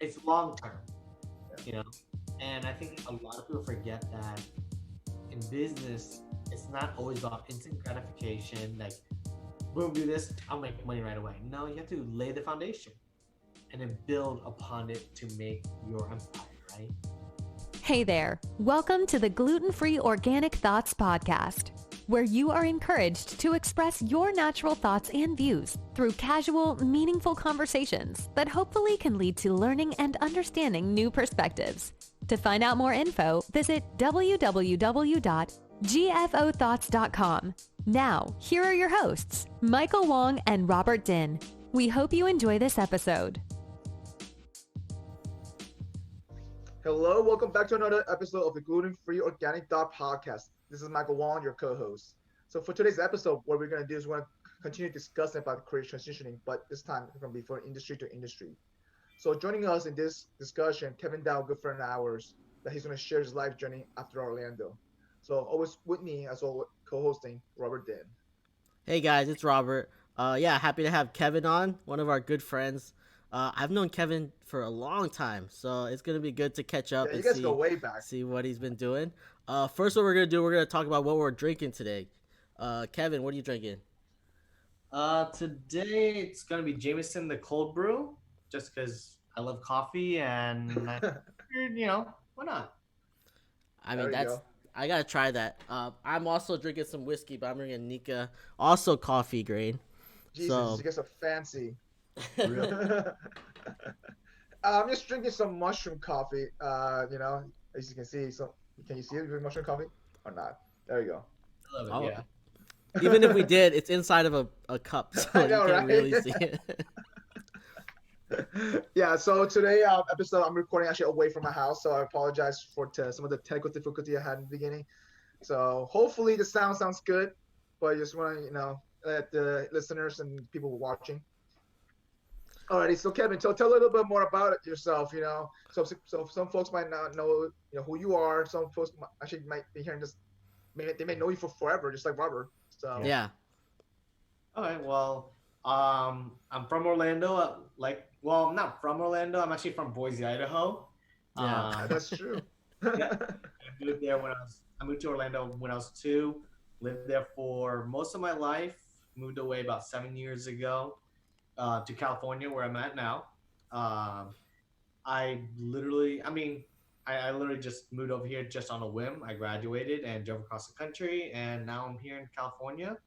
it's long term, you know. And I think a lot of people forget that in business, it's not always about instant gratification. Like, boom, do this, I'll make money right away. No, you have to lay the foundation and then build upon it to make your empire, right? Hey there. Welcome to the Gluten-Free Organic Thoughts podcast, where you are encouraged to express your natural thoughts and views through casual, meaningful conversations that hopefully can lead to learning and understanding new perspectives. To find out more info, visit www.gfothoughts.com. Now, here are your hosts, Michael Wong and Robert Din. We hope you enjoy this episode. Hello, welcome back to another episode of the Gluten-Free Organic Thought podcast. This is Michael Wong, your co-host. So for today's episode, what we're going to do is we're going to continue discussing about career transitioning, but this time it's going to be from industry to industry. So joining us in this discussion, Kevin Dow, good friend of ours, that he's going to share his life journey after Orlando. So always with me as well, co-hosting Robert Din. Hey guys, it's Robert. Happy to have Kevin on, one of our good friends. I've known Kevin for a long time, so it's gonna be good to catch up Yeah, you and guys go way back. see what he's been doing. First, what we're gonna talk about what we're drinking today. Kevin, what are you drinking? Today it's gonna be Jameson the cold brew, just because I love coffee and I figured, why not? I There mean, you go. I gotta try that. I'm also drinking some whiskey, but I'm drinking Nika, also coffee grain. Jesus, So- you guys are fancy. Really? I'm just drinking some mushroom coffee. As you can see. So can you see it with mushroom coffee or not? There you go. I love it, Oh. yeah. Even if we did, it's inside of a cup, so I know, you can't right? really see it. Yeah. So today episode I'm recording actually away from my house, so I apologize for some of the technical difficulty I had in the beginning. So hopefully the sound sounds good, but I just want to let the listeners and people watching. Alrighty, so Kevin, tell a little bit more about it yourself. So some folks might not know who you are. Some folks might be hearing this. They may know you for forever, just like Robert. So Yeah. All right, well, I'm from Orlando. I'm not from Orlando. I'm actually from Boise, Idaho. Yeah. that's true. Yeah. I moved there I moved to Orlando when I was 2. Lived there for most of my life. Moved away about 7 years ago to California, where I'm at now. I literally just moved over here just on a whim. I graduated and drove across the country, and now I'm here in California,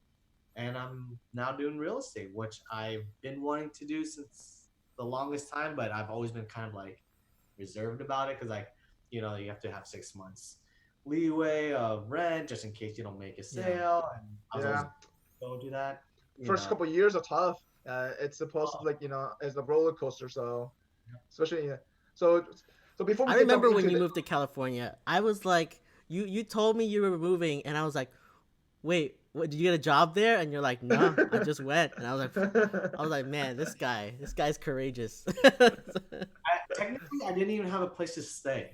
and I'm now doing real estate, which I've been wanting to do since the longest time, but I've always been kind of like reserved about it because you have to have 6 months leeway of rent just in case you don't make a sale, and I was always don't do that. First couple of years are tough. It's supposed to it's a roller coaster. So especially so before we I get remember into when you the- moved to California. I was like, you told me you were moving, and I was like, wait, what? Did you get a job there? And you're like, no, I just went. And I was like, man, this guy's courageous. Technically, I didn't even have a place to stay.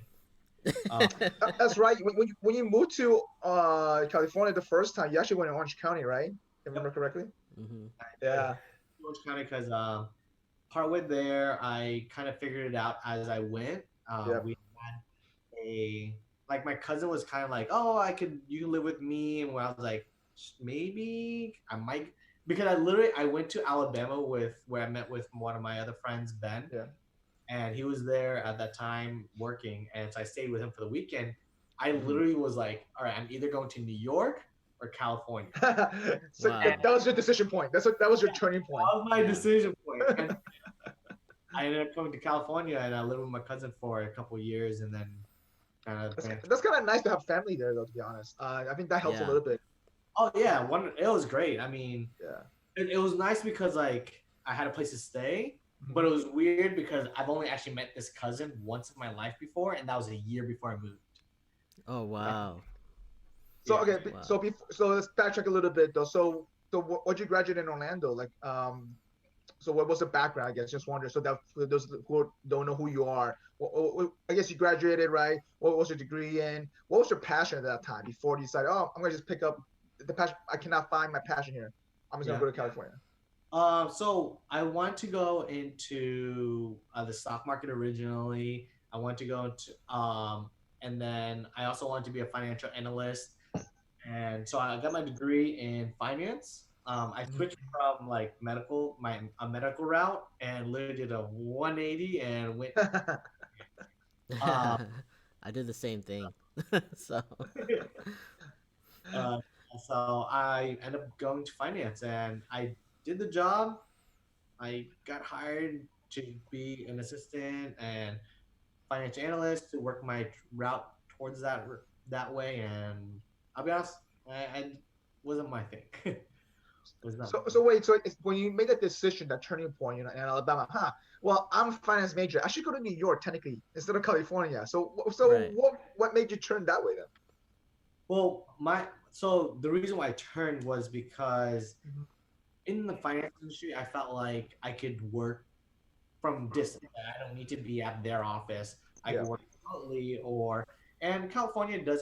That's right. When you moved to California the first time, you actually went to Orange County, right? If I remember correctly. Mhm. Yeah. Orange County because partway there, I kind of figured it out as I went. We had my cousin was kind of like, oh, you can live with me, and where I was like, maybe I might, because I went to Alabama where I met with one of my other friends, Ben. Yeah. And he was there at that time working, and so I stayed with him for the weekend. I literally was like, all right, I'm either going to New York or California. So Wow. that was your decision point. That was your turning point. That was my decision point. And I ended up coming to California, and I lived with my cousin for a couple of years, and then kind of. That's kind of nice to have family there, though. To be honest, I think that helps a Yeah. little bit. Oh yeah, it was great. I mean, Yeah. it was nice because I had a place to stay, but it was weird because I've only actually met this cousin once in my life before, and that was a year before I moved. Oh wow. So Yeah. okay, Wow. so let's backtrack a little bit though. So what you graduate in Orlando? So what was the background? I guess just wonder. So that for those who don't know who you are, I guess you graduated, right? What was your degree in? What was your passion at that time before you decided, oh, I'm gonna just pick up the passion? I cannot find my passion here. I'm just gonna go to California. So I want to go into the stock market originally. I want to go into and then I also want to be a financial analyst. And so I got my degree in finance. I switched from like my a medical route and literally did a 180 and went. Uh, I did the same thing. So uh, so I ended up going to finance, and I did the job. I got hired to be an assistant and financial analyst to work my route towards that way. And I'll be honest, I wasn't my thing. Was not. So wait, so it's when you made that decision, that turning point, in Alabama, huh? Well, I'm a finance major. I should go to New York technically instead of California. So right. what made you turn that way then? Well, my so the reason why I turned was because Mhm. in the finance industry, I felt like I could work from distance. I don't need to be at their office. I Yeah, could work remotely, or and California did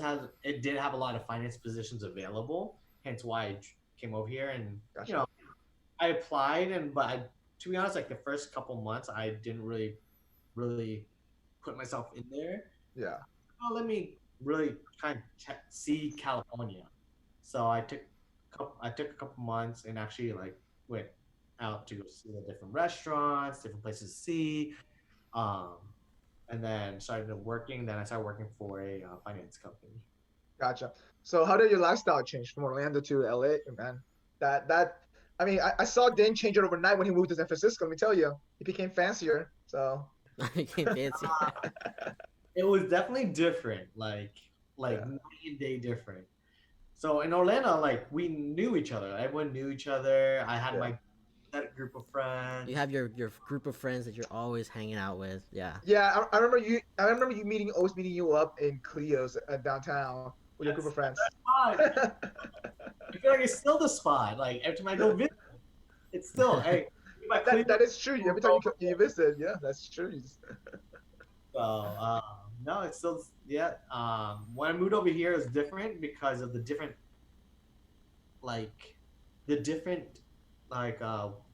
have a lot of finance positions available. Hence why I came over here, and you gotcha. know I applied, and to be honest, like the first couple months, I didn't really put myself in there. Yeah, Oh, let me really kind of see California. So I took a couple months and actually like went out to go see the different restaurants, different places to see, um, and then started working. Then I started working for a finance company. gotcha. So how did your lifestyle change from Orlando to LA, man? That I mean, I saw Dan change it overnight when he moved to San Francisco. Let me tell you, he became fancier. So I became fancy. It was definitely different, yeah, night and day different. So in Orlando, like we knew each other. Everyone knew each other. I had yeah. my set group of You friends. have your group of friends that you're always hanging out with. Yeah. Yeah, I remember you. I remember you meeting, always meeting you up in Cleo's downtown with your group of friends. That's fine. I feel like it's still the spot. Like every time I go visit, it's still hey, if I clean That is true. we'll Every time go. you visit, yeah, that's true. So no, it's still yeah. When I moved over here, it was different because of the different like the different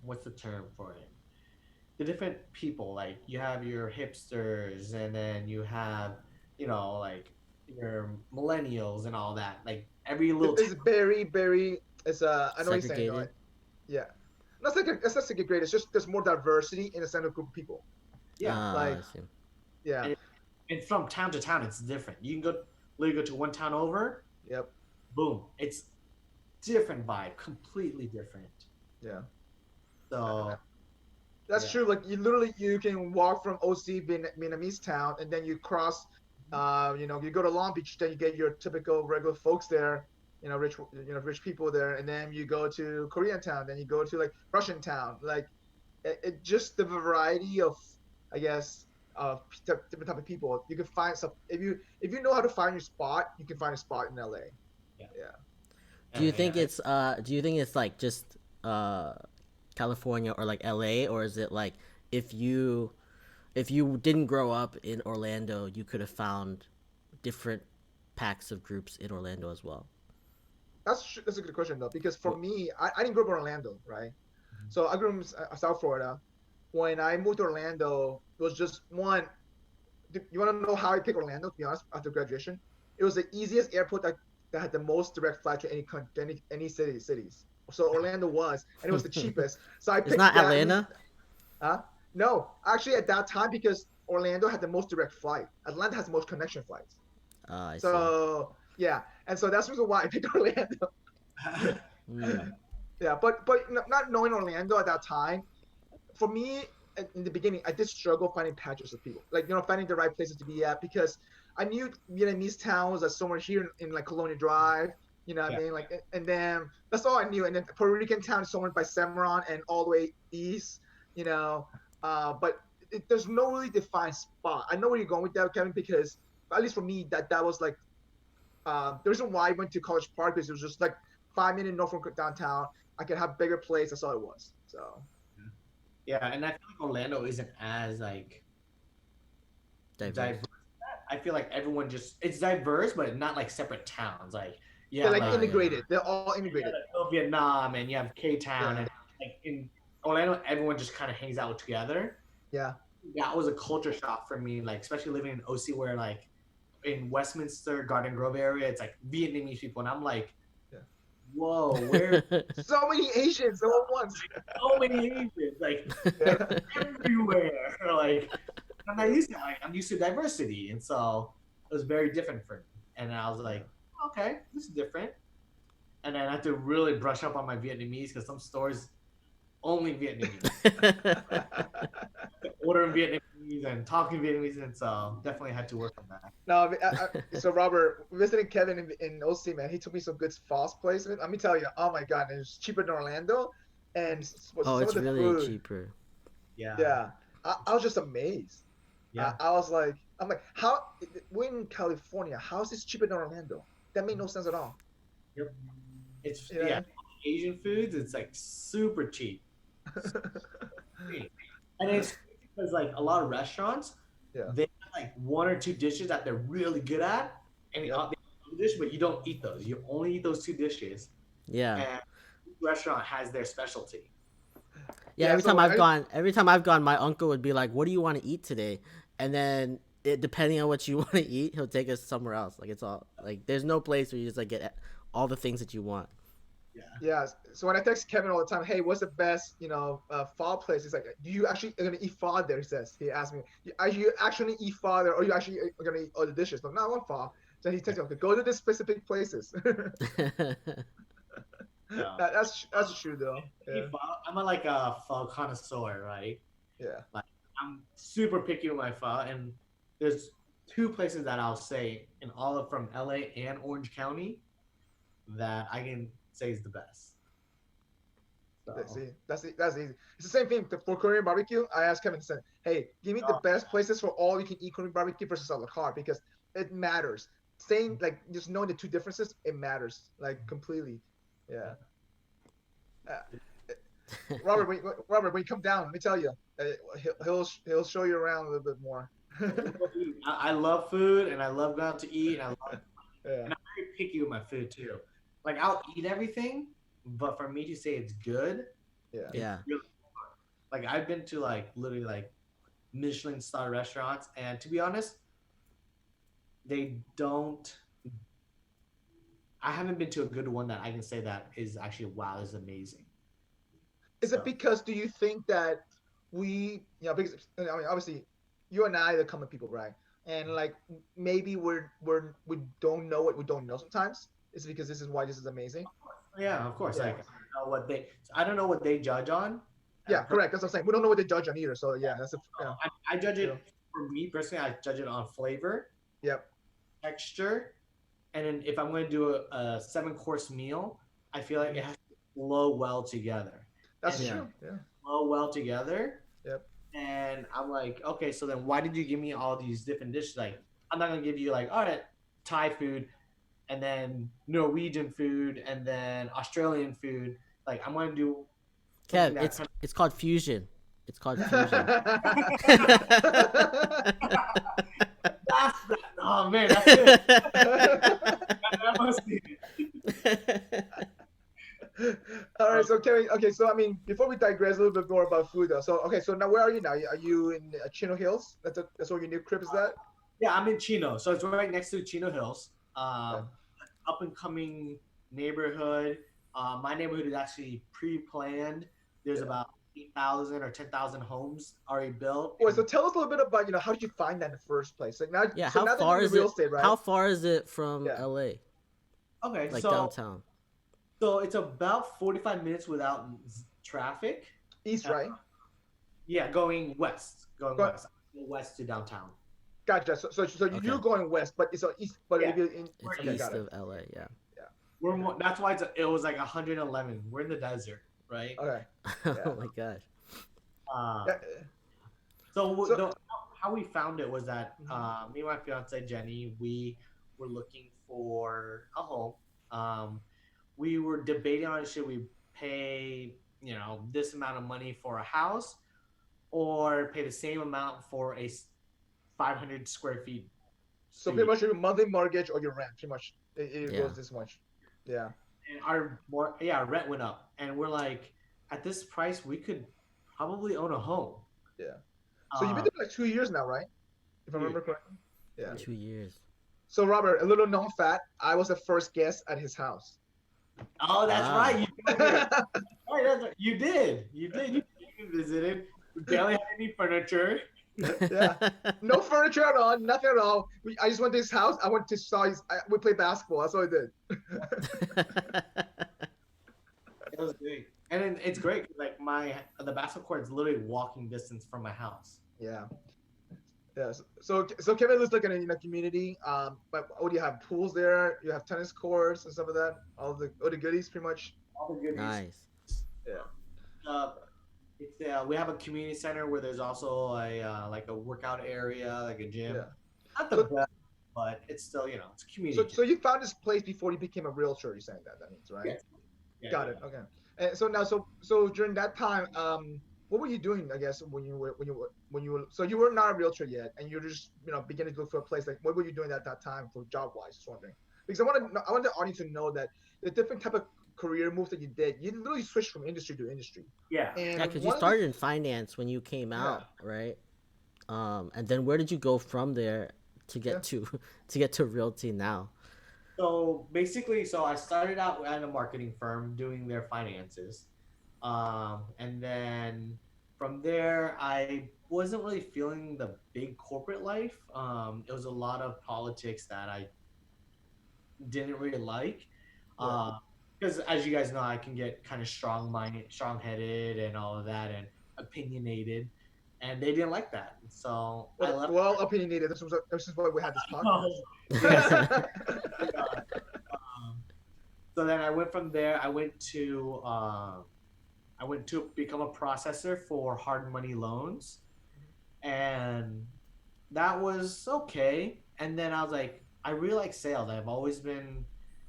what's the term for it? The different people. Like you have your hipsters, and then you have like your millennials and all that. Like every little It's very. It's I know what you're saying. No, Segregated. yeah. It's not like a great. It's just there's more diversity in a single group of people. yeah. Like I see. yeah, And from town to town, it's different. You can literally go to one town over, yep, boom, it's different vibe, completely different. yeah. So That's yeah, true. Like you can walk from OC Vietnamese town, and then you cross. You go to Long Beach, then you get your typical regular folks there. Rich people there, and then you go to Korean town, then you go to like Russian town. Like it just the variety of, I guess, of different type of people. You can find some if you know how to find your spot, you can find a spot in LA. yeah, Yeah. yeah. Do you think it's like just uh California or like LA, or is it like if you if you didn't grow up in Orlando, you could have found different packs of groups in Orlando as well? That's a good question though, because for What? me, I didn't grow up in Orlando, right? So I grew up in South Florida. When I moved to Orlando, it was just one. You want to know how I picked Orlando? To be honest, after graduation, it was the easiest airport that had the most direct flight to any cities. So Orlando was, and it was the cheapest. So I It's picked not that. And Atlanta. no, actually at that time because Orlando had the most direct flight. Atlanta has the most connection flights. I see. So yeah, and so that's the reason why I picked Orlando. Yeah. Hmm. Yeah, but not knowing Orlando at that time, for me in the beginning, I did struggle finding patches of people, like finding the right places to be at because I knew Vietnamese towns are somewhere here in like Colonial Drive. You know what I Yeah. mean? Like, and then that's all I knew. And then Puerto Rican town is somewhere by Cimarron and all the way east. You know, but there's no really defined spot. I know where you're going with that, Kevin, because at least for me, that was like the reason why I went to College Park because it was just like 5 minutes north from downtown. I could have bigger place. That's all it was. So Yeah, and I feel like Orlando isn't as like diverse. Diverse. I feel like everyone just it's diverse, but not like separate towns. Like you they're have like like Yeah. integrated. They're all you have integrated. like, Little Vietnam, and you have K Town, Yeah. and like in Orlando, everyone just kind of hangs out together. Yeah. That was a culture shock for me, like especially living in OC, where like in Westminster, Garden Grove area, it's like Vietnamese people, and I'm like, Yeah. whoa, where So many Asians all at once. so many Asians, like Yeah. they're everywhere. Like I'm used to diversity, and so it was very different for me. And I was like, okay, this is different. And then I had to really brush up on my Vietnamese because some stores only Vietnamese. Ordering Vietnamese and talking Vietnamese, and so definitely had to work on that. No, so Robert, visiting Kevin in OC, man, he took me some good false placement. Let me tell you, oh my God, it was cheaper than Orlando, and Oh, some it's of the really food, cheaper. Yeah. yeah, I was just amazed. Yeah. I was like, I'm like, how? We're in California. How is this cheaper than Orlando? That made no sense at all. Yep. It's Yeah. Asian foods. It's like super cheap. And it's because like a lot of restaurants, Yeah. they have like one or two dishes that they're really good at, and Yep. they have a dish, but you don't eat those. You only eat those two dishes, Yeah. and each restaurant has their specialty. Yeah, Yeah, every so time I've gone, my uncle would be like, "What do you want to eat today?" And then depending on what you want to eat, he'll take us somewhere else. Like it's all like there's no place where you just like get all the things that you want. Yeah. Yeah. So when I text Kevin all the time, hey, what's the best, pho place? He's like, do you actually are gonna eat pho there? He says. He asked me, are you actually eat pho there, or you actually are gonna eat other dishes? But no, I want pho. So he texts me, okay, go to the specific places. Yeah. That's true though. Yeah. I'm a, like a pho connoisseur, right? Yeah. Like I'm super picky with my pho, and there's two places that I'll say in all of from LA and Orange County that I can say is the best. So, See, that's easy. It's the same thing for Korean barbecue. I asked Kevin, said, hey, give me the best places for all you can eat Korean barbecue versus a la carte because it matters. Saying like just knowing the two differences, it matters like completely. Yeah. Robert, when you come down, let me tell you, he'll show you around a little bit more. I love food and I love going out to eat. And Yeah. and I'm very picky with my food too. Like I'll eat everything, but for me to say it's good, Yeah. Yeah. really hard. Like I've been to like literally like Michelin star restaurants, and to be honest, they don't. I haven't been to a good one that I can say that is actually wow, this is amazing. Is it because do you think that because I mean obviously you and I are the common people, right? And like maybe we don't know what we don't know sometimes. It's because this is why this is amazing. Yeah, of course. Yeah. Like I don't know what they judge on. Yeah, correct. That's what I'm saying. We don't know what they judge on either. So yeah, that's a yeah. I judge it Yeah. for me personally. I judge it on flavor, Yep. texture, and then if I'm going to do a 7 course meal, I feel like it has to flow well together. That's And true. Yeah. flow well together. Yep. And I'm like, okay, so then why did you give me all these different dishes? Like, I'm not gonna give you like, all right, Thai food, and then Norwegian food, and then Australian food. Like, I'm gonna do. Kev, it's called fusion. It's called fusion. Oh man, that's it. That must be it. All right, so Kevin. Okay, so I mean, before we digress a little bit more about food, though. So okay, so now where are you now? Are you in Chino Hills? That's where your new crib is at? Yeah, I'm in Chino, so it's right next to Chino Hills. Yeah. Up and coming neighborhood. My neighborhood is actually pre-planned. There's about 8,000 or 10,000 homes already built. Wait, so tell us a little bit about how did you find that in the first place? Like now, Yeah, so how now that far you're in is real it? estate, right? How far is it from Yeah. LA? Okay, Like so downtown. so it's about 45 minutes without traffic. East, right? Yeah, going west. Going Go- west. West to downtown. Gotcha. So Okay. you're going west, but it's east. But Yeah. if you're in, It's okay, east got it. of LA. Yeah. We're more, that's why it was like 111. We're in the desert, right? Okay. Oh my gosh. Yeah. So how we found it was that me and my fiance Jenny, we were looking for a home. We were debating on should we pay this amount of money for a house or pay the same amount for a 500 square feet. So pretty much your monthly mortgage or your rent, pretty much it Yeah. goes this much. Yeah. And our rent went up, and we're like, at this price, we could probably own a home. Yeah. So you've been Uh, there for like 2 years now, right? If I yeah, remember correctly. Yeah. yeah. 2 years. So Robert, a little known fact, I was the first guest at his house. Oh, that's Ah. right. You told me. Right, that's right. You did. You did. You visited. We barely had any furniture. Yeah. No furniture at all, nothing at all. I just went to his house. I went to saw his. We played basketball. That's all I did. It was great, and then it's great. 'Cause, like the basketball court is literally walking distance from my house. Yeah. Yes. So Kevin lives like in a community. But what do you have? Pools there. You have tennis courts and stuff like that. All the goodies, pretty much. All the goodies. Nice. Yeah. It's we have a community center where there's also a workout area, like a gym. Yeah. Not the best, but it's still it's a community. So you found this place before you became a realtor. You're saying that means, right? Yes. Yeah, Got it. Okay. And so now, so during that time, what were you doing? I guess when you were so you were not a realtor yet, and you're just beginning to look for a place. Like, what were you doing at that time for job wise? Just wondering, because I want the audience to know that the different type of career moves that you did, you literally switched from industry to industry. Yeah. Yeah, because you started in finance when you came out, right? And then where did you go from there to get to Realty now? So basically, I started out at a marketing firm doing their finances, and then from there, I wasn't really feeling the big corporate life. It was a lot of politics that I didn't really like. Because as you guys know, I can get kind of strong-headed, and all of that, and opinionated, and they didn't like that. So I left. Well, opinionated. This is why we had this podcast. So then I went from there. I went to become a processor for hard money loans, and that was okay. And then I was like, I really like sales. I've always been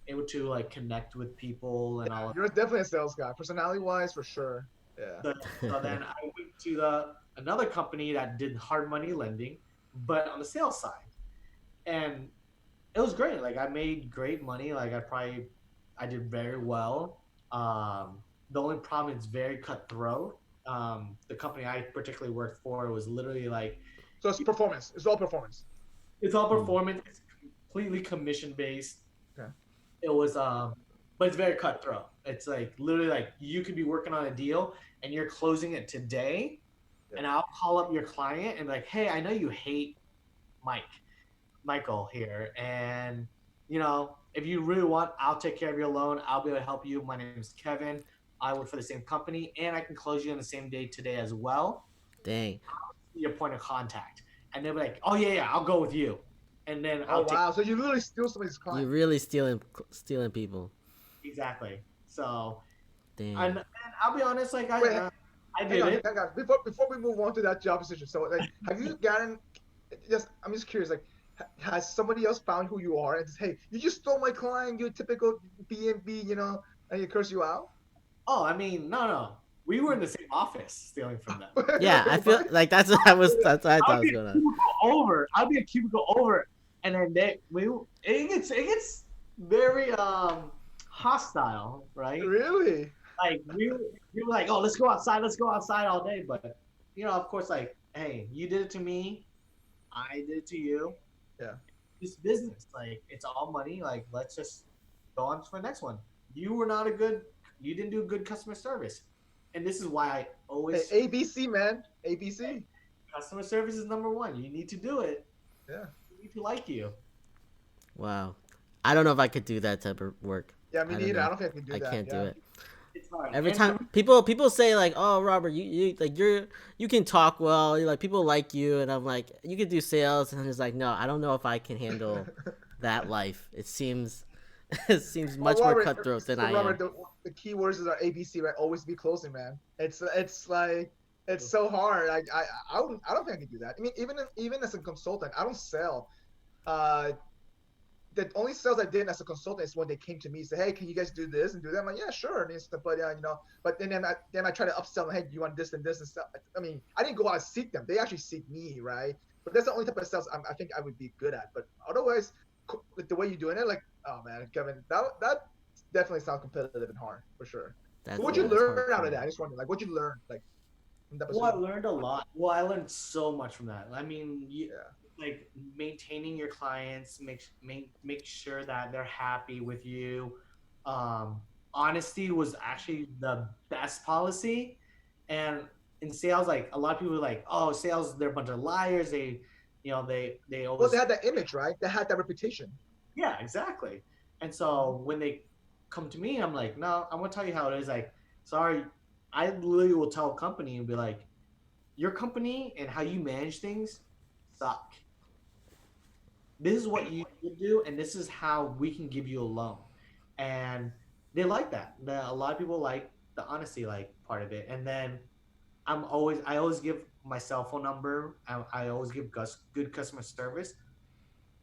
able to like connect with people and all. You're definitely a sales guy, personality wise, for sure. Yeah. So then I went to another company that did hard money lending, but on the sales side, and it was great. Like I made great money. Like I did very well. The only problem is very cutthroat. The company I particularly worked for was literally like. So it's performance. It's all performance. It's all performance. It's completely commission based. Okay. It was but it's very cutthroat. It's like literally like you could be working on a deal and you're closing it today, and I'll call up your client and be like, hey, I know you hate Michael here, and if you really want, I'll take care of your loan. I'll be able to help you. My name is Kevin. I work for the same company, and I can close you on the same day today as well. Dang. Your point of contact, and they'll be like, oh yeah, I'll go with you, and then wow, so you literally steal somebody's client. You're really stealing people. Exactly. So, Damn. and I'll be honest, like I did it. Hang on. Before we move on to that job position, so like, have you gotten? I'm just curious, like. Has somebody else found who you are and says, hey, you just stole my client, you typical B&B, and he curse you out? Oh, I mean, no. We were in the same office stealing from them. Yeah, I feel like that's what I thought was going on. I'll be a cubicle over, and then it gets very hostile, right? Really? Like we were like, oh, let's go outside all day, but of course, like, hey, you did it to me, I did it to you. Yeah. It's business. Like, it's all money. Like, let's just go on to the next one. You didn't do good customer service. And this is why I always. Hey, ABC, man. ABC. Customer service is number one. You need to do it. Yeah. You need to like you. Wow. I don't know if I could do that type of work. Yeah, me neither. I don't think I can do that. I can't do it. It's hard. Every time people say like, "Oh, Robert, you can talk well. Like people like you," and I'm like, "You can do sales," and I'm just like, "No, I don't know if I can handle that life. It seems much more cutthroat than I am." The key words are ABC, right? Always be closing, man. It's like it's so hard. Like I don't think I can do that. I mean, even as a consultant, I don't sell. The only sales I did as a consultant is when they came to me and said, hey, can you guys do this and do that? I'm like, yeah, sure. And but then I try to upsell them, hey, do you want this and this and stuff? I mean, I didn't go out and seek them. They actually seek me, right? But that's the only type of sales I think I would be good at. But otherwise, the way you're doing it, like, oh man, Kevin, that definitely sounds competitive and hard for sure. So what'd you that's learn out of hardcore. that? I just wonder, like, what'd you learn, like, from that Well, I episode? learned a lot. Well, I learned so much from that. I mean, Yeah. like maintaining your clients, make sure that they're happy with you. Um, Honesty was actually the best policy, and in sales, like a lot of people are like, oh, sales, they're a bunch of liars. They Well, they always, had that image, right? They had that reputation. yeah, exactly. And so when they come to me, I'm like, no, I'm gonna tell you how it is. Like, sorry, I literally will tell a company and be like, your company and how you manage things suck. This is what you should do, and this is how we can give you a loan. And they like that. A lot of people like the honesty, like part of it. And then I always give my cell phone number. I always give good customer service.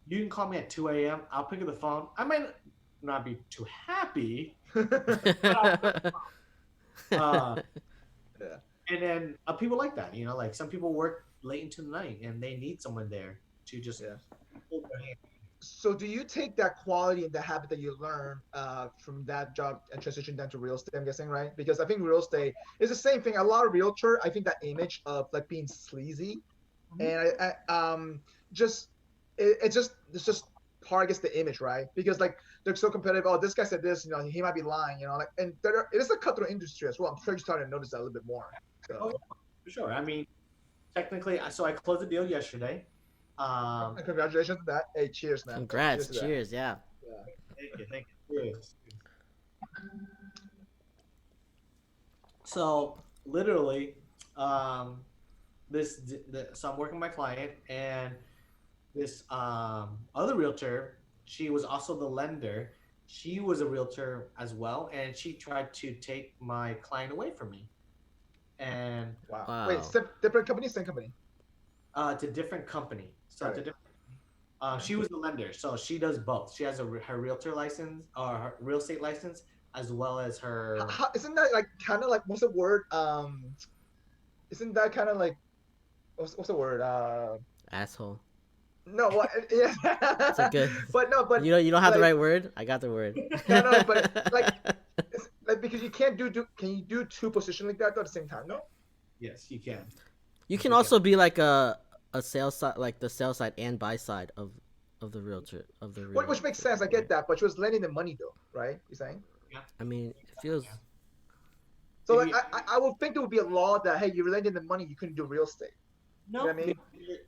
You can call me at 2 a.m. I'll pick up the phone. I might not be too happy, but uh, Yeah. and then people like that. Like some people work late into the night and they need someone there to just Yeah. hold their hand. So do you take that quality and the habit that you learn from that job and transition down to real estate? I'm guessing, right? Because I think real estate is the same thing. A lot of realtor, I think that image of like being sleazy, Mhm. and just it's just part against the image, right? Because like they're so competitive. Oh, this guy said this, he might be lying, like, and it is a cutthroat industry as well. I'm sure you're starting to notice that a little bit more. Oh, So yeah, for sure. I mean, technically, so I closed the deal yesterday. Um, congratulations to that. Hey, cheers, man. Cheers Congrats, to that. cheers, yeah. Yeah. thank you. Yes. So literally, um, so I'm working with my client, and this other realtor, she was also the lender. She was a realtor as well, and she tried to take my client away from me. And Wow. Wait, Wow. different company, same company. it's a different company. So Got it's a it. different. She was the lender, so she does both. She has her realtor license or her real estate license, as well as her. Isn't that like kind of like what's the word? Isn't that kind of like what's the word? Asshole. No, what? Yeah, It's a good. but no, but You don't have the like right word. I got the word. no, no, but like it's like because you can't can you do two positions like that though at the same time? No. Yes, you can. You Yes, can you can. also be like a sales side, like the sales side and buy side of the realtor of the Which makes realtor sense. I thing, get right? that, but she was lending the money though, right? You saying? Yeah, I mean, you it feels. can. So If like you I would think there would be a law that hey, you're lending the money, you couldn't do real estate. You know No, what I mean?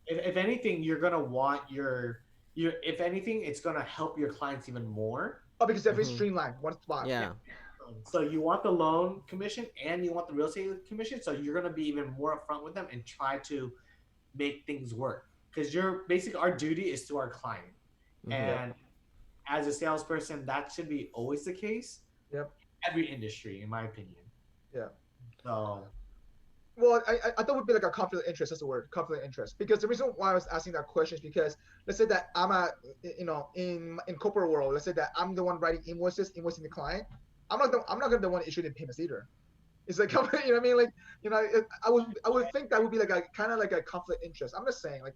if anything, you're gonna want your. If anything, it's gonna help your clients even more. Oh, because everything's Hmm. streamlined, one spot. Yeah. Yeah. So you want the loan commission and you want the real estate commission. So you're gonna be even more upfront with them and try to make things work because you're basically our duty is to our client, Hmm. Yep. and as a salesperson, that should be always the case. Yep. Every industry, in my opinion. Yeah. So Well, I thought it would be like a conflict of interest. That's the word, conflict of interest. Because the reason why I was asking that question is because let's say that I'm in corporate world. Let's say that I'm the one writing invoices, invoicing the client. I'm not gonna be the one issuing the payments either. It's like you know what I mean? Like I would think that would be like a kind of like a conflict of interest. I'm just saying like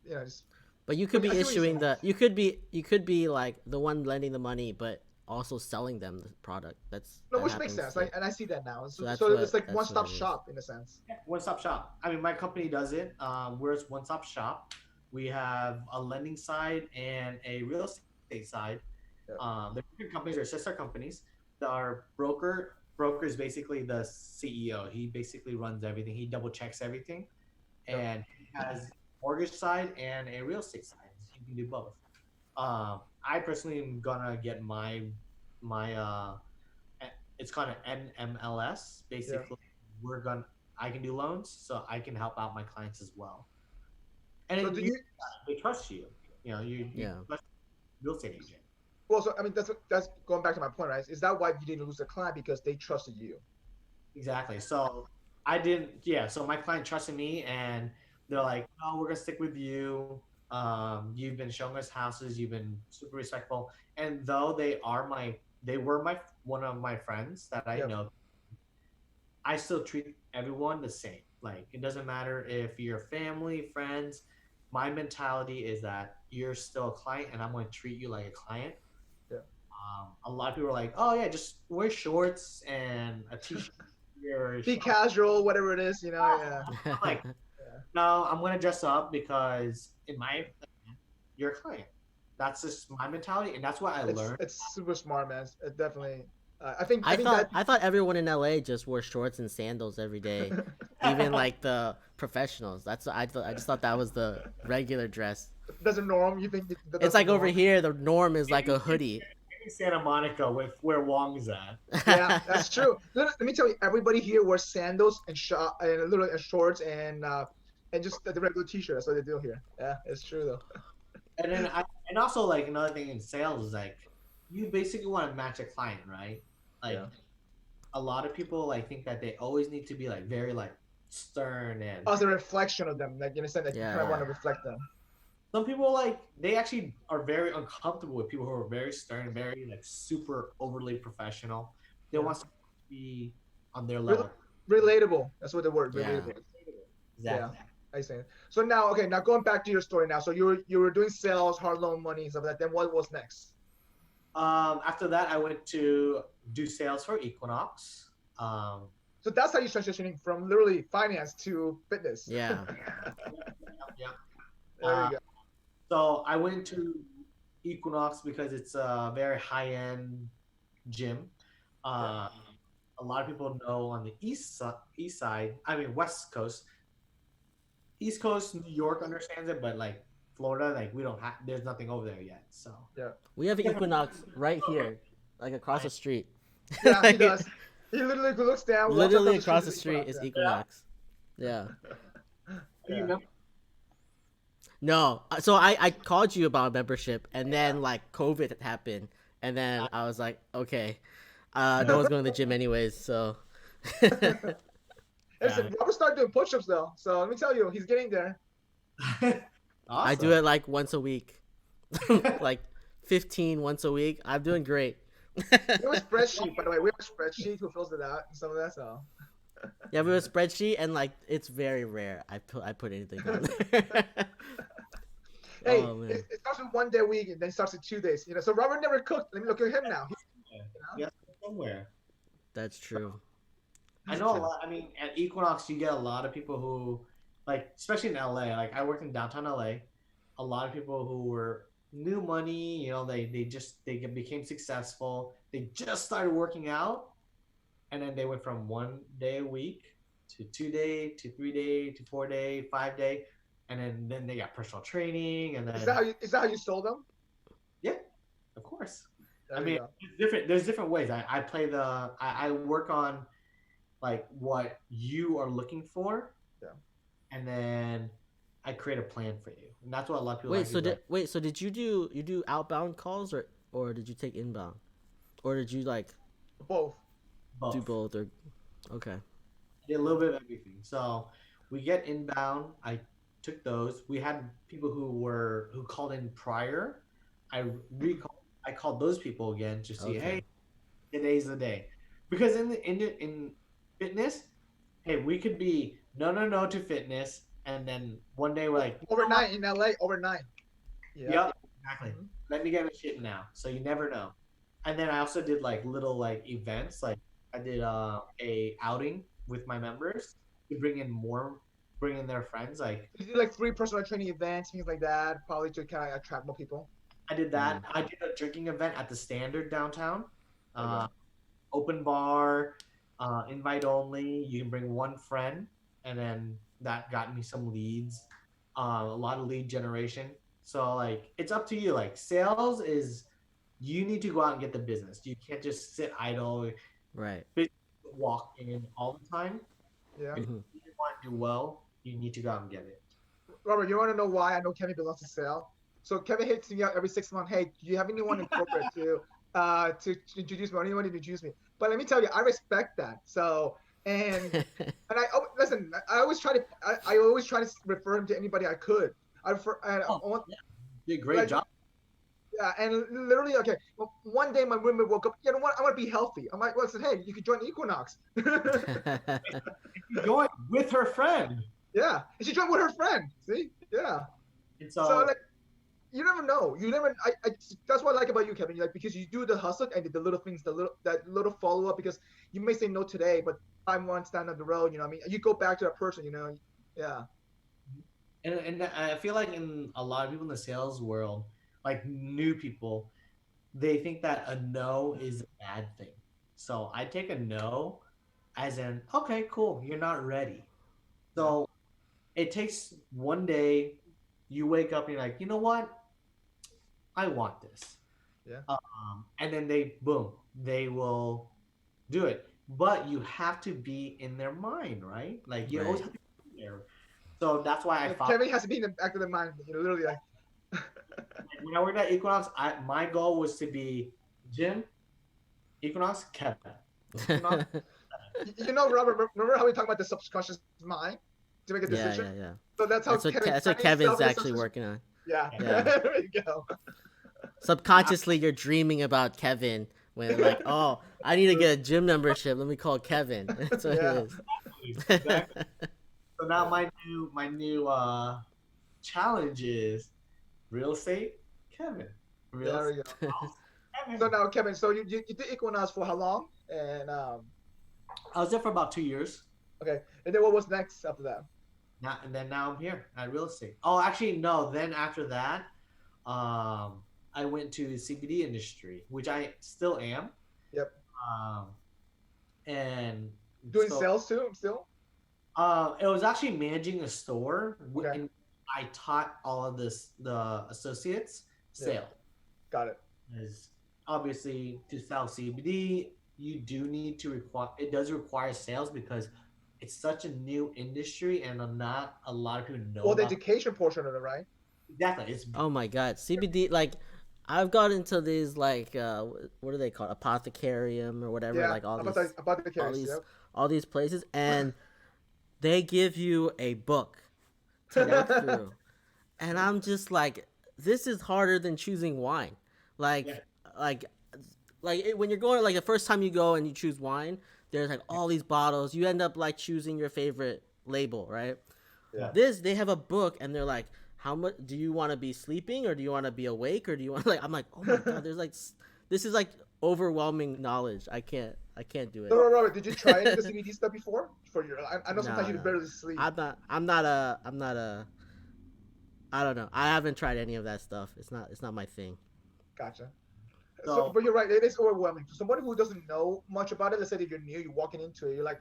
just But you could but I be see what you're issuing saying. the. You could be like the one lending the money, but also selling them the product. No, That which makes happens sense. too. Like, and I see that now. So So it's like one that's what stop it is. shop in a sense. yeah, one stop shop. I mean, my company does it. We're a one stop shop. We have a lending side and a real estate side. Yeah. They're different companies. They're sister companies. Our broker is basically the CEO. He basically runs everything. He double checks everything, Yep. and he has mortgage side and a real estate side. He can do both. I personally am gonna get my it's called an NMLS. Yeah. Basically, we're gonna I can do loans, so I can help out my clients as well. And So do you you? they trust you. You Yeah. trust the real estate agent. Well, so I mean that's going back to my point, right? Is that why you didn't lose the client because they trusted you? Exactly. So I didn't. Yeah. So my client trusted me, and they're like, "Oh, we're gonna stick with you. You've been showing us houses. You've been super respectful." And though they were my one of my friends that I Yep. know, I still treat everyone the same. Like it doesn't matter if you're family, friends. My mentality is that you're still a client, and I'm going to treat you like a client. Yeah. A lot of people are like, oh yeah, just wear shorts and a t-shirt. Or Be shorts. casual, whatever it is, yeah. I'm like, no, I'm gonna dress up because in my opinion, you're a client. That's just my mentality, and that's what I learned. It's super smart, man. It definitely. I think that. I thought everyone in LA just wore shorts and sandals every day, even like the professionals. I just thought that was the regular dress. That's a norm. You think It's that's the like over norm? here, the norm is like a hoodie. Maybe Santa Monica with where Wong's at. Yeah, that's true. Let me tell you, everybody here wears sandals and little shorts and just the regular t-shirt. That's what they do here. Yeah, it's true though. And also like another thing in sales is like you basically want to match a client, right? Like Yeah. a lot of people like think that they always need to be like very like stern and As a reflection of them, like you understand, like you kind of want to Yeah. reflect them. some people like they actually are very uncomfortable with people who are very stern, very like super overly professional. They Yeah. want someone to be on their Rel- level. Relatable. That's what the word Yeah. relatable. Exactly. I see. So now, okay, now going back to your story now. So you were doing sales, hard loan money, and stuff like that. Then what was next? After that, I went to do sales for Equinox. So that's how you transitioning from literally finance to fitness. Yeah. Yeah. There you go. So I went to Equinox because it's a very high-end gym. Uh, a lot of people know on the east side, I mean West Coast, East Coast, New York understands it, but like Florida, like we don't have, there's nothing over there yet. So Yeah. We have Equinox right here, like across the street. Yeah, he does. He literally looks down. walks Literally across the to street is Equinox. Yeah. you Yeah. remember? No, so I called you about membership, and then like COVID happened, and then I was like, okay, no one's going to the gym anyways, so. Listen, Robert started doing push-ups though, so let me tell you, he's getting there. I do it like once a week, like 15 once a week. I'm doing great. We have a spreadsheet, by the way. We have a spreadsheet who fills it out and some of that. So Yeah, we have a spreadsheet, and like it's very rare I put anything on there. hey, Oh, man. it starts with 1 day a week, and then starts with 2 days. So Robert never cooked. Let me look at him now. Yeah, somewhere. That's true. I know a lot. I mean, at Equinox, you get a lot of people who, like, especially in LA. Like, I worked in downtown LA. A lot of people who were new money. You know, they became successful. They just started working out, and then they went from 1 day a week to 2 day to 3 day to 4 day, 5 day, and then they got personal training, and then Is that how you sold them? yeah, of course. There I you mean, go. there's different ways. I work on like what you are looking for, Yeah. and then I create a plan for you, and that's what a lot of people like. So did you do outbound calls or did you take inbound, or did you like Both. do both or okay? I did a little bit of everything. So we get inbound. I took those. We had people who called in prior. I called those people again to see, Okay. hey, today's the day, because in fitness, hey, we could be no to fitness, and then one day we're like Overnight in LA, overnight. Yeah. yep, exactly. Mhm. Let me get my shit now. So you never know. And then I also did like little like events. Like I did a outing with my members to bring in their friends. Like You do like 3 personal training events, things like that, probably to kind of attract more people. I did that. I did a drinking event at the Standard downtown. Open bar, invite only. You can bring one friend, and then that got me some leads. A lot of lead generation. So like it's up to you. Like sales is you need to go out and get the business. You can't just sit idle, Right. walk in all the time. Yeah. If you want to do well, you need to go out and get it. Robert, you want to know why I know Kevin belongs to sale? So Kevin hits me up every 6 months. Hey, do you have anyone in corporate to introduce me? Or anyone to introduce me? But let me tell you, I respect that. So and listen. I always try to refer him to anybody I could. I refer. Did a great job. Yeah, and literally, okay. Well, one day my roommate woke up. You know what? I want to be healthy. I'm like, well, I said, hey, you could join Equinox. She joined with her friend. Yeah, and she joined with her friend. See? Yeah. And So so like, you never know. You never. That's what I like about you, Kevin. Like because you do the hustle and the little things, that little follow up. Because you may say no today, but 5 months down the road, you know, what I mean, you go back to that person. You know, yeah, And I feel like in a lot of people in the sales world, like new people, they think that a no is a bad thing. So I take a no as in, okay, cool, you're not ready. yeah, So it takes one day, you wake up and you're like, you know what? I want this. yeah. And then they, boom, they will do it. But you have to be in their mind, right? Like you always Right. have to be there. So that's why I So found Kevin has to be in the back of the mind. You know, literally like. like, when I worked at Equinox, my goal was to be Jim, Equinox, Kevin. You know, you know, Robert. Remember how we talk about the subconscious mind to make a Yeah, decision? yeah, yeah. So that's how Kevin That's what trained himself Kevin's in the actually subconscious. working on. Yeah, Yeah. there you go. Subconsciously, you're dreaming about Kevin when like, oh, I need to get a gym membership. Let me call Kevin. That's what it Yeah, is. Exactly. So now my new challenge is real estate, Kevin. Real there estate, we go. So Kevin. now, Kevin, so you did Equinox for how long? And I was there for about 2 years. okay, and then what was next after that? Now I'm here at real estate. Oh, actually no. Then after that, I went to CBD industry, which I still am. Yep, Um, and doing so sales too. Still. it was actually managing a store, Okay. and I taught all of the associates Yeah, sales. got it. Is obviously to sell CBD, you do need to require it does require sales because it's such a new industry and not a lot of people know Well, the about it. education portion of it, right? Exactly. It's Oh my god, CBD, like I've got into these like what are they called, apothecarium or whatever, Yeah, like all about the all case. these Yep. all these places, and they give you a book to work through, and I'm just like, this is harder than choosing wine. yeah. Like when you're going, like the first time you go and you choose wine, there's like all these bottles, you end up like choosing your favorite label, right? Yeah. This, they have a book and they're like, how much do you want to be sleeping, or do you want to be awake, or do you want like, I'm like, oh my god, there's like this is like overwhelming knowledge. I can't do So, it. Robert, did you try any of the CBD stuff before? For your, I know sometimes No, you no, barely sleep. I'm not a I don't know, I haven't tried any of that stuff. It's not my thing. Gotcha. So, So but you're right. It is overwhelming for somebody who doesn't know much about it. Let's say that you're new, you're walking into it. You're like,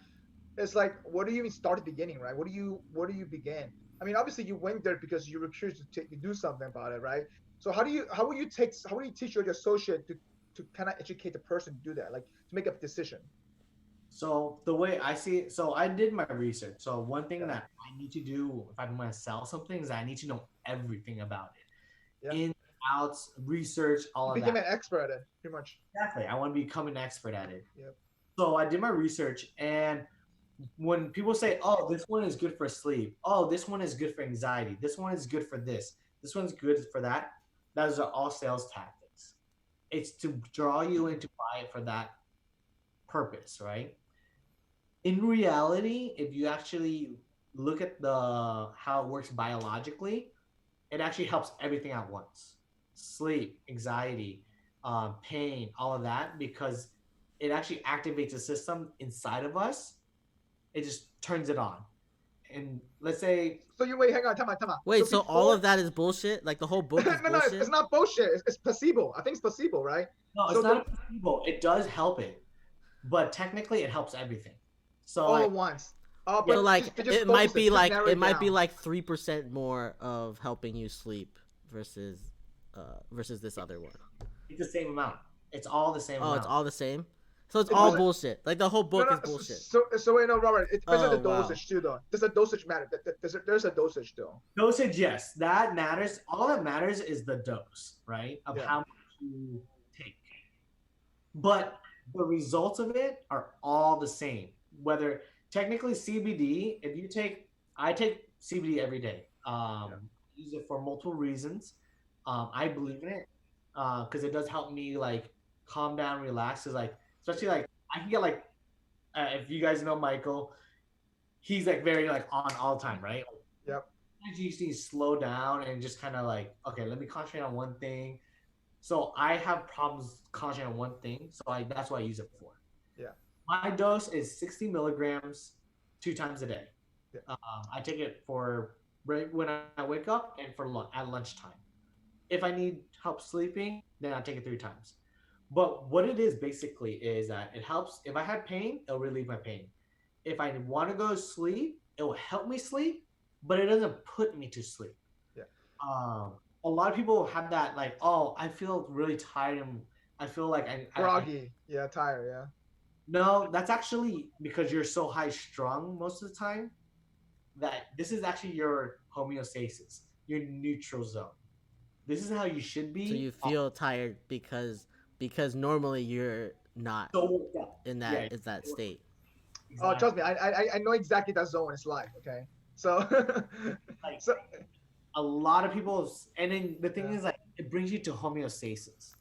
it's like, where do you even start at the beginning, right? Where do you begin? I mean, obviously you went there because you were curious to do something about it, right? So how will you teach your associate to kind of educate the person to do that, like to make a decision? so the way I see it, so I did my research. So one thing Yeah, that I need to do if I'm going to sell something is I need to know everything about it, yeah. in, outs, research, You all of became that. an expert at it, pretty much. Exactly. I want to become an expert at it. Yep. So I did my research, and when people say, "Oh, this one is good for sleep," "Oh, this one is good for anxiety," "This one is good for this one's good for that," those are all sales tactics. It's to draw you in to buy it for that purpose, right? In reality, if you actually look at the how it works biologically, it actually helps everything at once: sleep, anxiety, pain, all of that, because it actually activates a system inside of us. It just turns it on. And let's say, So you wait, hang on, time out. So Wait, so all before, of that is bullshit? Like the whole book is no, no, it's bullshit? not bullshit. It's placebo. I think it's placebo, right? no, So it's not the a placebo. It does help it, but technically it helps everything. So all like, at once. yeah, So But like they just it focus might it, be just like narrow it it might be down. like 3% more of helping you sleep versus this other one. it's the same amount. It's all the same Oh, it's amount. all the same. So it's It all doesn't. bullshit. Like the whole No, book no. is bullshit. Wait, no, Robert. It depends on Oh the wow. dosage too, though. Does the dosage matter? There's a dosage though. Dosage, yes, that matters. All that matters is the dose, right? Of Yeah. how much you take. But the results of it are all the same. Whether technically CBD, if you take, I take CBD every day. Yeah. Use it for multiple reasons. I believe in it because it does help me like calm down, relax. Cause like, especially like I can get like, if you guys know Michael, he's like very like on all the time, right? Yep. sometimes you just need to slow down and just kind of like, okay, let me concentrate on one thing. So I have problems concentrating on one thing, so that's what I use it for. Yeah. My dose is 60 milligrams 2 times a day. Yeah. I take it for right when I wake up and for at lunchtime. If I need help sleeping, then I take it 3 times. But what it is basically is that it helps. If I had pain, it'll relieve my pain. If I want to go to sleep, it will help me sleep, but it doesn't put me to sleep. Yeah. Um, a lot of people have that like, oh, I feel really tired and I feel like Groggy. Yeah. Tired. Yeah. no, that's actually because you're so high strung most of the time that this is actually your homeostasis, your neutral zone. This is how you should So be. you feel tired because normally you're not So in yeah, that state. Oh, exactly. trust me, I know exactly that zone is like. Okay. So, Like so a lot of people, and then the thing yeah. is like it brings you to homeostasis.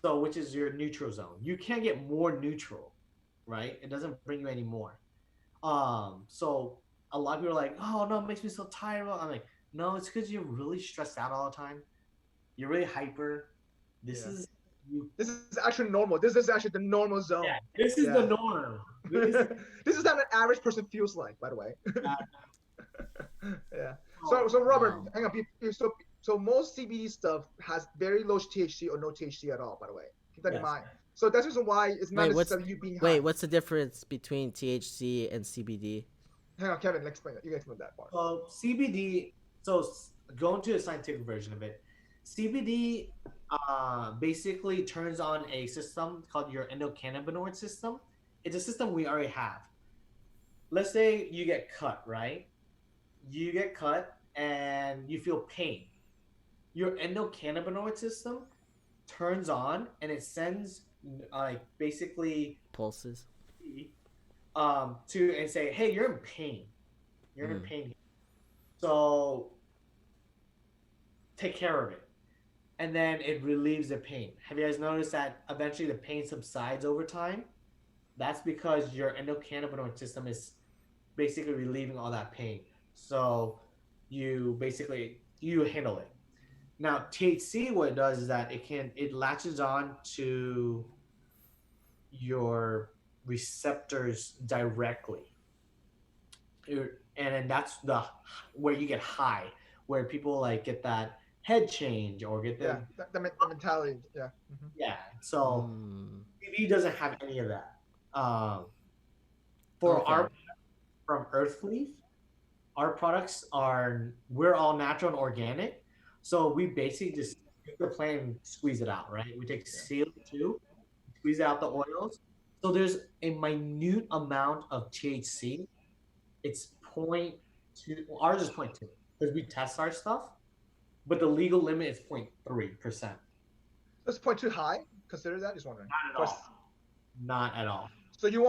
So which is your neutral zone. You can't get more neutral, right? It doesn't bring you any more. So a lot of people are like, oh no, it makes me so tired. I'm like, no, it's because you're really stressed out all the time. You're really hyper. This Yeah. is you. This is actually normal. This is actually the normal Yeah, zone. this is the Yeah. norm. This is This is how an average person feels like, by the way. Yeah. So Robert, Wow. hang on. So most CBD stuff has very low THC or no THC at all. By the way, keep that in yes. mind. So that's the reason why it's not Wait, necessarily you being high. what's the difference between THC and CBD? Hang on, Kevin. Explain that. You can explain that part. So CBD. So going to the scientific version of it, CBD basically turns on a system called your endocannabinoid system. It's a system we already have. Let's say you get cut, right? You get cut and you feel pain. Your endocannabinoid system turns on and it sends like basically Pulses. to and say, hey, you're in pain. You're in Mm. pain. So take care of it. And then it relieves the pain. Have you guys noticed that eventually the pain subsides over time? That's because your endocannabinoid system is basically relieving all that pain. So you handle it. Now THC, what it does is that it latches on to your receptors directly, and then that's the where you get high, where people like get that head change or get Yeah, the the mentality. Yeah. yeah. So Mm. TV doesn't have any of that. Um, for Okay. our from Earthleaf, our products are we're all natural and organic. So we basically just take the plant and squeeze it out, right? We take Yeah. CO2, squeeze out the oils. So there's a minute amount of THC. It's point two. Well, ours is point two because we test our stuff, but the legal limit is 0.3%. That's point too high. Consider that. Just wondering. Not at For, all. Not at all. so you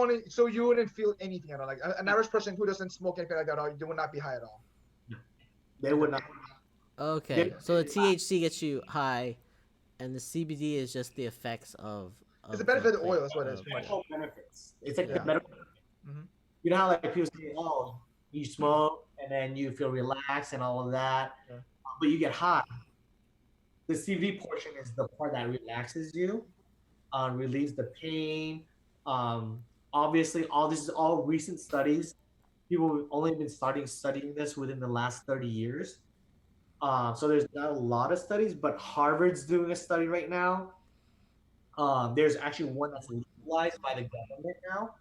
wouldn't feel anything at all. Like an average person who doesn't smoke anything like that, you would not be high at all. No. They Okay. would not. Okay. They, So the THC gets you high, and the CBD is just the effects It's a of the benefit of plant. oil. That's what it is, Of, pretty much. medical benefits. It's like the Yeah. medical. Mm-hmm. You know how like people say, "Oh, you smoke and then you feel relaxed and all of that," Yeah. but you get high. The CV portion is the part that relaxes you, relieves the pain. Um, Obviously, all this is all recent studies. People have only been starting studying this within the last 30 years. So there's not a lot of studies, but Harvard's doing a study right now. There's actually one that's legalized by the government now,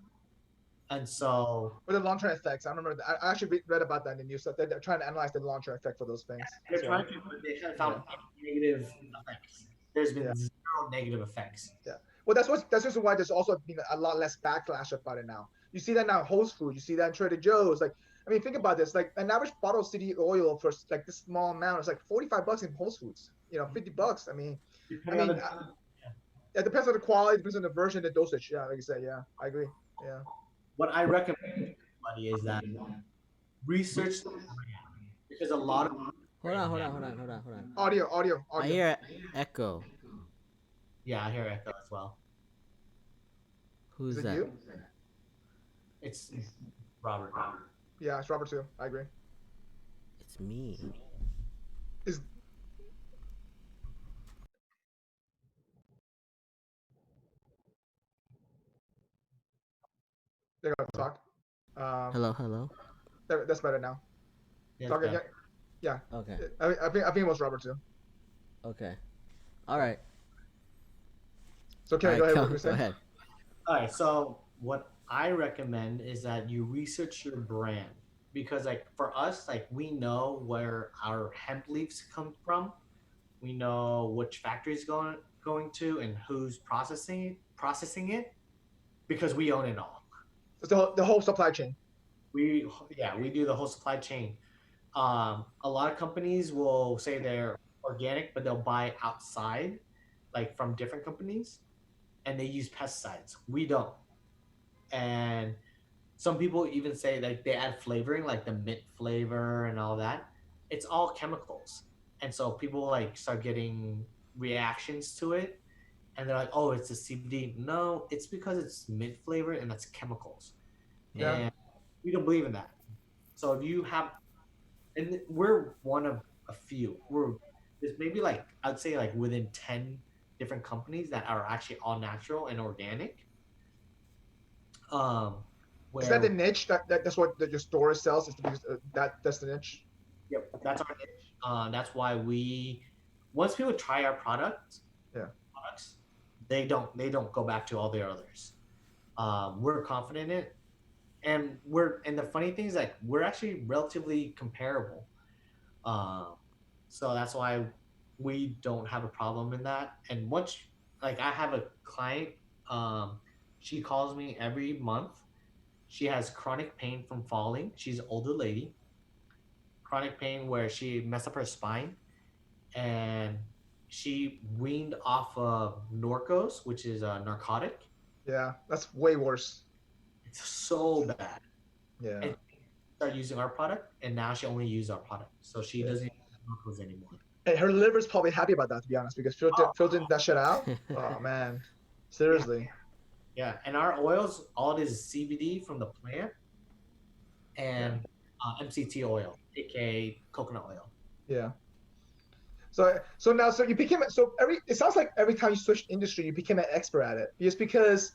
and so With the long-term effects, I remember that. I actually read about that in the news. That they're trying to analyze the long-term effect for those things. they're So trying to, but they haven't yeah, found any negative effects. There's yeah, been zero negative effects. yeah. Well, that's just why there's also been a lot less backlash about it now. You see that now in Whole Foods. You see that in Trader Joe's. Like, I mean, think about this. Like, an average bottle of CD oil for like this small amount is like $45 in Whole Foods. $50. I Depending on mean, the it depends on the quality, depends on the version, the dosage. Yeah, like you said. Yeah, I agree. Yeah. what I recommend to everybody is that research the brand because a lot of hold on, hold on, hold on, hold on, hold on. Audio. I hear echo. yeah, I hear echo as well. Is Who's it that? you? It's Robert. Yeah, it's Robert too. I agree. It's me. Is they're gonna talk? Um, Hello, hello. that's better now. Yes, Talk again. better. Yeah. Okay, I think it was Robert too. okay. All right, So all Kevin, go right. ahead. What you Go, were go saying? ahead. All right. So what I recommend is that you research your brand because, like, for us, like, we know where our hemp leaves come from. We know which factory is going to and who's processing it because we own it all. It's the whole supply chain. We yeah, we do the whole supply chain. A lot of companies will say they're organic, but they'll buy outside, like from different companies, and they use pesticides. We don't. And some people even say like they add flavoring, like the mint flavor and all that. It's all chemicals, and so people like start getting reactions to it, and they're like, "Oh, it's a CBD." No, it's because it's mint flavor and that's chemicals, Yeah. and we don't believe in that. So if you have, and we're one of a few. There's maybe like I'd say like within 10 different companies that are actually all natural and organic. Um, Is that the where niche that's what your store sells? Is because that's the niche? Yep, that's our niche. That's why we once people try our Yeah. products, they don't go back to all the others. We're confident in it, and the funny thing is like we're actually relatively comparable. Um, so that's why we don't have a problem in that. And once like I have a client, um, she calls me every month. She has chronic pain from falling. She's an older lady. Chronic pain where she messed up her spine and she weaned off of Norcos, which is a narcotic. Yeah. That's way worse. It's so bad. Yeah. And she started using our product, and now she only uses our product. So she Yeah. doesn't use Norcos anymore. And her liver's probably happy about that, to be honest, because filtering that shit out. Oh man, Yeah, seriously. yeah. And our oils, all it is CBD from the plant Yeah. and MCT oil, aka coconut oil. Yeah. So now so you became so every it sounds like every time you switched industry you became an expert at it just because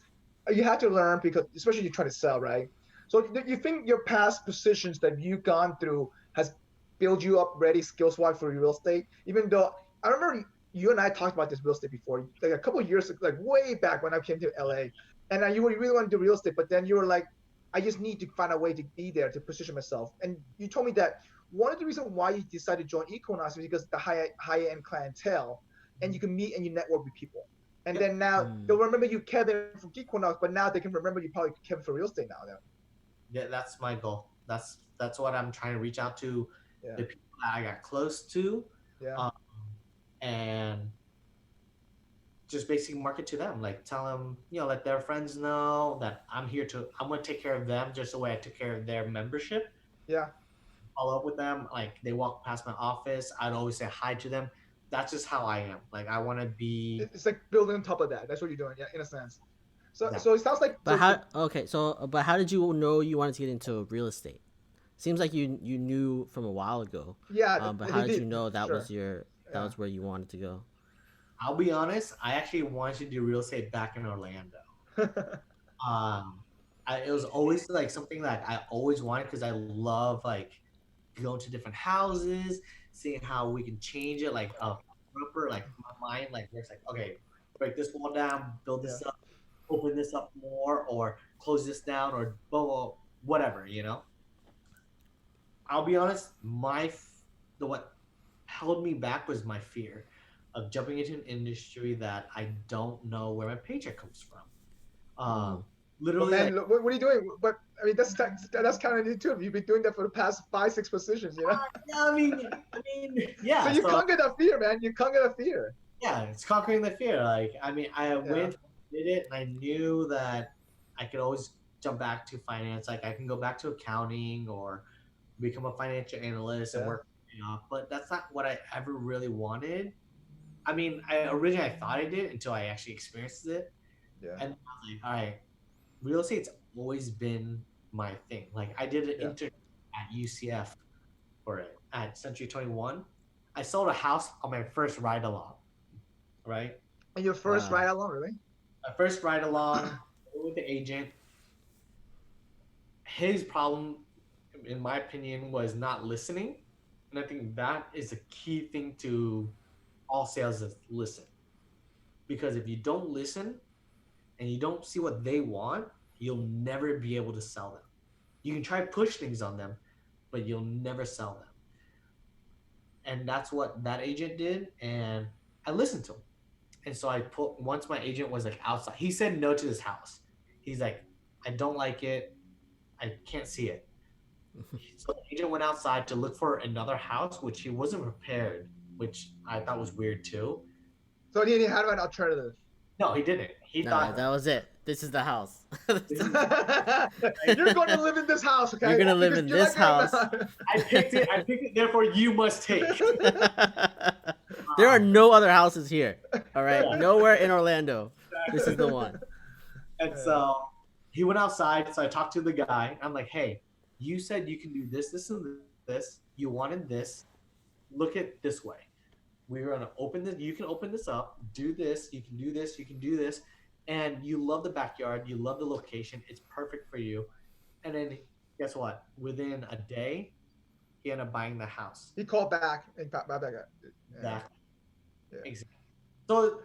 you had to learn because especially you're trying to sell, right? So you think your past positions that you've gone through has built you up ready skills wise for real estate, even though I remember you and I talked about this real estate before, like a couple of years, like way back when I came to LA, and you really want to do real estate, but then you were like, I just need to find a way to be there to position myself, and you told me that one of the reasons why you decided to join Equinox is because the high end clientele, and you can meet and you network with people. And Yep. then now they'll Mm. remember you Kevin from Equinox, but now they can remember you probably Kevin for real estate now. Then. Yeah, that's my goal. That's what I'm trying to reach out to Yeah, the people that I got close to, yeah, um, and just basically market to them. Like tell them, let their friends know that I'm going to take care of them just the way I took care of their membership. yeah. Follow up with them. Like they walk past my office, I'd always say hi to them. That's just how I am. Like I want to be It's like building on top of that. That's what you're doing, yeah, in a sense. So that. so it sounds like But how? Okay, so but how did you know you wanted to get into real estate? Seems like you knew from a while ago. yeah, But he how did did you know for sure. that Yeah, was where you wanted to go? I'll be honest. I actually wanted to do real estate back in Orlando. Um, it was always like something that I always wanted because I love like going to different houses, seeing how we can change it. Like proper, like my mind like works like okay, break this wall down, build yeah, this up, open this up more, or close this down, or blah, blah, whatever. I'll be honest. The what held me back was my fear of jumping into an industry that I don't know where my paycheck comes from. Mm. Um, but literally, man, like look, what are you doing? But I mean, that's kind of new too. You've been doing that for the past 5, 6 positions, you know. yeah, I mean, So yeah. you So conquered that fear, man. You conquered that fear. yeah, it's conquering the fear. Like, I mean, I Yeah, went, did it, and I knew that I could always jump back to finance. Like, I can go back to accounting or become a financial analyst and yeah, work off. But that's not what I ever really wanted. I mean, I thought I did until I actually experienced it, yeah, and I was like, all right, real estate's always been my thing. Like, I did an yeah. intern at UCF for it. at Century 21. I sold a house on my first ride along, right? And your first Wow. ride along, really? My first ride along with the agent. His problem, in my opinion, was not listening. And I think that is a key thing to all sales is listen. Because if you don't listen and you don't see what they want, you'll never be able to sell them. You can try to push things on them, but you'll never sell them. And that's what that agent did. And I listened to him. And so I put, once my agent was like outside, he said no to this house. He's like, I don't like it. I can't see it. So the agent went outside to look for another house, which he wasn't prepared, which I thought was weird too. So he had an alternative. No, he didn't. He No, thought that was it. This is the house. You're going to live in this house, okay? You're gonna live in this house. I picked it. Therefore, you must take. There are no other houses here. All right, Yeah. nowhere in Orlando. This is the one. And so he went outside. So I talked to the guy. I'm like, hey, you said you can do this, this, and this. You wanted this. Look at this way. We're gonna open this. You can open this up. Do this. You can do this. You can do this. And you love the backyard. You love the location. It's perfect for you. And then guess what? Within a day, he ended up buying the house. He called back and got back. Yeah. That Yeah. exactly. So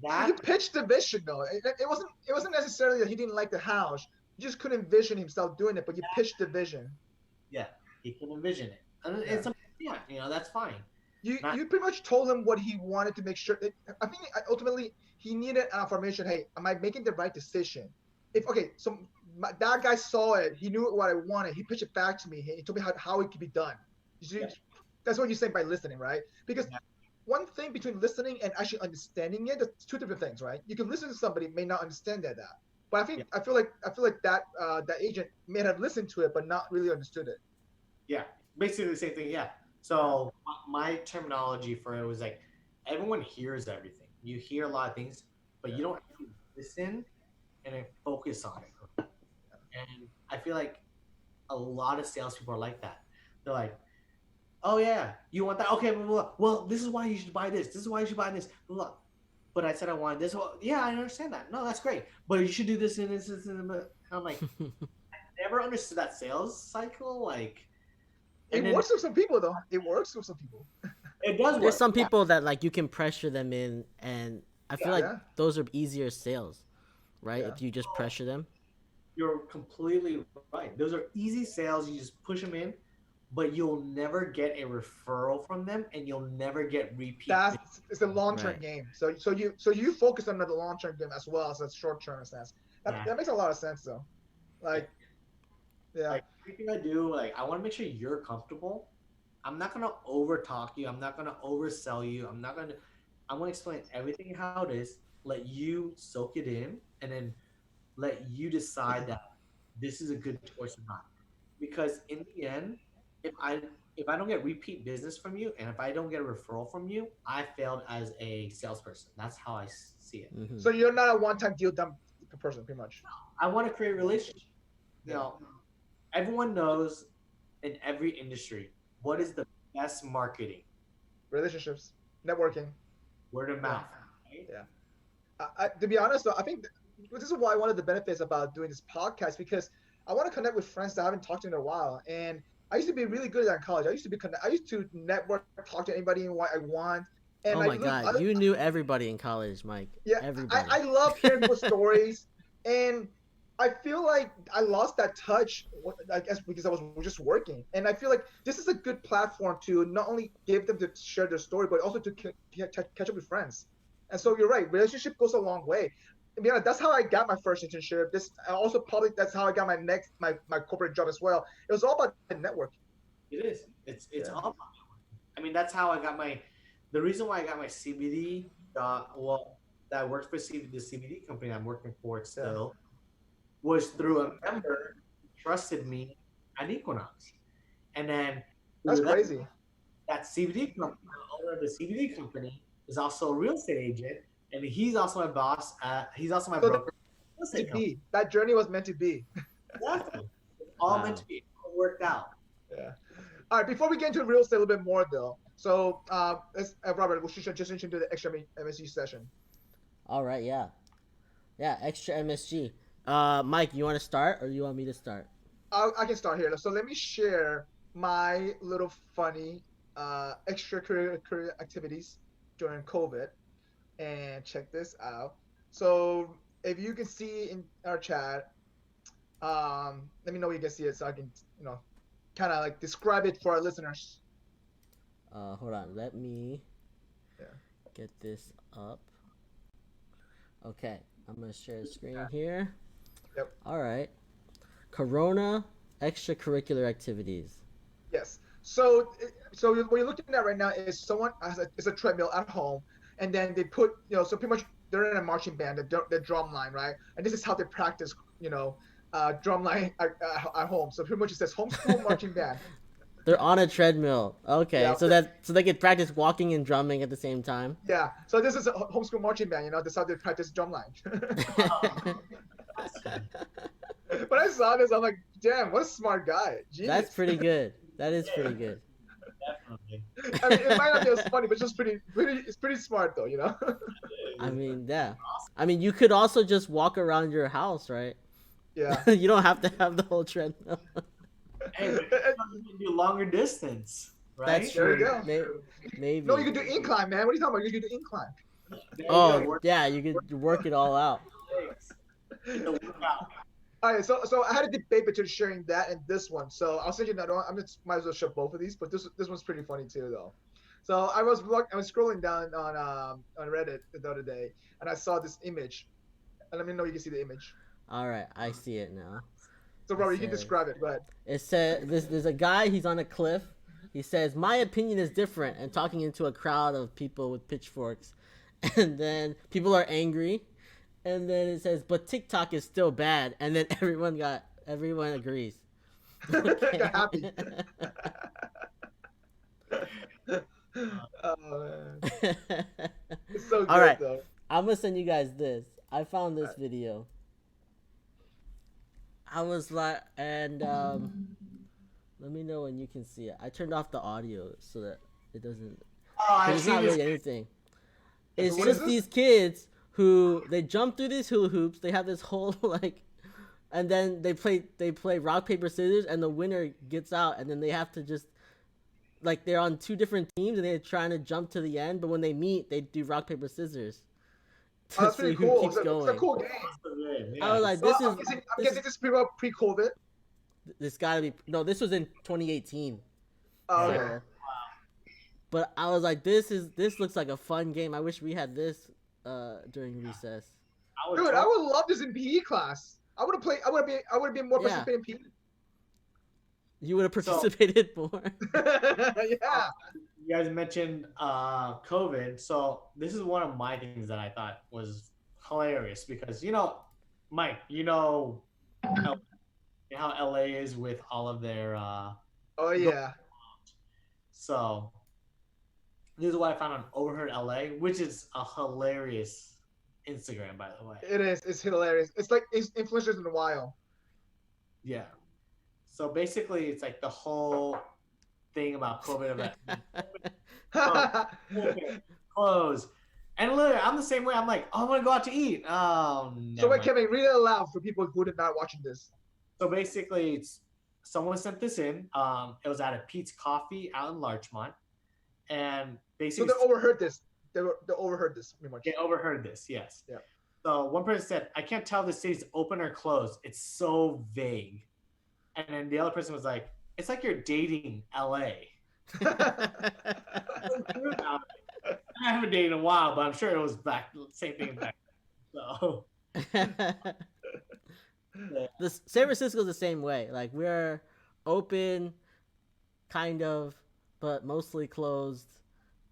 that You pitched the vision though. It wasn't necessarily that he didn't like the house. He just couldn't envision himself doing it, but you pitched the vision. yeah, he can envision it. And Yeah. it's that's fine. You Not- pretty much told him what he wanted to make sure. I think ultimately he needed an affirmation. Hey, am I making the right decision? That guy saw it. He knew what I wanted. He pitched it back to me. He told me how it could be done. Yeah. That's what you're saying by listening, right? Because Yeah. one thing between listening and actually understanding it, that's two different things, right? You can listen to somebody may not understand that, but I feel like that that agent may have listened to it but not really understood it. Yeah, basically the same thing. Yeah. So my terminology for it was like everyone hears everything. You hear a lot of things, but you don't actually listen and then focus on it. And I feel like a lot of salespeople are like that. They're like, "Oh yeah, you want that? Okay, blah, blah, blah. Well, this is why you should buy this. This is why you should buy this. Blah, blah. But I said I wanted this. Well, yeah, I understand that. No, that's great. But you should do this and this and this. I'm like, I never understood that sales cycle. Like, It works with some people though. It works with some people. It does work. There's some people that like you can pressure them in, and I feel like Yeah. those are easier sales, right? Yeah. If you just pressure them. You're completely right. Those are easy sales. You just push them in, but you'll never get a referral from them, and you'll never get repeat. It's a long-term Right. game. So you focus on the long-term game as well as a short-term sense. That makes a lot of sense though. Like, yeah. Like everything I do, like I want to make sure you're comfortable. I'm not gonna over talk you. I'm not gonna oversell you. I'm gonna explain everything how it is. Let you soak it in, and then let you decide that this is a good choice or not. Because in the end, if I don't get repeat business from you, and if I don't get a referral from you, I failed as a salesperson. That's how I see it. Mhm. So you're not a one-time deal done person, pretty much. I want to create a relationship. You know, everyone knows in every industry what is the best marketing. Relationships, networking. Word of mouth. Right? To be honest, though, I think this is why one of the benefits about doing this podcast, because I want to connect with friends that I haven't talked to in a while. And I used to be really good at that in college. I used to network, talk to anybody I want. And Oh my God, you knew everybody in college, Mike. Yeah, Everybody. I love hearing people's stories, and I feel like I lost that touch, I guess, because I was just working. And I feel like this is a good platform to not only give them to share their story, but also to catch up with friends. And so you're right, relationship goes a long way. I mean, that's how I got my first internship. Also probably that's how I got my corporate job as well. It was all about the network. It is. It's all about networking. I mean, that's how I got the reason why I got my CBD, that I worked for the CBD company I'm working for still, was through a member who trusted me at Equinox. And then That's crazy. That CBD company, the owner of the CBD company, is also a real estate agent, and he's also my boss. He's also my broker. Real estate company. That journey was meant to be. Exactly. It's all Wow. meant to be. It all worked out. Yeah. All right, before we get into real estate a little bit more though, so Robert, we should just into the extra MSG session. All right, yeah, extra MSG. Mike, you want to start or you want me to start? I can start here. So let me share my little funny extracurricular activities during COVID, and check this out. So if you can see in our chat, let me know you can see it so I can kind of like describe it for our listeners. Hold on, let me Yeah. get this up. Okay, I'm gonna share the screen here. Yep. All right. Corona extracurricular activities. Yes. So what you're looking at right now is someone has a treadmill at home, and then they put so pretty much they're in a marching band, the drum line, right? And this is how they practice, drum line at home. So pretty much it says homeschool marching band. They're on a treadmill. Okay, Yeah. so they can practice walking and drumming at the same time. Yeah. So this is a homeschool marching band. That's how they practice drum line. When I saw this, I'm like, damn, what a smart guy. Genius. That's pretty good. That is pretty good. Definitely. I mean, it might not be as funny, but it's just it's pretty smart though, I mean, yeah. I mean, you could also just walk around your house, right? Yeah. You don't have to have the whole treadmill. Hey, but you can do longer distance, right? That's There true. you go. Maybe. No, you can do incline, man. What are you talking about? You can do incline. There you Oh, go. yeah, you could work it all out. Get the workout. All right, so I had a debate between sharing that and this one. So I'll send you another one. Might as well share both of these, but this one's pretty funny too, though. So I was scrolling down on Reddit the other day, and I saw this image. And let me know you can see the image. All right, I see it now. So Robert, you can describe it. Go ahead. It says there's a guy. He's on a cliff. He says, "My opinion is different," and talking into a crowd of people with pitchforks, and then people are angry, and then it says, "But TikTok is still bad," and then everyone agrees. Okay. Got happy. Oh man, it's so good All right. though. I'm gonna send you guys this. I found this video. I was like, and let me know when you can see it. I turned off the audio so that it doesn't. Oh, I've It's not seen really this. anything. It's What is just this? these kids who they jump through these hula hoops. They have this whole like, and then they play rock paper scissors, and the winner gets out, and then they have to just like they're on two different teams, and they're trying to jump to the end. But when they meet, they do rock paper scissors to Oh, that's see pretty who cool. keeps It's a going. cool game. I was like, Well, this I'm is guessing this is pre-COVID. this gotta be no. This was in 2018. Oh, So- okay. But I was like, this looks like a fun game. I wish we had this during recess. Dude, I would love this in PE class. I would have played. I would have been more Yeah. participating in You would have participated more. PE. Yeah. You guys mentioned COVID, so this is one of my things that I thought was hilarious because Mike, how LA is with all of their Oh yeah. so this is what I found on Overheard LA, which is a hilarious Instagram, by the way. It is. It's hilarious. It's like influencers in the wild. Yeah. So basically, it's like the whole thing about COVID about clothes. And literally, I'm the same way. I'm like, I want to go out to eat. Oh, So never wait, mind. Kevin, read it aloud for people who did not watching this. So basically, someone sent this in. It was at a Pete's Coffee out in Larchmont, and So basically, they overheard this. They overheard this pretty much. they overheard this. Yes. Yeah. So one person said, "I can't tell if the city's open or closed. It's so vague." And then the other person was like, "It's like you're dating LA." I haven't dated in a while, but I'm sure it was same thing back then. So The San Francisco's the same way. Like we're open, kind of, but mostly closed,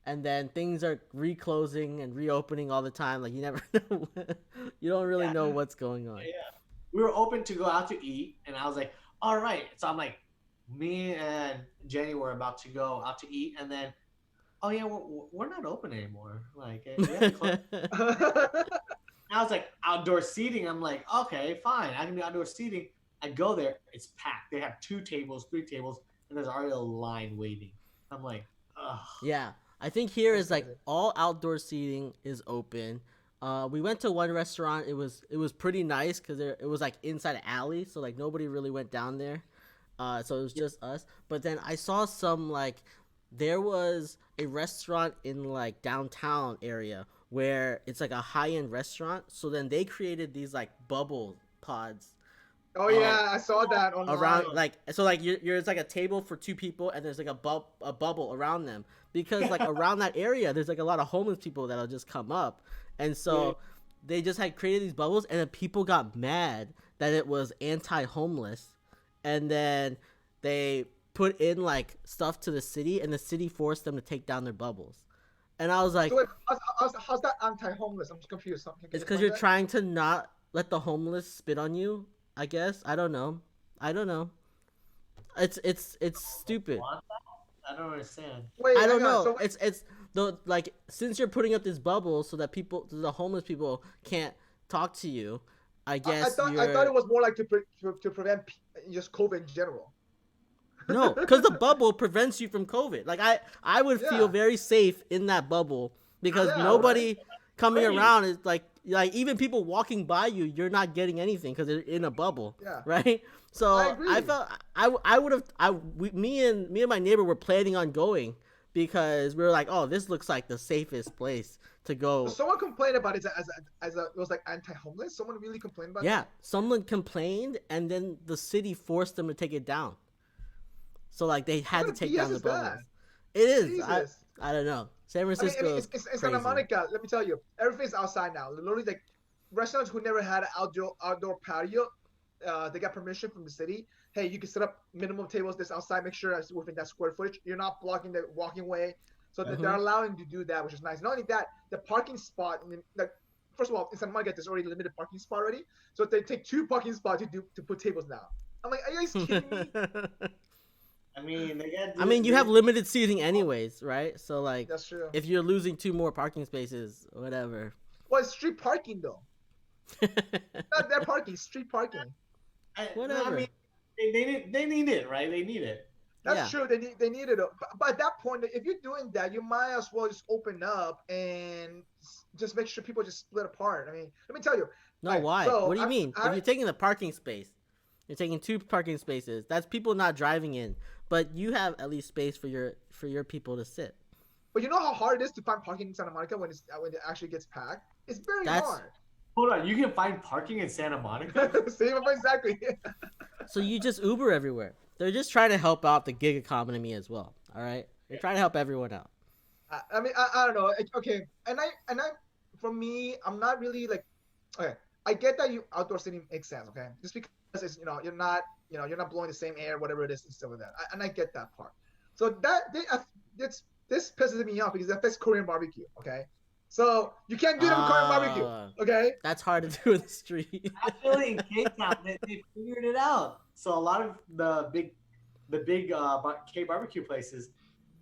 and then things are reclosing and reopening all the time. Like you never know. You don't really know what's going on. Yeah. We were open to go out to eat, and I was like, all right. So I'm like, me and Jenny were about to go out to eat, and then, oh yeah, we're not open anymore. Like, yeah, closed. I was like, outdoor seating. I'm like, okay, fine. I can do outdoor seating. I go there, it's packed. They have 2 tables, 3 tables, and there's already a line waiting. I'm like, ugh. Yeah, I think here That's is like crazy. all outdoor seating is open. We went to one restaurant. It was pretty nice because it was like inside an alley, so like nobody really went down there. So it was Yeah. just us. But then I saw some like there was a restaurant in like downtown area where it's like a high end restaurant. So then they created these like bubble pods Oh and yeah, I saw that around online. like so like you're it's like a table for two people and there's like a bubble around them because like around that area there's like a lot of homeless people that'll just come up and Yeah. so they just had created these bubbles and then people got mad that it was anti-homeless and then they put in like stuff to the city and the city forced them to take down their bubbles and I was like So wait, how's that anti-homeless? I'm just confused. Can you it's because explain you're that? trying to not let the homeless spit on you. I guess I don't know. It's stupid. Want that? I don't understand. Wait, I don't hang on. know. So wait, It's the like since you're putting up this bubble so that the homeless people can't talk to you. I I guess thought you're it was more like to prevent just COVID in general. no, because the bubble prevents you from COVID. Like I would feel Yeah, very safe in that bubble because yeah, right. nobody coming Great. around is like even people walking by you, you're not getting anything because they're in a bubble, Yeah, right? I So I agree. felt I would have me and my neighbor were planning on going because we were like, oh, this looks like the safest place to So go. someone complained about it as it was like anti-homeless. Someone really complained about Yeah, that. someone complained and then the city forced them to take it down. So like they What had to kind of take BS down the is that? bubbles. It is. Jesus. I don't know. San I mean, Francisco is it's in Santa crazy. Monica. Let me tell you, everything's outside now. Literally, like restaurants who never had an outdoor patio, they got permission from the city. Hey, you can set up minimum tables this outside. Make sure it's within that square footage. You're not blocking the walking way, so that they're Hmm. allowing you to do that, which is nice. Not only that, the parking spot. I mean, like first of all, in Santa Monica, there's already limited parking spot already. So they take two parking spots to put tables now. I'm like, are you guys kidding me? I mean, they got I mean, you have limited seating anyways, right? So like, That's true. if you're losing two more parking spaces, whatever. Well, it's street parking though. Not their parking, street parking. I Whatever. mean, they need it, right? They need it. That's Yeah. true. They need it. But at that point, if you're doing that, you might as well just open up and just make sure people just split apart. I mean, let me tell you. No, All right, why? so What do you mean? If I, you're taking the parking space, you're taking two parking spaces. That's people not driving in, but you have at least space for your people to sit. but you know how hard it is to find parking in Santa Monica when it actually gets packed. It's very That's hard. Hold on, you can find parking in Santa Monica? Same exactly. so you just Uber everywhere. They're just trying to help out the gig economy as well. All right, they're trying to help everyone out. I mean, I don't know. Okay, and I, for me, I'm not really like, okay, I get that you outdoor seating makes sense. Okay, just because it's you're not blowing the same air, whatever it is, and stuff like that. And I get that part. So this pisses me off because that's Korean barbecue. Okay, so you can't do that with Korean barbecue. Okay, That's hard to do in the street. Actually, in Cape Town, they figured it out. So a lot of the big K barbecue places,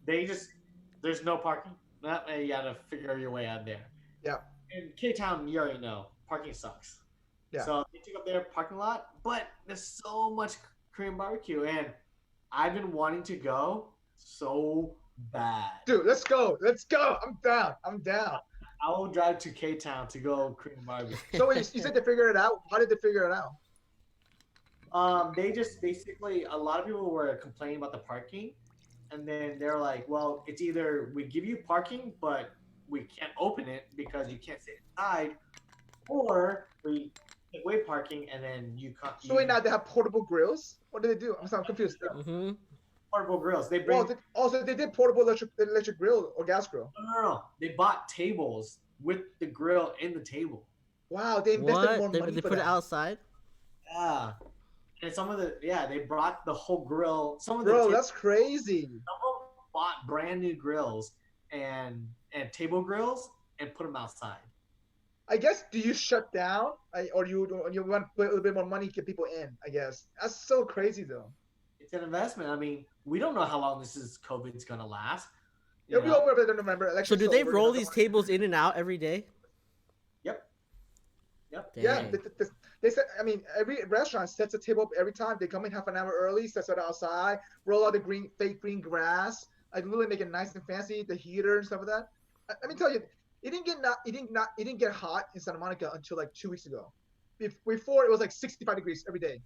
there's no parking. You gotta figure your way out there. yeah, In K Town, you already know parking sucks. yeah. So they took up their parking lot, but there's so much Korean barbecue, and I've been wanting to go so bad. Dude, let's go. Let's go. I'm down. I'm down. I will drive to K Town to go Korean barbecue. So wait, you said they figured it out. How did they figure it out? They just basically a lot of people were complaining about the parking, and then they're like, "Well, it's either we give you parking, but we can't open it because you can't sit inside, or we take away parking and then you can't." So wait, now they have portable grills. What did they do? I'm confused. Hmm. Portable grills. They bring Also, they did portable electric grill or gas grill. no. They bought tables with the grill in the table. Wow, they invested more What? They money for put it that. outside? Yeah, and some of they brought the whole grill. Some of the Bro, tables that's crazy. bought brand new grills and table grills and put them outside. I guess, do you shut down, or you want to put a little bit more money to get people in? I guess that's so crazy though. It's an investment. I mean, we don't know how long COVID's gonna last. You It'll be know? over by November. So Election's do they over, roll November. these tables in and out every day? Yep. Yep. Yeah, Dang. They said, I mean, every restaurant sets a table up every time. They come in half an hour early, sets it outside, roll out the fake green grass, like literally make it nice and fancy, the heater and stuff like that. Let me tell you, it didn't get hot in Santa Monica until like 2 weeks ago. Before it was like 65 degrees every day.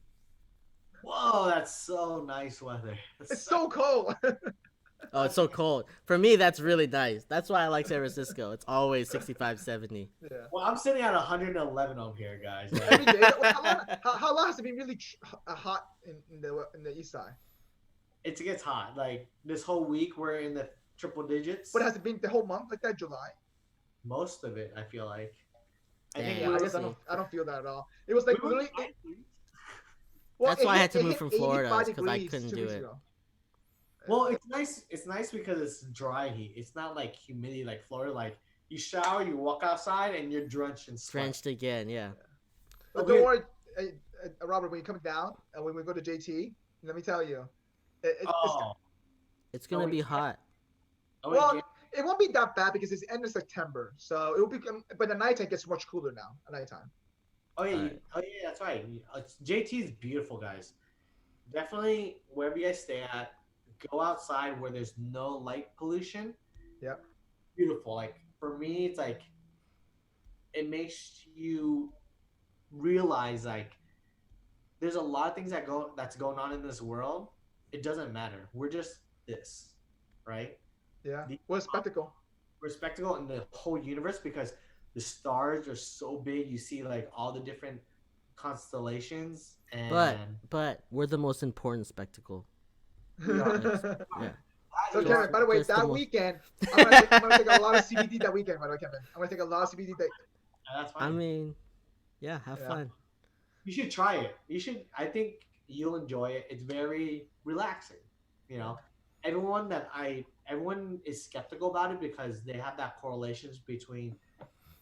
Whoa, that's so nice weather. It's so cold. Oh, it's so cold. For me, that's really nice. That's why I like San Francisco. It's always 65, 70. Yeah. Well, I'm sitting at 111 over here, guys. Every day. How long has it been really hot in the east side? It gets hot. Like this whole week, we're in the triple digits. But has it been the whole month like that? July? Most of it, I feel like. Yeah, I guess I don't feel that at all. It was like literally. That's why I had to move from Florida because I couldn't do it. Well, it's nice. It's nice because it's dry heat. It's not like humidity like Florida. Like you shower, you walk outside, and you're drenched in sweat. Drenched again, yeah. But don't worry, Robert. When you come down and when we go to JT, let me tell you, it's gonna be hot. Well, it won't be that bad because it's the end of September, so it will be. But the nighttime gets much cooler now. At nighttime. Oh yeah, that's right. JT is beautiful, guys. Definitely wherever you guys stay at, go outside where there's no light pollution. Yep. Beautiful. Like for me, it's like it makes you realize like there's a lot of things that's going on in this world. It doesn't matter. We're just this, right? Yeah. What a spectacle. We're a spectacle in the whole universe because the stars are so big. You see like all the different constellations. And but we're the most important spectacle. Yeah. So Kevin, by the way, that weekend, I'm gonna take a lot of CBD that weekend, by the way, Kevin. I'm gonna take a lot of CBD that. That's fine. I mean, have fun. You should try it. You should. I think you'll enjoy it. It's very relaxing. You know, everyone is skeptical about it because they have that correlations between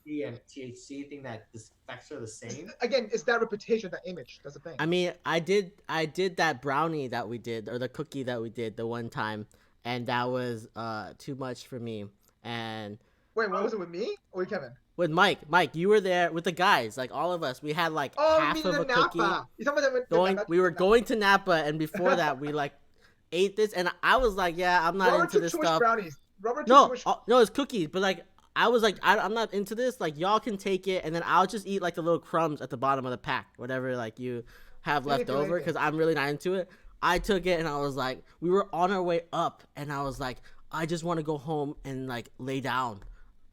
CBD and THC, think that the effects are the same. Again, it's that reputation, that image. That's the thing. I mean, I did that brownie that we did, or the cookie that we did the one time, and that was too much for me. And wait, what was it with me or with Kevin? With Mike, you were there with the guys, like all of us. We had like half of a cookie. You talking about we were going to Napa, and before that, we like ate this, and I was like, yeah, I'm not into this stuff. No, it's cookies, but like I was like, I'm not into this. Like y'all can take it, and then I'll just eat like the little crumbs at the bottom of the pack, whatever like you have left over, because I'm really not into it. I took it, and I was like, we were on our way up, and I was like, I just want to go home and like lay down.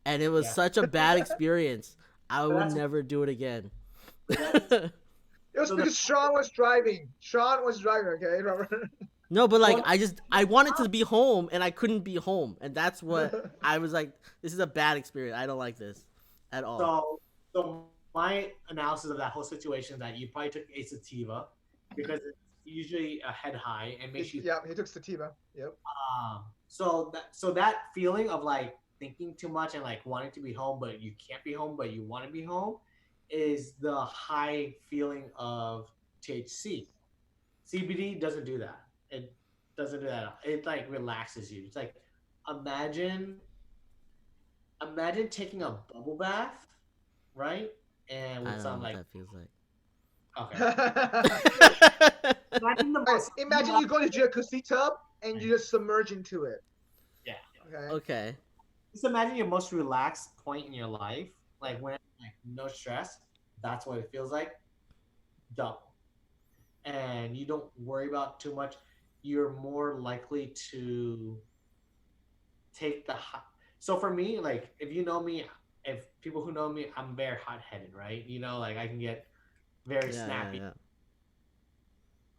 And it was such a bad experience. I would never do it again. It was because Sean was driving. Okay, Robert? No, but like I wanted to be home and I couldn't be home, and that's what I was like. This is a bad experience. I don't like this at all. So my analysis of that whole situation is that you probably took a sativa because it's usually a head high and makes you. Yeah, he took sativa. Yep. So that feeling of like thinking too much and like wanting to be home, but you can't be home, but you want to be home, is the high feeling of THC. CBD doesn't do that. It doesn't do that. It like relaxes you. It's like imagine taking a bubble bath, right? And with some like that feels like. Okay. Imagine you go to your jacuzzi tub and you just submerge into it. Yeah. Okay. Just imagine your most relaxed point in your life, like when like no stress. That's what it feels like. Double. And you don't worry about too much. You're more likely to take the hot. So for me, like if you know me, if people who know me, I'm very hot-headed, right? You know, like I can get very snappy. Yeah.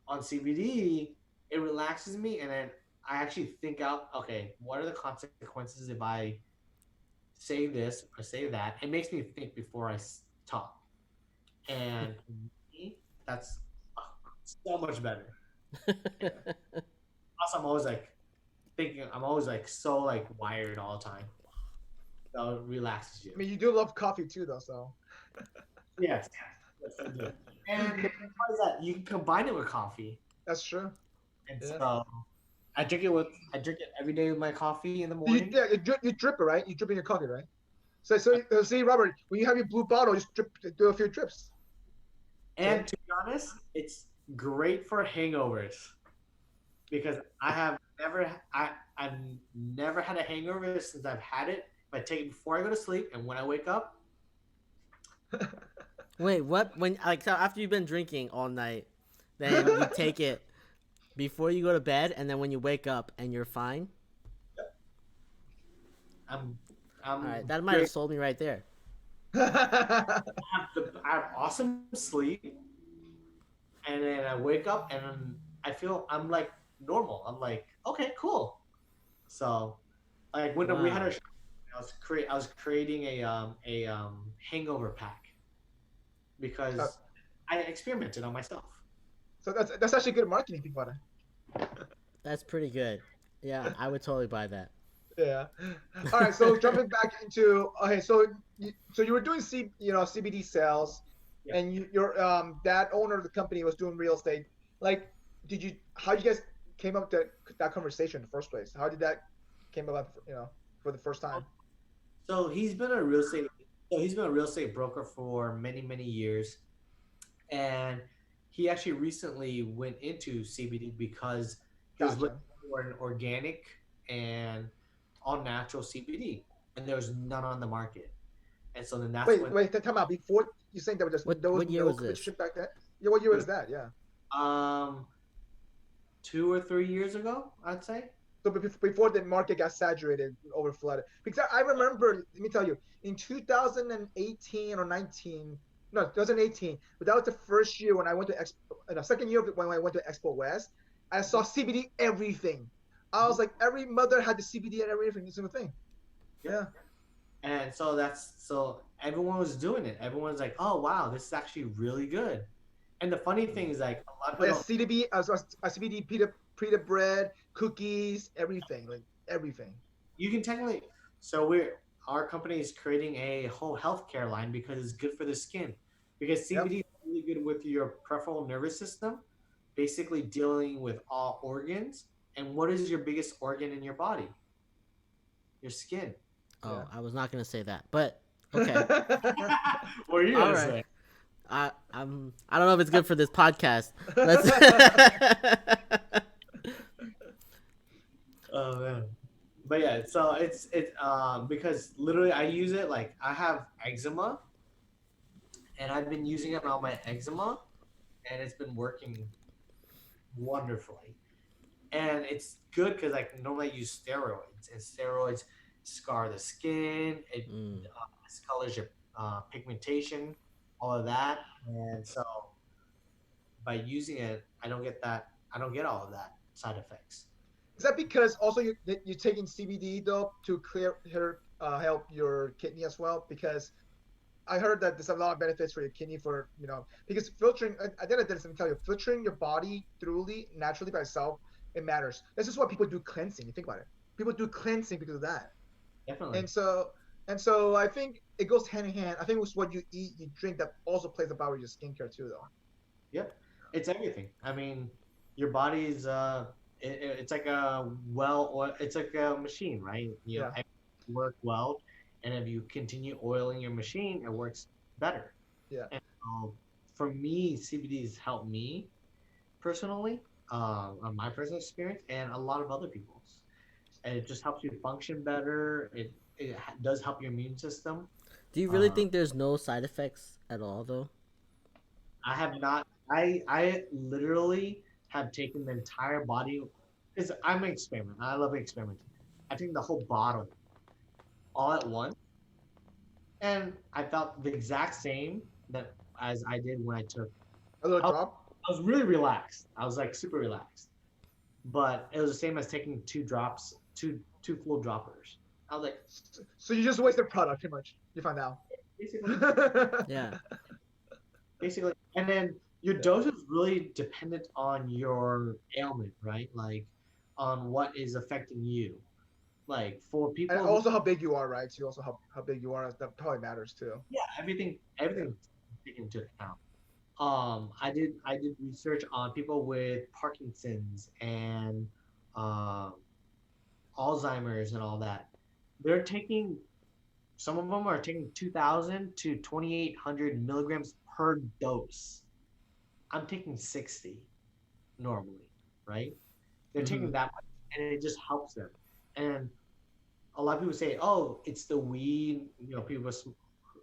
On CBD, it relaxes me, and then I actually think out, okay, what are the consequences if I say this or say that? It makes me think before I talk. And that's so much better. Plus, I'm always like thinking, I'm always like so like wired all the time. So it relaxes you. I mean, you do love coffee too, though, so. Yes, I do. And the part is that you can combine it with coffee. That's true. And so I drink it every day with my coffee in the morning. You drip it, right? You drip in your coffee, right? So see, Robert, when you have your blue bottle, just do a few drips. And to be honest, it's great for hangovers because I've never had a hangover since I've had it. I take it before I go to sleep, and when I wake up, Wait, what? When like so after you've been drinking all night, then you take it before you go to bed, and then when you wake up and you're fine. I'm All right, I'm that might have great. sold me right there. I have awesome sleep, and then I wake up and I feel I'm like normal. I'm like, okay, cool. So like when we had Wow. our, I was creating a hangover pack so, because I experimented on myself. so that's actually good marketing. Think about That's pretty good. Yeah, I would totally buy that. it. Yeah. All right. So jumping back into okay, so you were doing CBD sales, Yeah. and your that owner of the company was doing real estate. Like, how you guys came up to that conversation in the first place? How did that came about? For the first time. So he's been a real estate. So he's been a real estate broker for many years, and he actually recently went into CBD because he was looking Gotcha. for an organic and all natural CBD, and there was none on the market. And so then that's when Wait. Time out. Before you saying there was What year no was this? competition back then. Yeah. What year was that? Yeah. um 2 or 3 years ago, I'd say. So before the market got saturated, over flooded. Because I remember, let me tell you, in 2018 or 19, no, 2018, but that was the first year when I went to Expo, the second year when I went to Expo West, I saw CBD everything. I was like, every mother had the CBD and everything, single thing. Yep. Yeah. And so so everyone was doing it. Everyone's like, "Oh wow, this is actually really good." And the funny thing is, like, a lot of I people had don't. CBD, I CBD pita bread, cookies, everything, like everything. You can technically. So our company is creating a whole healthcare line because it's good for the skin. Because Yep. CBD is really good with your peripheral nervous system, basically dealing with all organs. And what is your biggest organ in your body? Your skin. Yeah. Oh, I was not gonna say that, but okay. What are you All gonna right. say? I don't know if it's good for this podcast. Let's. Oh man. But yeah, so it's because literally I use it like I have eczema and I've been using it on my eczema and it's been working wonderfully. And it's good because like normally I use steroids and steroids scar the skin, it Mm. discolors your pigmentation, all of that. And so by using it, I don't get all of that side effects. Is that because also you're taking CBD though to help your kidney as well? Because I heard that there's a lot of benefits for your kidney because filtering I did this and tell you filtering your body thoroughly naturally by itself, it matters. This is why people do cleansing. You think about it. People do cleansing because of that. Definitely. And so I think it goes hand in hand. I think it's what you eat, you drink that also plays a part with your skincare too though. Yep, it's everything. I mean, your body's it's like it's like a machine, right? You know, Yeah. everything work well, and if you continue oiling your machine, it works better. Yeah. And for me, CBD has helped me personally, on my personal experience, and a lot of other people's. And it just helps you function better. It does help your immune system. Do you really Uh, think there's no side effects at all, though? I have not. I literally have taken the entire body because I'm an experiment. I love experimenting. I take the whole bottle all at once, and I felt the exact same that as I did when I took. A little I was, drop. I was really relaxed. I was like super relaxed, but it was the same as taking two full droppers. I was like, So you just wasted product pretty much. You find out. basically, Yeah. basically, and then your Yeah. dose is really dependent on your ailment, right? Like on what is affecting you. Like for And people who, also how big you are, right? So also how big you are, that probably matters too. yeah, everything taken into account. I did research on people with Parkinson's and um, Alzheimer's and all that. They're taking some of them are taking 2,000 to 2,800 milligrams per dose. I'm taking 60 normally, right? They're Mm-hmm. taking that much, and it just helps them. And a lot of people say, "Oh, it's the weed." People Not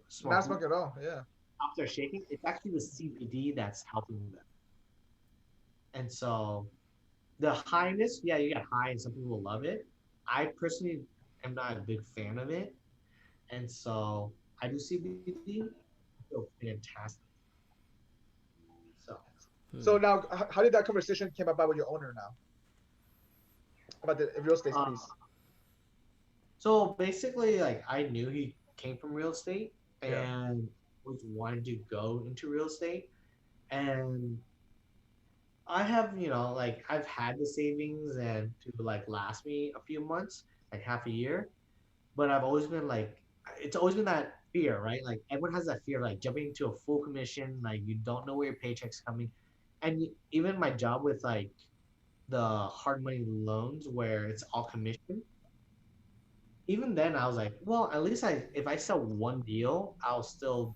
smoke smoke at all. Yeah. after they're shaking. It's actually the CBD that's helping them. And so the highness, yeah, you get high, and some people love it. I personally am not a big fan of it, and so I do CBD. I feel fantastic. So, So now, how did that conversation came about with your owner now about the real estate uh, piece? so basically, like I knew he came from real estate Yeah. and was wanted to go into real estate, and I have, like I've had the savings and to like last me a few months, like half a year, but I've always been like, it's always been that fear, right? Like everyone has that fear, like jumping into a full commission, like you don't know where your paycheck's coming, and even my job with like the hard money loans where it's all commission. Even then, I was like, well, at least if I sell one deal, I'll still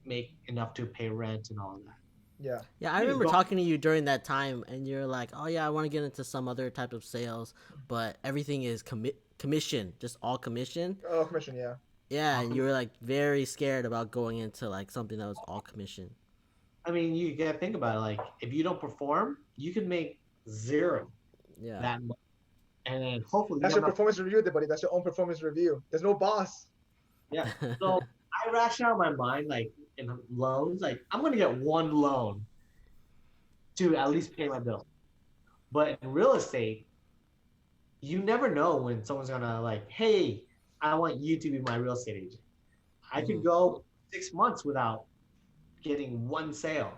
make enough to pay rent and all of that. Yeah. Yeah, I You just remember go, talking to you during that time, and you're like, "Oh yeah, I want to get into some other type of sales, but everything is commission, just all commission." Oh, commission. Yeah. Yeah, and you were like very scared about going into like something that was all commission. I mean, you gotta think about it. Like, if you don't perform, you can make zero Yeah. that much, and then hopefully you That's have your enough. performance review, there, buddy. That's your own performance review. There's no boss. Yeah. So I ration out in my mind, like in loans, like I'm gonna get one loan to at least pay my bill. But in real estate, you never know when someone's gonna like, hey, I want you to be my real estate agent. I Hmm. could go 6 months without getting one sale,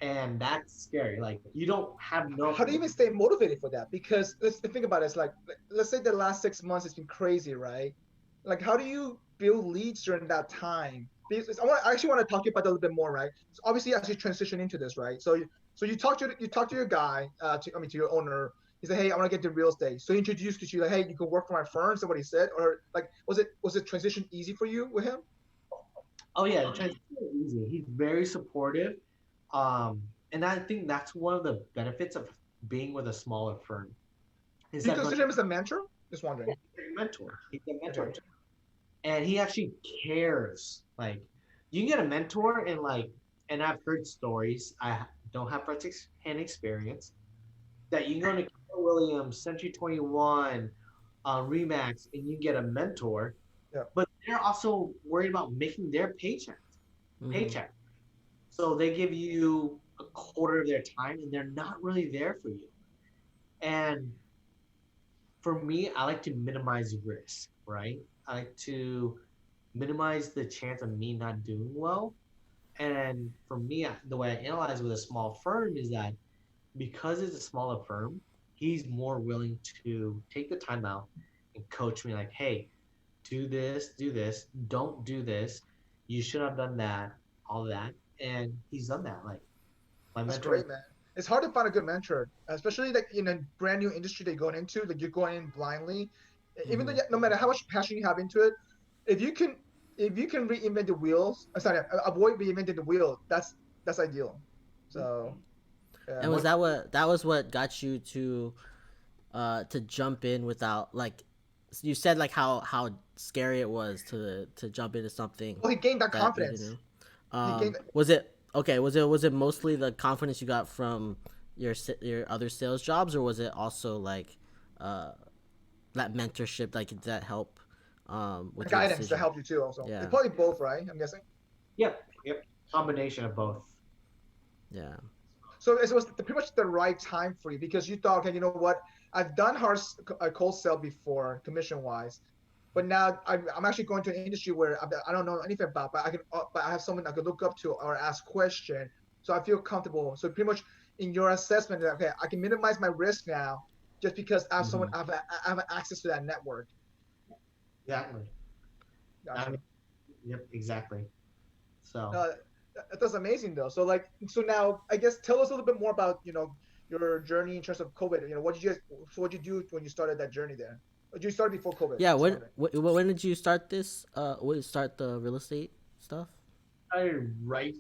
and that's scary. Like you don't have no. How do you even stay motivated for that? Because let's think about it. It's like, let's say the last 6 months has been crazy, right? Like, how do you build leads during that time? Because I actually want to talk to you about that a little bit more, right? So obviously, as you transition into this, right? So you talk to your guy, to your owner. He said, "Hey, I want to get into real estate." So he introduced you to, like, "Hey, you can work for my firm." So what he said, or like, was it transition easy for you with him? Oh yeah, the transition is easy. He's very supportive, and I think that's one of the benefits of being with a smaller firm. Is Do you that consider him as a mentor? Just wondering. he's a mentor. He's a mentor, Okay. and he actually cares. Like you can get a mentor, and and I've heard stories. I don't have first-hand experience that you can go to Keller Williams, Century 21, Remax, and you get a mentor, Yeah. but they're also worried about making their Hmm. paycheck. So they give you a quarter of their time and they're not really there for you. And for me, I like to minimize risk, right? I like to minimize the chance of me not doing well. And for me, the way I analyze with a small firm is that because it's a smaller firm, he's more willing to take the time out and coach me like, hey, do this, don't do this. You should have done that, all that. And he's done that. Like my That's mentor, great, man. It's hard to find a good mentor, especially like in a brand new industry they're going into. Like you're going in blindly, even though Hmm. no matter how much passion you have into it, if you can if you can reinvent the wheels, sorry, avoid reinventing the wheel, that's ideal. So yeah, And was what that what got you to jump in without like you said like how scary it was to jump into something well, he gained that that you didn't confidence. know. He gained Was it okay? Was it mostly the confidence you got from your other sales jobs, or was it also like uh that mentorship like did that help the with your guidance to decision? help you too. Also, it's Yeah, probably both, right? I'm guessing. Yep, yep. Combination of both. yeah. So it was pretty much the right time for you because you thought, okay, you know what? I've done a cold sell before, commission wise, but now I'm actually going to an industry where I don't know anything about, but I have someone I could look up to or ask question, so I feel comfortable. So pretty much in your assessment, okay, I can minimize my risk now, just because I have someone Hmm. I have access to that network. Exactly. I Gotcha. mean, yep, exactly. So Uh, that's amazing though. So like, so now I guess tell us a little bit more about your journey in terms of COVID. What did you do when you started that journey there? Or did you start before COVID? Yeah, Just wondering. when did you start this? When did you start the real estate stuff? I started right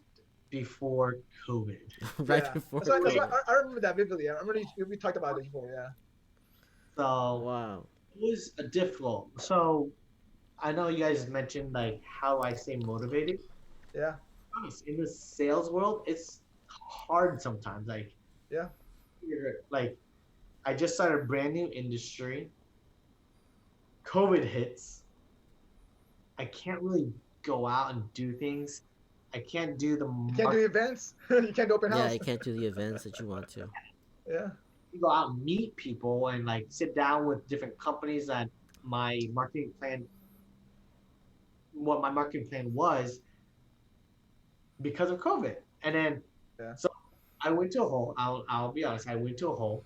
before COVID. Right Yeah. before That's why COVID. I remember that vividly. I remember we talked about it before. Yeah. So Wow. it was a difficult. So I know you guys mentioned like how I stay motivated. Yeah. Honest, in the sales world, it's hard sometimes. Yeah. Like I just started a brand new industry. COVID hits. I can't really go out and do things. I can't do the You can't do market. events. You can't do open Yeah, house. you can't do the events that you want to. Yeah. Go out and meet people and like sit down with different companies that what my marketing plan was because of COVID. And then, Yeah. so I went to a hole. I'll be honest. I went to a hole,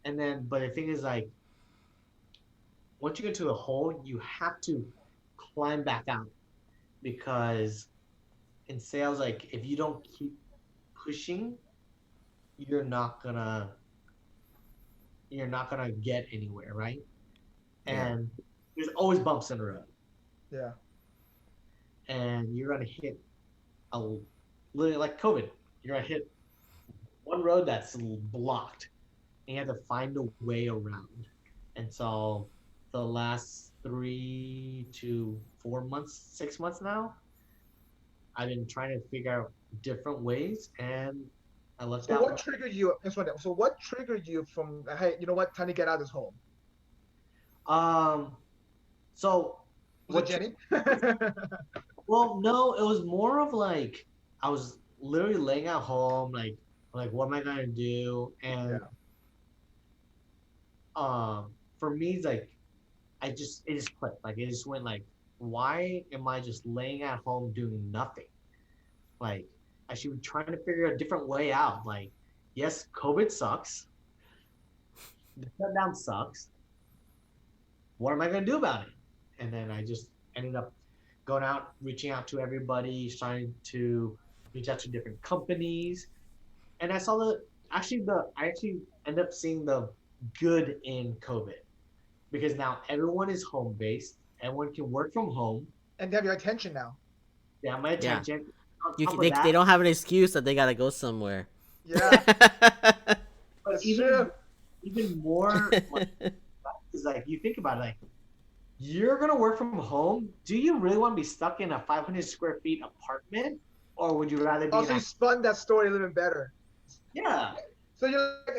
and then, but the thing is, like, once you get to the hole, you have to climb back out because in sales, like, if you don't keep pushing, you're not gonna get anywhere, right? Yeah. And there's always bumps in the road, Yeah. and you're gonna hit a literally like COVID. You're gonna hit one road that's blocked, and you have to find a way around. And so, the last 3 to 4 months, 6 months now, I've been trying to figure out different ways, and I left So out. what triggered you? So what triggered you from? Hey, you know what? Time to get out of this hole. So Was it what? Jenny? Well, no, it was more of like I was literally laying at home, like what am I gonna do? And Yeah. for me, it's like it just clicked. Like it just went like, why am I just laying at home doing nothing? Like I should be trying to figure a different way out. Like, yes, COVID sucks. The shutdown sucks. What am I gonna do about it? And then I just ended up going out, reaching out to everybody, trying to reach out to different companies. And I saw I actually ended up seeing the good in COVID because now everyone is home based. Everyone can work from home. And they have your attention now. They have my Yeah. attention. On You top can, of they that, don't have an excuse that they gotta go somewhere. Yeah. but That's true. even more like, is like you think about it, like you're gonna work from home. Do you really want to be stuck in a 500 square feet apartment, or would you rather be Also, you spun that story a little bit better. yeah, So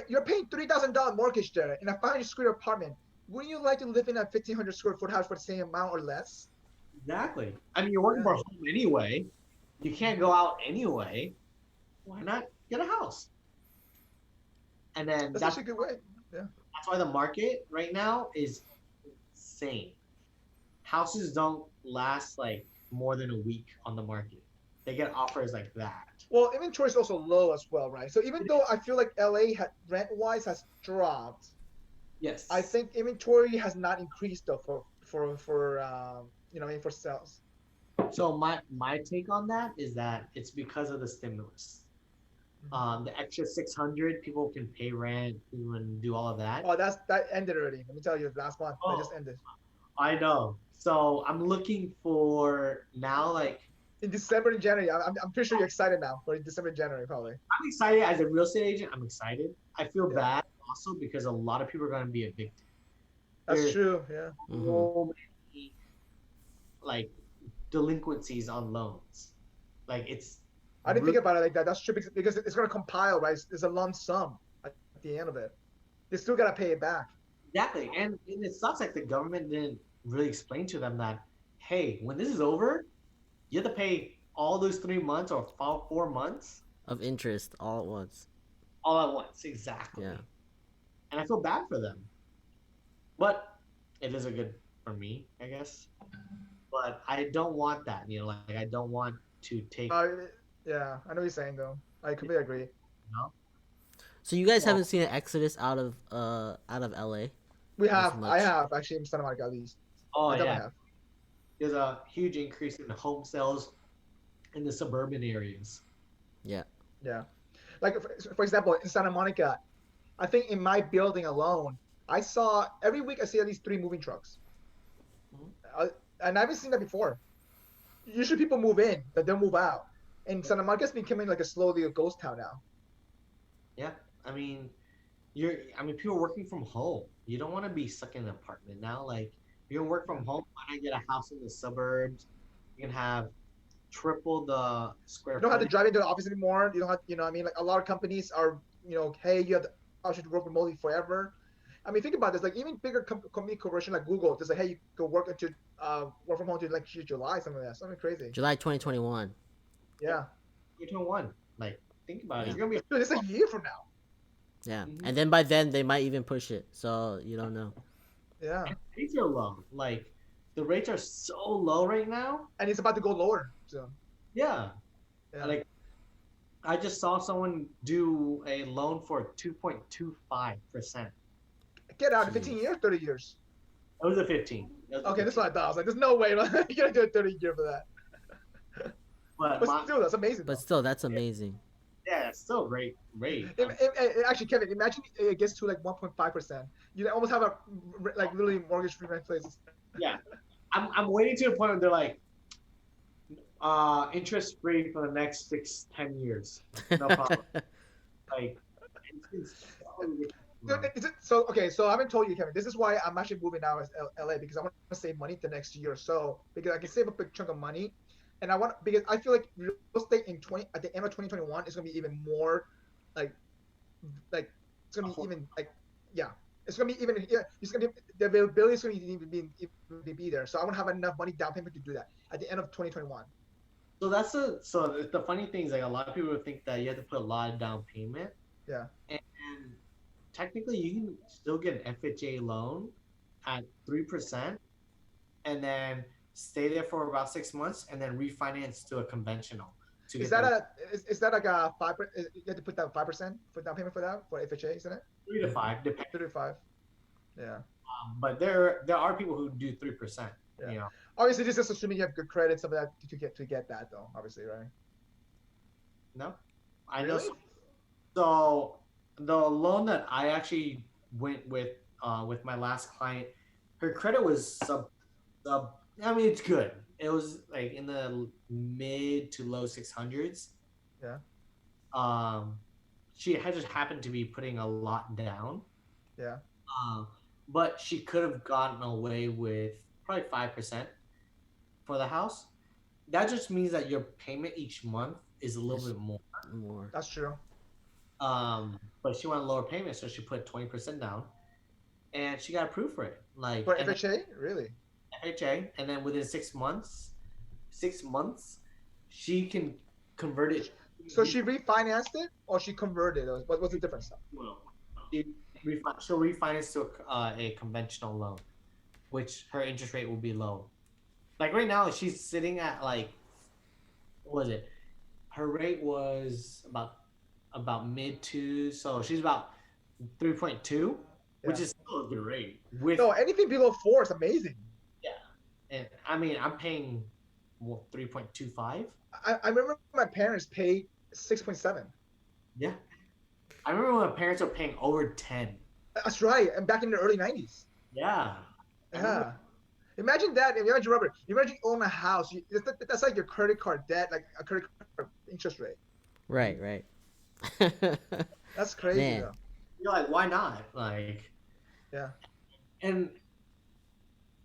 you're paying $3,000 mortgage there in a 500 square apartment. Wouldn't you like to live in a 1,500 square foot house for the same amount or less? exactly. I mean, you're working Yeah. from home anyway. You can't go out anyway. Why not get a house? And then That's actually a good way. Yeah. that's why the market right now is insane. Houses don't last like more than a week on the market. They get offers like that. Well, inventory is also low as well, right? So even though I feel like LA rent-wise has dropped, Yes. I think inventory has not increased though for for sales. So my take on that is that it's because of the stimulus. The extra 600 people can pay rent, people can do all of that. Oh, that ended already. Let me tell you, last month that just ended. I know. So I'm looking for now, like In December and January, I'm pretty sure you're excited now for December and January probably. I'm excited as a real estate agent. I'm excited. I feel Yeah. bad also because a lot of people are going to be evicted. That's There's true. Yeah. so many like delinquencies on loans. Like it's I didn't think about it like that. That's true because it's gonna compile, right? It's a lump sum at the end of it. They still gotta pay it back. exactly, and it sucks like the government didn't really explain to them that, hey, when this is over, you have to pay all those 3 months or 4 months Of interest all at once. all at once. Exactly. Yeah. And I feel bad for them, but it is a good for me, I guess. But I don't want that. Like I don't want to take. Yeah, I know what you're saying though. I completely agree. So you guys Well- haven't seen an exodus out of LA? We Not so have. much. I have actually in Santa Monica at least. Oh I definitely yeah, have. there's a huge increase in home sales in the suburban areas. Yeah. Like for example, in Santa Monica, I think in my building alone, every week I see at least 3 moving trucks. And I haven't seen that before. Usually people move in, but they'll move out. And Santa Monica's becoming like slowly a ghost town now. Yeah, I mean, people are working from home. You don't want to be stuck in an apartment now. Like, you can work from home. Why not get a house in the suburbs? You can have triple the You square don't have to footage. drive into the office anymore. You don't have, you know, what I mean, like a lot of companies are, hey, you have the option to work remotely forever. I mean, think about this. Like even bigger company corporation like Google, just like, hey, you can work from home to like July, something like that, something crazy. July 2021. Yeah, Yeah, 2021. Like, think about it. Yeah. You're gonna be. dude, it's a year from now. Yeah. Mhm. And then by then they might even push it. So you don't know. Yeah, Rates are low. Like, the rates are so low right now. and it's about to go lower soon. Yeah. Yeah, Like, I just saw someone do a loan for 2.25%. get out in Jeez. 15 years, 30 years. It was a 15. Okay, that's what I thought. I was like, there's no way you're gonna do a 30 year for that. But But still, that's amazing. But still, that's amazing. yeah, it's still a great rate. Actually, Kevin, imagine it gets to like 1.5%. You almost have a like literally mortgage-free rent place. Yeah. I'm waiting to the point where they're like, interest free for the next 6-10 years. No problem. Like, it's so ridiculous. So okay, so I haven't told you, Kevin. This is why I'm actually moving now as LA because I want to save money the next year or so because I can save a big chunk of money, and because I feel like real estate at the end of 2021 is gonna be even more, like, it's gonna be even like, yeah, it's gonna be even it's gonna be the availability is gonna even be there. So I want to have enough money down payment to do that at the end of 2021. So the funny thing is, like, a lot of people think that you have to put a lot of down payment. Yeah. And technically you can still get an FHA loan at 3% and then stay there for about 6 months and then refinance to a conventional. Is that like a 5%? You have to put down 5% for down payment for that for FHA, isn't it? 3 to 5, depending. 3 to 5. Yeah. But there are people who do 3%. Yeah. You know. Obviously, this is assuming you have good credit, some of that to get that though. Obviously, right? No, I know. Really? So the loan that I actually went with my last client, her credit was sub. I mean, it's good. It was like in the mid to low 600s. Yeah. She had just happened to be putting a lot down. Yeah. But she could have gotten away with probably 5% for the house. That just means that your payment each month is a little bit more. That's true. But she wanted lower payment, so she put 20% down, and she got approved for it. Like for FHA, really? FHA, and then within 6 months, she can convert it. So she refinanced it, or she converted it? What's the difference? She'll refinance to a conventional loan, which her interest rate will be low. Like right now, she's sitting at like, what was it? Her rate was about mid two, so she's about 3.2, which is still a good rate. No, anything below 4 is amazing. Yeah, and I mean, I'm paying 3.25. I remember my parents paid 6.7. Yeah, I remember when my parents were paying over 10. That's right, and back in the early 90s. Yeah. Yeah. Imagine that. Imagine, Robert. Imagine you own a house. That's like your credit card debt, like a credit card interest rate. Right, right. That's crazy. Man. Though. You're like, why not? Like, yeah. And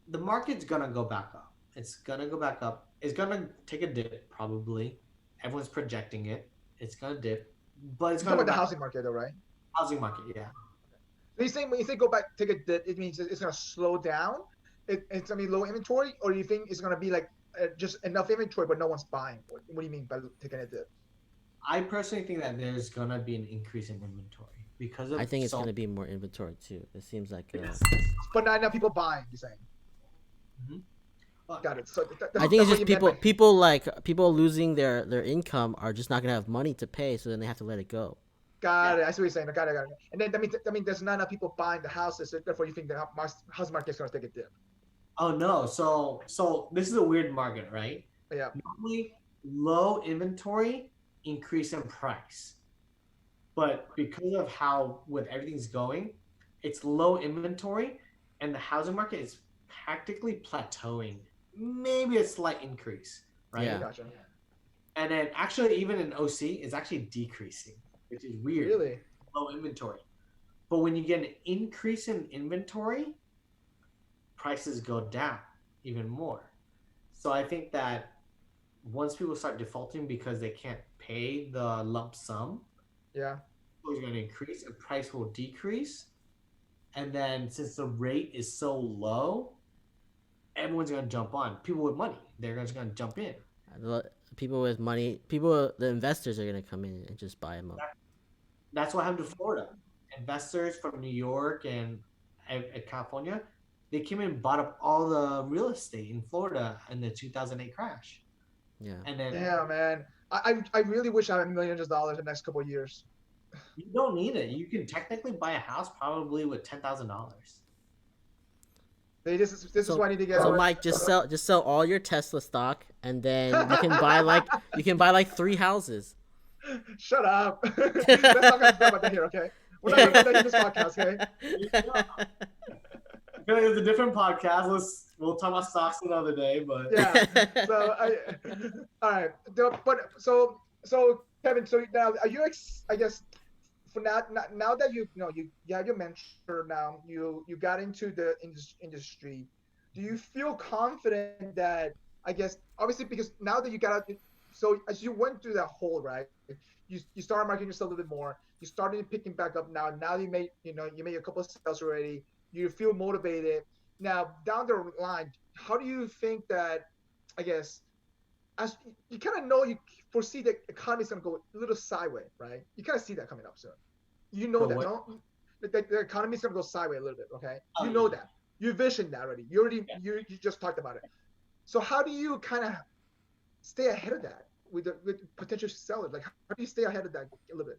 the market's gonna go back up. It's gonna go back up. It's gonna take a dip, probably. Everyone's projecting it. It's gonna dip, but it's You're talking gonna about the housing market, though, right? Housing market, yeah. So you saying when you say go back, take a dip, it means it's gonna slow down. It's gonna be low inventory, or do you think it's gonna be like just enough inventory but no one's buying? What do you mean by taking a dip? I personally think that there's gonna be an increase in inventory because of. I think it's gonna be more inventory too. It seems like. But not enough people buying. You're saying. Mm-hmm. Got it. So I think it's just people losing their income are just not gonna have money to pay, so then they have to let it go. Got it. I see what you're saying. Got it. And then that means there's not enough people buying the houses, so therefore you think the house market is gonna take a dip. Oh no! So this is a weird market, right? Yeah. Normally, low inventory, increase in price, but because of how with everything's going, it's low inventory, and the housing market is practically plateauing. Maybe a slight increase, right? Yeah. Gotcha. And then actually, even in OC, it's actually decreasing, which is weird. Really? Low inventory. But when you get an increase in inventory, prices go down even more. So I think that once people start defaulting because they can't pay the lump sum, Yeah. it's going to increase and price will decrease. And then since the rate is so low, everyone's going to jump on. People with money, they're just going to jump in. People with money, the investors are gonna come in and just buy them up. That's what happened to Florida. Investors from New York and California, they came in and bought up all the real estate in Florida in the 2008 crash. Yeah. And then Damn, man. I really wish I had millions of dollars in the next couple of years. you don't need it. You can technically buy a house probably with $10,000. This is why I need to get. So Mike, just sell all your Tesla stock, and then you can buy like 3 houses. Shut up. Let's not talk about that here, okay? We're not going to do this podcast, okay? It's a different podcast. We'll talk about stocks another day, but Yeah. So all right. But so Kevin, so now are you I guess for now that you have your mentor now, you got into the industry, do you feel confident that, I guess, obviously, because now that you got out, so as you went through that hole, right, you started marketing yourself a little bit more, you started picking back up now you made a couple of sales already, you feel motivated now down the line. How do you think that, I guess, as you kind of know, you foresee the economy is going to go a little sideways, right? You kind of see that coming up soon. You know that, no? The economy is going to go sideways a little bit, okay? You know that. You visioned that already. You just talked about it. So how do you kind of stay ahead of that with potential sellers? Like, how do you stay ahead of that a little bit?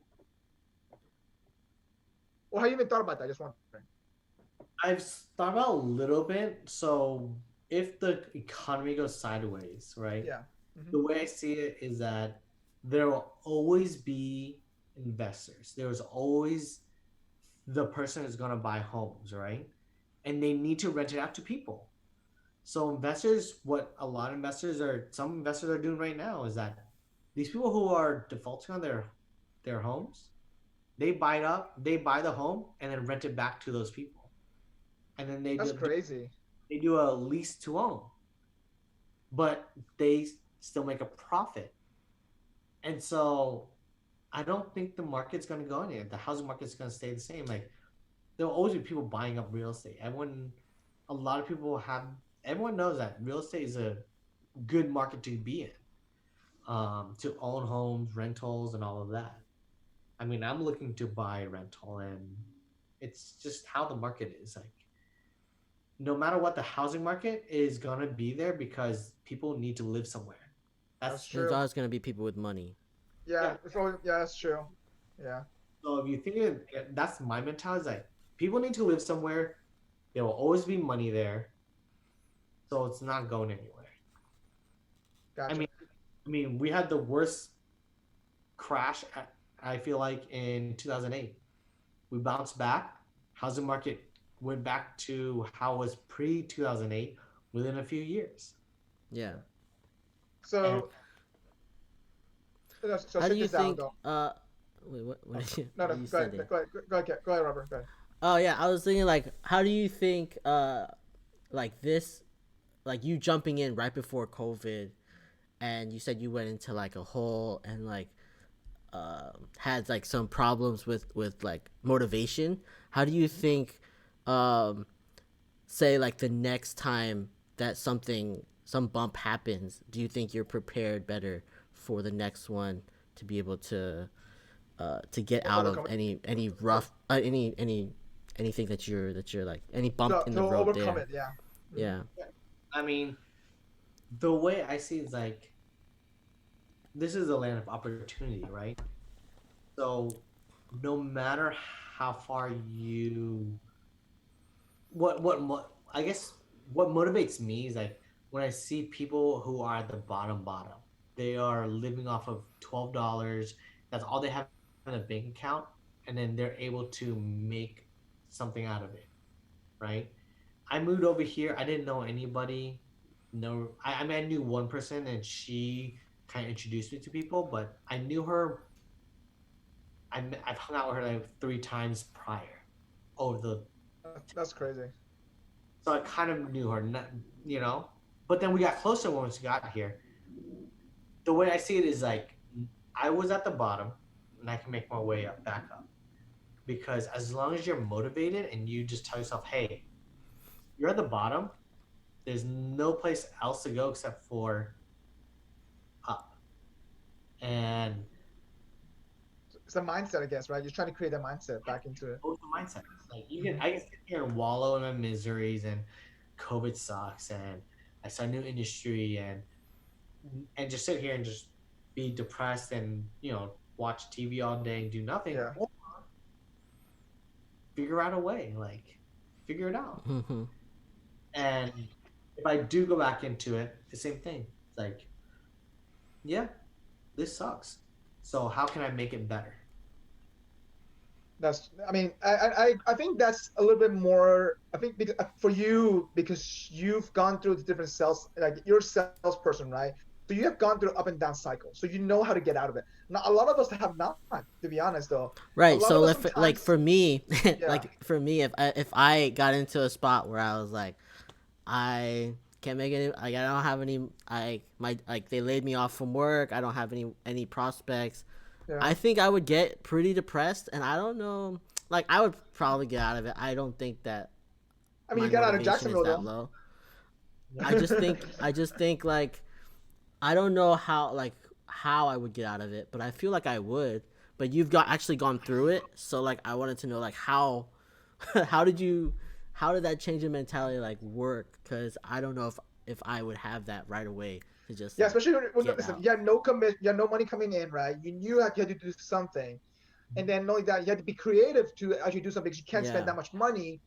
Or have you even thought about that? Just wondering. I've thought about a little bit. So if the economy goes sideways, right? Yeah. The way I see it is that there will always be investors. There's always the person who's going to buy homes, right? And they need to rent it out to people. So investors, what a lot of some investors are doing right now is that these people who are defaulting on their homes, they buy it up, they buy the home and then rent it back to those people. And then That's crazy. They do a lease to own. But they still make a profit. And so I don't think the market's going to go anywhere. The housing market's going to stay the same. Like, there'll always be people buying up real estate. Everyone knows that real estate is a good market to be in, to own homes, rentals, and all of that. I mean, I'm looking to buy a rental, and it's just how the market is. Like, no matter what, the housing market is going to be there because people need to live somewhere. That's true. There's always going to be people with money. Yeah, that's true. Yeah. So if you think of it, that's my mentality. Is like, people need to live somewhere. There will always be money there. So it's not going anywhere. Gotcha. I mean, we had the worst crash, I feel like, in 2008. We bounced back. Housing market went back to how it was pre-2008 within a few years. Yeah. So how do you think? Wait, what did you? No, what you go ahead, Robert. Go ahead. Oh yeah, I was thinking, like, how do you think, like this, like you jumping in right before COVID, and you said you went into like a hole and like had like some problems with like motivation. How do you think, say like the next time that some bump happens, do you think you're prepared better for the next one to be able to get out of any rough anything that you're like any bump in the road overcome there? It, yeah. Yeah. I mean, the way I see it is like, this is a land of opportunity, right? So no matter how far I guess what motivates me is like when I see people who are at the bottom, they are living off of $12. That's all they have in a bank account, and then they're able to make something out of it, right? I moved over here. I didn't know anybody. I mean, I knew one person, and she kind of introduced me to people, but I knew her. I've hung out with her like 3 times prior over the, That's crazy. so I kind of knew her, you know. But then we got closer once we got here. The way I see it is like I was at the bottom, and I can make my way up, back up, because as long as you're motivated and you just tell yourself, "Hey, you're at the bottom. There's no place else to go except for up," and It's a mindset, I guess, right? You're trying to create that mindset back into it. both the mindset. Like Hmm. I can sit here and wallow in my miseries and COVID sucks and I saw a new industry and just sit here and just be depressed and watch TV all day and do nothing, Yeah, or figure out a way, like figure it out. Hmm. And if I do go back into it, the same thing. It's like, yeah, this sucks. So how can I make it better? that's. I mean, I think that's a little bit more. I think because, for you, because you've gone through the different sales, like you're a salesperson, right? So you have gone through up and down cycles, so you know how to get out of it. Now, a lot of us have not, to be honest, though. A Right. lot of So us like sometimes, for me, yeah, like for me, if I got into a spot where I was like, I can't make any, like I don't have any, like they laid me off from work. I don't have any prospects. yeah. I think I would get pretty depressed, and I don't know. Like I would probably get out of it. I don't think that I mean, my you got out of motivation is Jacksonville, that though. low. I just think like I don't know how I would get out of it, but I feel like I would. But you've got actually gone through it, so like I wanted to know like how how did you how did that change in mentality like work? Because I don't know if I would have that right away to just Yeah, like especially when get listen, out. you had no money coming in, right? You knew that you had to do something, and then knowing that you had to be creative to actually do something because you can't spend Yeah. that much money.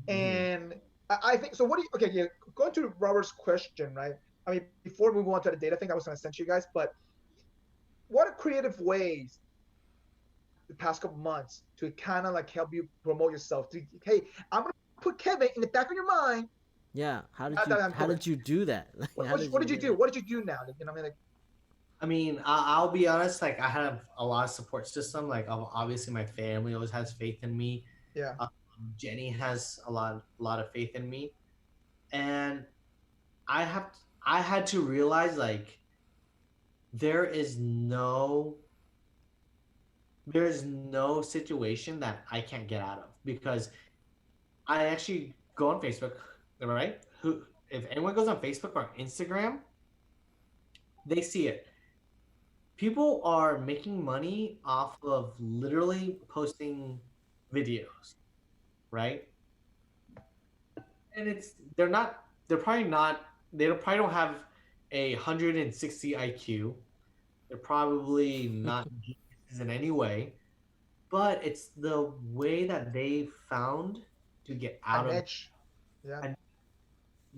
Mhm. And I think so. What do you? Okay, yeah. Going to Robert's question, right? I mean, before we move on to the data thing, I was going to send you guys, but what are creative ways the past couple months to kind of like help you promote yourself? To hey, I'm going to put Kevin in the back of your mind. Yeah. How did Not you that I'm how COVID. did you do that? Like how did What you did you do do? that? What did you do now? You know, what I mean, like, I mean, I'll be honest. Like, I have a lot of support system. Like, obviously, my family always has faith in me. yeah, Um, Jenny has a lot of faith in me, and I have, I had to realize like there is no, there's no situation that I can't get out of because I actually go on Facebook, right? Who, if anyone goes on Facebook or Instagram, they see it. People are making money off of literally posting videos, right? And they're probably not, probably don't have 160 IQ. They're probably not geniuses in any way, but it's the way that they found to get a out of, niche. Yeah. and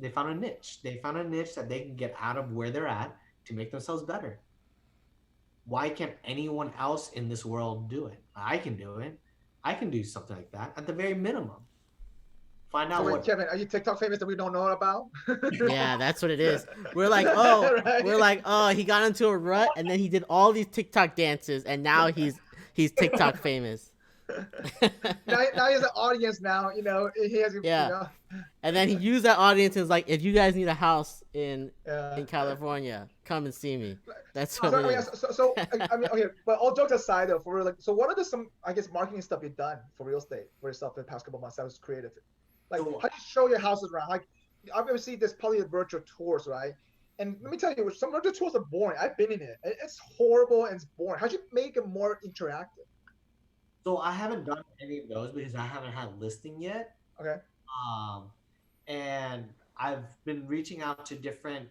they found a niche. They found a niche that they can get out of where they're at to make themselves better. Why can't anyone else in this world do it? I can do it. I can do something like that at the very minimum. Find So out wait, what. Kevin, are you TikTok famous that we don't know about? Yeah, that's what it is. We're like, oh, we're Right. like, oh, he got into a rut and then he did all these TikTok dances and now he's TikTok famous. Now he has an audience. Now he has Yeah. And then he used that audience and was like, if you guys need a house in Yeah. California, come and see me. That's what So, it I mean, is. I mean, okay, but all jokes aside, though, for real, like, so what are some, I guess, marketing stuff you've done for real estate for yourself in the past couple of months that was creative? Like, So how do you show your houses around? Like, obviously, there's probably virtual tours, right? And let me tell you, some virtual tours are boring. I've been in it. It's horrible and it's boring. How'd you make it more interactive? so I haven't done any of those because I haven't had listing yet. Okay. Um, and I've been reaching out to different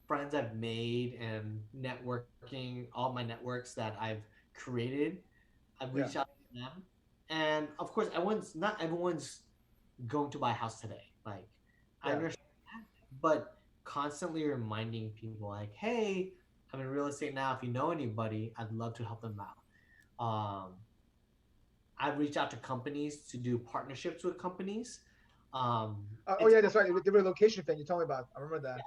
friends I've made and networking, all my networks that I've created. I've Yeah. reached out to them, and of course, not everyone's going to buy a house today. Like, I Yeah. understand, but constantly reminding people, like, hey, I'm in real estate now. If you know anybody, I'd love to help them out. I've reached out to companies to do partnerships with companies. Oh It's yeah, that's right. The relocation thing you told me about. I remember that.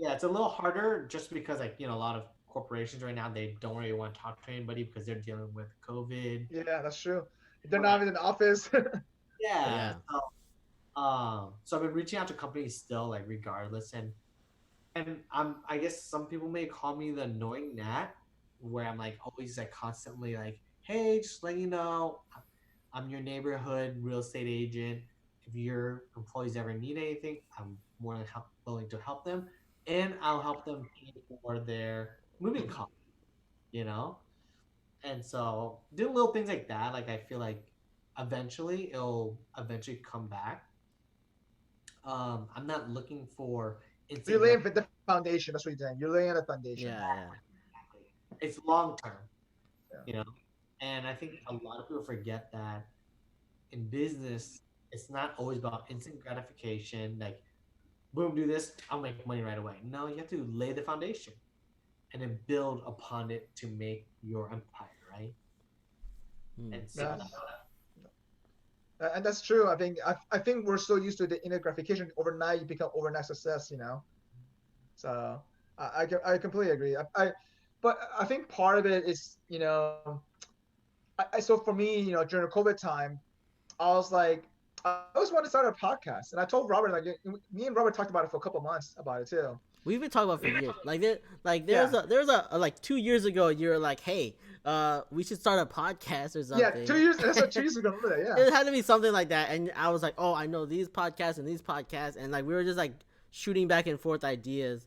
yeah, it's a little harder just because like a lot of corporations right now they don't really want to talk to anybody because they're dealing with COVID. Yeah, that's true. They're not even in the office. Yeah. Yeah. So I've been reaching out to companies still, like regardless, and I guess some people may call me the annoying gnat, where I'm like always like constantly like, hey, just letting you know, I'm your neighborhood real estate agent. If your employees ever need anything, I'm more than willing to help them, and I'll help them pay for their moving costs. You know, and so doing little things like that, like I feel like eventually it'll eventually come back. I'm not looking for You're instant laying the foundation. That's what you're doing. You're laying the foundation. Yeah, yeah. it's long term, Yeah. you know. And I think a lot of people forget that in business, it's not always about instant gratification. Like, boom, do this, I'll make money right away. No, you have to lay the foundation and then build upon it to make your empire, right? Hmm. And so, Yeah. And that's true. I think we're so used to the inner gratification. Overnight, you become overnight success. So I completely agree. But I think part of it is so for me during the COVID time, I was like I always wanted to start a podcast, and I told Robert like me and Robert talked about it for a couple months about it too. We've been talking about it for years. Yeah. There's a like 2 years ago you were like, hey, we should start a podcast or Yeah, something. 2 years. That's what 2 years ago. Remember that? Yeah. It had to be something like that, and I was like, oh, I know these podcasts, and like we were just like shooting back and forth ideas,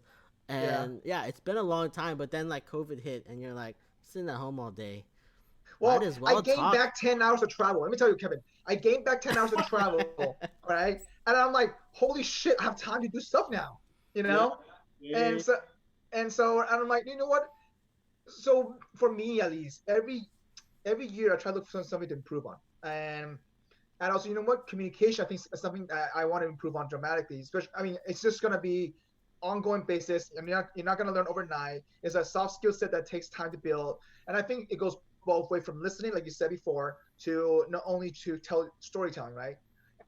and yeah, it's been a long time. But then like COVID hit, and you're like sitting at home all day. Might Well, as I well gained talk. back 10 hours of travel. Let me tell you, Kevin, I gained back 10 hours of travel, right? And I'm like, holy shit, I have time to do stuff now, you yeah, know? And yeah, so, and I'm like, you know what? So for me, at least, every year I try to look for something to improve on. And also, you know what? Communication, I think, is something that I want to improve on dramatically. Especially, I mean, it's just gonna be ongoing basis. I mean, you're not gonna learn overnight. It's a soft skill set that takes time to build. And I think it goes both way from listening, like you said before, to not only to tell storytelling, right?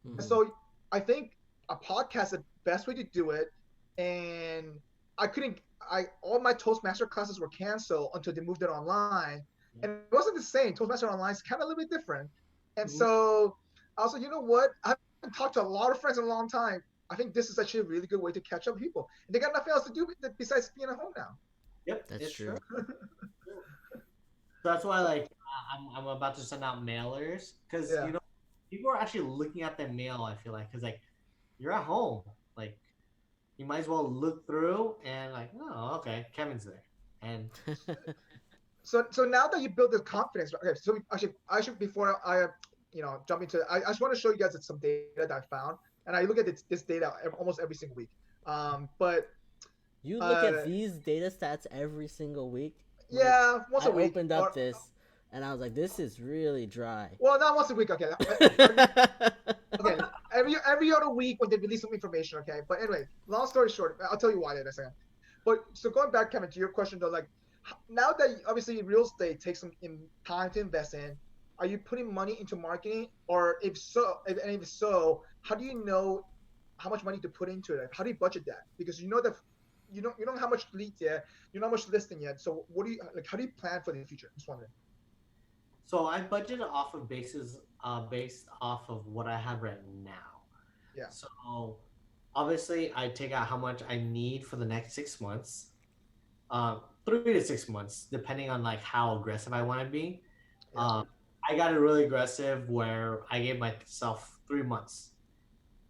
And Hmm. so I think a podcast is the best way to do it. And I couldn't. I all my Toastmaster classes were canceled until they moved it online, and it wasn't the same. Toastmaster online is kind of a little bit different. And mhm. so I was like, you know what? I haven't talked to a lot of friends in a long time. I think this is actually a really good way to catch up with people. And they got nothing else to do besides being at home now. Yep, That's it's true. true. So that's why, like, I'm about to send out mailers because Yeah. people are actually looking at the mail. I feel like because like you're at home, like you might as well look through and like, oh, okay, Kevin's there, and So now that you build this confidence, okay. So I should before I jump into it, I just want to show you guys some data that I found, and I look at this data almost every single week. But You look uh, at these data stats every single week. Like, yeah, once I a week, opened up or this, and I was like, this is really dry. well, not once a week. Okay, okay, every other week when they release some information. Okay, but anyway, long story short, I'll tell you why in a second. But so going back, Kevin, to your question though, like now that obviously real estate takes some time to invest in, are you putting money into marketing, or if so, how do you know how much money to put into it? How do you budget that? Because you know that you don't have much leads yet, you don't have much listing yet. So what do you like? How do you plan for the future? Just wondering. so I budget off of based off of what I have right now. Yeah, So obviously, I take out how much I need for the next 6 months, 3 to 6 months, depending on like how aggressive I want to be. yeah. Um, I got it really aggressive where I gave myself 3 months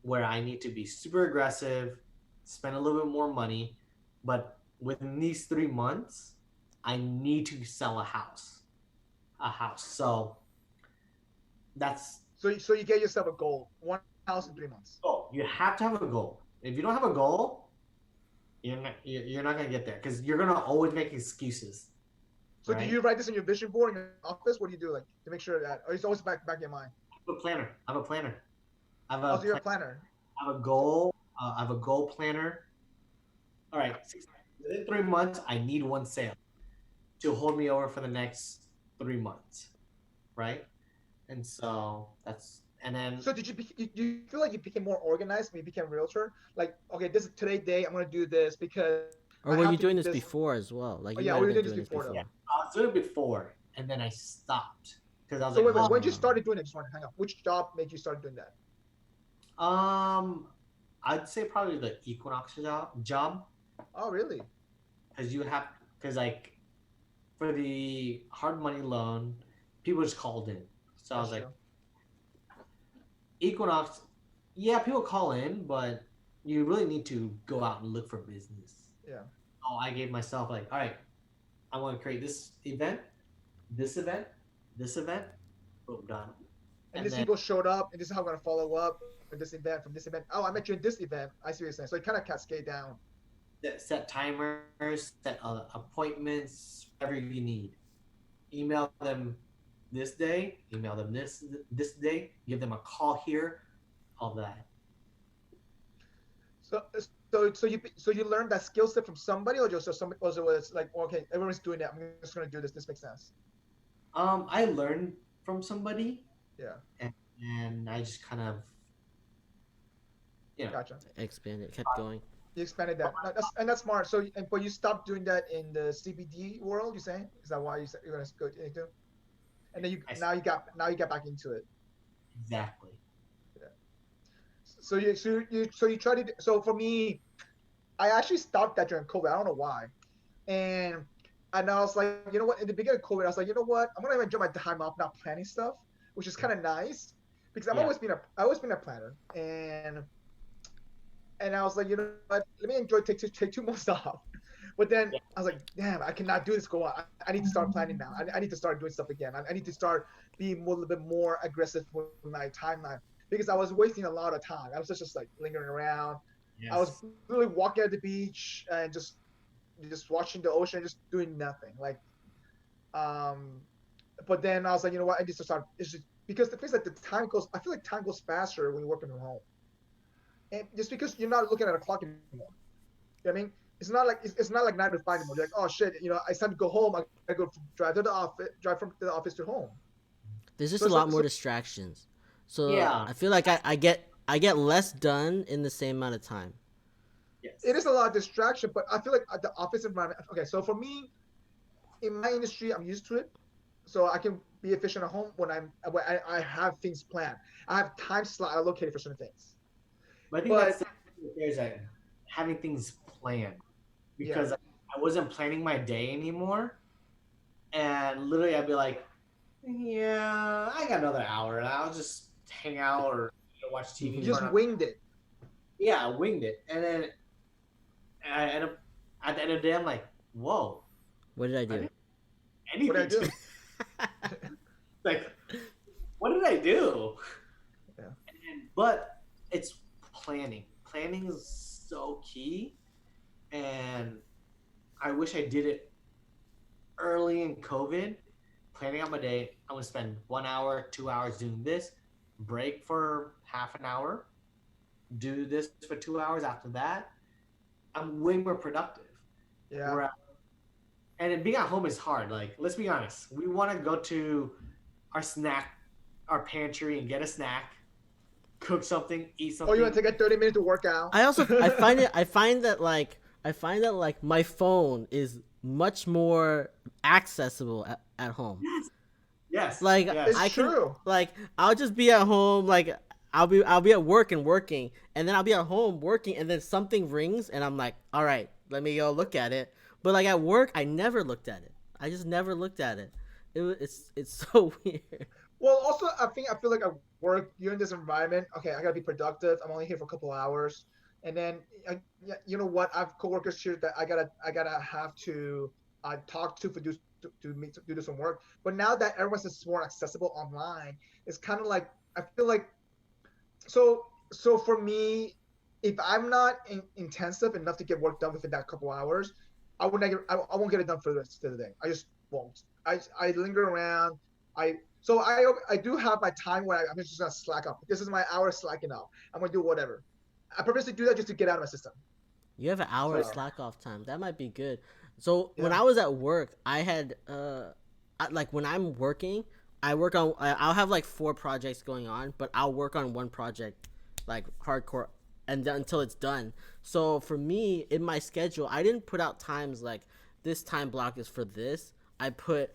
where I need to be super aggressive, spend a little bit more money, but within these 3 months, I need to sell a house. So that's So you get yourself a goal: 1 house in 3 months. oh, you have to have a goal. If you don't have a goal, you're not gonna get there because you're gonna always make excuses, So do right? you write this in your vision board in your office? What do you do like to make sure that, or it's always back in your mind? I'm a planner. I'm a planner. I have Also, you're a planner. I have a goal. I have a goal planner. All right, within 3 months, I need one sale to hold me over for the next 3 months, right? And so And then So you feel like you became more organized when you became a realtor? Like, okay, this is today's day. I'm gonna do this because Or I were have you to do doing this this. before as well? Like Oh you yeah, might we have were been doing this doing this before though. before. I was doing it before, and then I stopped because I was So like, wait, oh, when you started doing it, just want to hang up. Which job made you start doing that? um, I'd say probably the Equinox job, Oh really? because you have because like for the hard money loan, people just called in. So I That's was like, true. Equinox, yeah, people call in, but you really need to go out and look for business. Yeah. Oh, I gave myself like, all right, I want to create this event, this event, boom, done. And And these then people showed up, and this is how I'm gonna follow up with this event from this event. Oh, I met you at this event. I see what you're saying. So it kind of cascade down. set timers, set appointments, whatever you need. Email them this day, email them this day, give them a call here, all that. So so you learned that skill set from somebody, or just somebody, or it was like, okay, everyone's doing that. I'm just gonna do this. This makes sense. I learned from somebody, Yeah. and I just kind of, you know, Gotcha. Expanded, kept going. You expanded that. No, that's smart. So, but you stopped doing that in the CBD world. You saying is that why you're gonna go into? And then I, now you got back into it. exactly. Yeah. So you try to. So for me, I actually stopped that during COVID. I don't know why, and and I was like, you know what? In the beginning of COVID, I was like, you know what? I'm gonna enjoy my time off, not planning stuff, which is kind of nice because Yeah. I always been a planner, and I was like, you know what? Let me enjoy take 2 months off. But then Yeah. I was like, damn, I cannot do this. Go on. I need to start planning now. I need to start doing stuff again. I need to start being a little bit more aggressive with my timeline because I was wasting a lot of time. I was just like lingering around. I was Yes. really walking at the beach and just watching the ocean, just doing nothing. Like, um, but then I was like, you know what? I need to start. It's just because the thing is that the time goes. I feel like time goes faster when you're working from home, and just because you're not looking at a clock anymore. You know what I mean? It's not like 9 to 5 anymore. You're like, oh shit, it's time to go home. I go drive from the office to home. There's just So a it's lot like, more distractions. So Yeah. I feel like I get less done in the same amount of time. Yes. it is a lot of distraction, but I feel like the office environment. Okay, so for me, in my industry, I'm used to it, so I can be efficient at home when I have things planned. I have time slot allocated for certain things. But I think that's But the there's a having things planned yeah, because I wasn't planning my day anymore, and literally I'd be like, yeah, I got another hour, and I'll just hang out or watch TV you for just another. winged it. Yeah, I winged it, and then I end up at the end of the day, I'm like, whoa, What did I I do? didn't What did I anything. do? Like, what did I do? Yeah. But it's planning. Planning is so key, and I wish I did it early in COVID. Planning out my day, I'm gonna spend 1 hour, 2 hours doing this, break for half an hour, do this for 2 hours. After that, I'm way more productive. Yeah. Where and then being at home is hard. Like, let's be honest, we want to go to our pantry, and get a snack, cook something, eat Oh, you something. want to take a 30 minutes to work out? I find that my phone is much more accessible at home. Yes, Like yes. I It's can true. like I'll just be at home, like I'll be at work and working, and then I'll be at home working, and then something rings and I'm like, all right, let me go look at it. But like at work, I never looked at it. I just never looked at it. It's so weird. Well, also, I feel like at work, you're in this environment. Okay, I gotta be productive. I'm only here for a couple of hours, and then yeah, you know what? I have coworkers here that I gotta have to talk to for do some work. But now that everyone's just more accessible online, it's kind of like I feel like so for me, if I'm not intensive enough to get work done within that couple hours, I won't get it done for the rest of the day. I just won't. I linger around. I do have my time where I'm just gonna slack off. This is my hour slacking off. I'm gonna do whatever. I purposely do that just to get out of my system. You have an hour of So slack off time. That might be good. So when yeah, I was at work, I had like when I'm working, I'll have like 4 projects going on, but I'll work on one project like hardcore and then until it's done. So for me in my schedule, I didn't put out times like this time block is for this. I put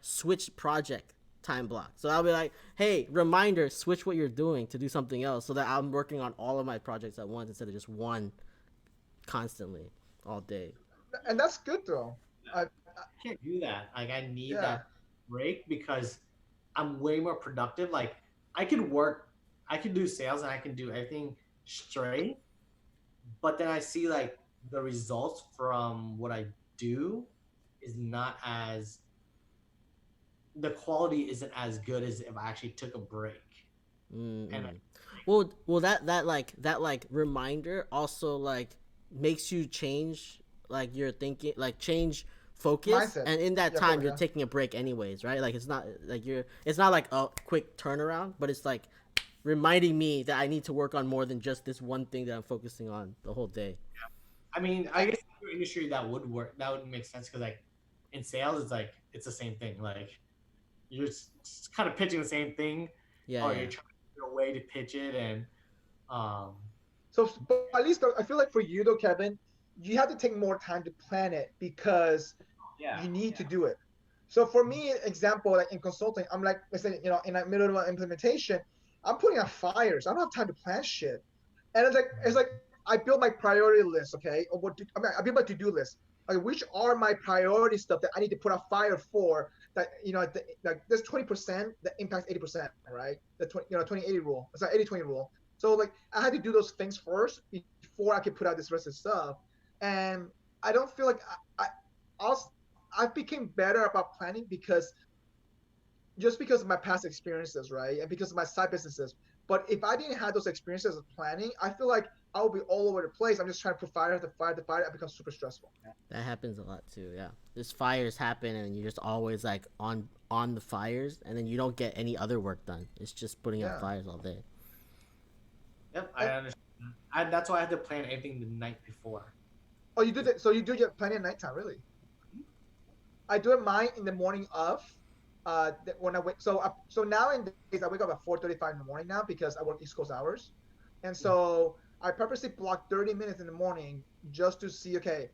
switch project time block. So I'll be like, hey, reminder, switch what you're doing to do something else, so that I'm working on all of my projects at once instead of just one constantly all day. And that's good though. I Can't do that. Like I need Yeah. that break because I'm way more productive. Like I could work, I could do sales and I can do everything straight, but then I see like the results from what I do is not as the quality isn't as good as if I actually took a break. And Mm-mm. Well, that reminder also like makes you change like your thinking, like change focus, Mindset. and in that Yeah, time you're yeah. taking a break anyways, right? Like it's not like a quick turnaround, but it's like reminding me that I need to work on more than just this one thing that I'm focusing on the whole day. I mean, I guess in your industry that would work. That would make sense because like in sales, it's like it's the same thing. Like you're just kind of pitching the same thing, Yeah, or yeah. you're trying to figure a way to pitch it, and um, So, but at least I feel like for you though, Kevin, you have to take more time to plan it because yeah, you need to do it. So for me, example, like in consulting, I'm like, let's say, in the middle of implementation, I'm putting out fires. I don't have time to plan shit. And it's like I build my priority list, okay? Or I build my to-do list. Like which are my priority stuff that I need to put out fire for that, like there's 20% that impacts 80%, right? The 20-80 rule. It's like 80-20 rule. So like I had to do those things first before I could put out this rest of the stuff. And I don't feel like I'll I became better about planning because just because of my past experiences, right? And because of my side businesses. But if I didn't have those experiences of planning, I feel like I would be all over the place. I'm just trying to put fire to fire to fire. It becomes super stressful. That happens a lot too. Yeah, there's fires happen, and you're just always like on the fires, and then you don't get any other work done. It's just putting out Yeah. fires all day. yep, I understand. That's why I had to plan everything the night before. Oh, you do that. So you do your planning at nighttime, really? I do it mine in the morning of. When I wake, so nowadays I wake up at 4:35 in the morning now because I work East Coast hours, and so I purposely block 30 minutes in the morning just to see. Okay,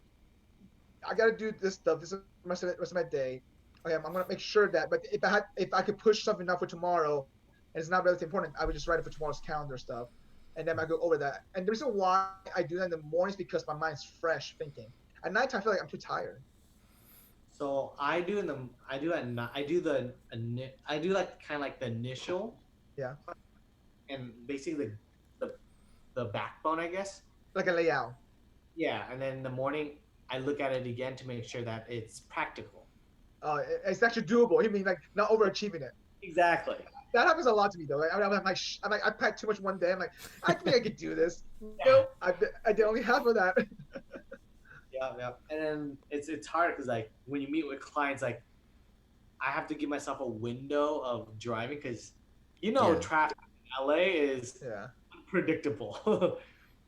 I gotta do this stuff. This is the rest of my day. Okay, I'm gonna make sure that. But if I could push something up for tomorrow, and it's not really important, I would just write it for tomorrow's calendar stuff, and then I go over that. And the reason why I do that in the morning is because my mind's fresh thinking. At night, I feel like I'm too tired. So I do in the I do at night. I do like kind of like the initial Yeah, and basically the the backbone, I guess. like a layout. Yeah, and then in the morning I look at it again to make sure that it's practical. It's actually doable. You mean like not overachieving it? Exactly. That happens a lot to me though. Like, I'm like I packed too much one day. I'm like, I think I could do this. Yeah. No, I did only half of that. Yeah, yeah. And then it's hard because like when you meet with clients, like I have to give myself a window of driving because Yeah. traffic in LA is Yeah. unpredictable.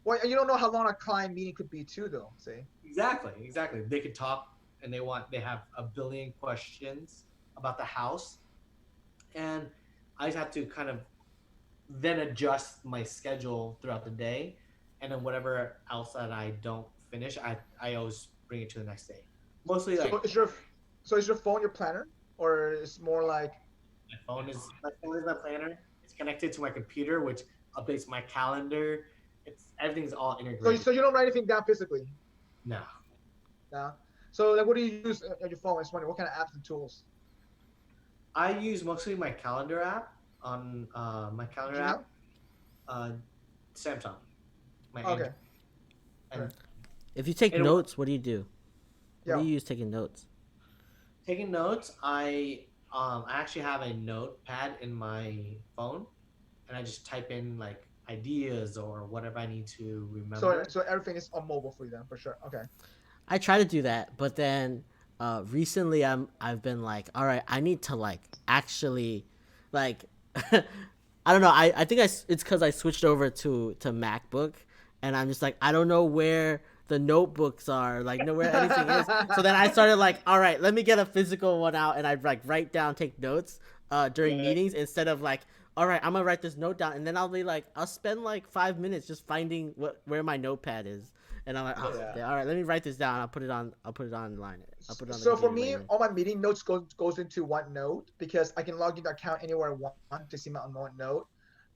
Well, you don't know how long a client meeting could be too, though. See. Exactly. They could talk and they have a billion questions about the house, and I just have to kind of then adjust my schedule throughout the day, and then whatever else that I don't finish, I always bring it to the next day. Mostly like So is your phone your planner, or is more like my phone is my planner. It's connected to my computer, which updates my calendar. Everything's all so? integrated. So you don't write anything down physically, No, no? So like, what do you use on your phone? I was wondering what kind of apps and tools. I use mostly my calendar app on my calendar Gmail. app. Uh, Samsung, my Okay. Android. And If you take it, notes, what do you do? What Yeah. do you use taking notes? taking notes, I actually have a notepad in my phone, and I just type in like ideas or whatever I need to So remember. so everything is on mobile for you then, for sure. Okay. I try to do that, but then recently I've been like, all right, I need to like actually like I don't know. I think it's because I switched over to MacBook, and I'm just like I don't know where the notebooks are, like know where anything is. So then I started like, all right, let me get a physical one out, and I'd like write down, take notes during meetings instead of like, all right, I'm gonna write this note down, and then I'll be like, I'll spend like 5 minutes just finding where my notepad is, and I'm like, oh, okay, all right, let me write this down. I'll put it online. I'll put it on the So for me, later. all my meeting notes goes into OneNote because I can log into the account anywhere I want to see my OneNote.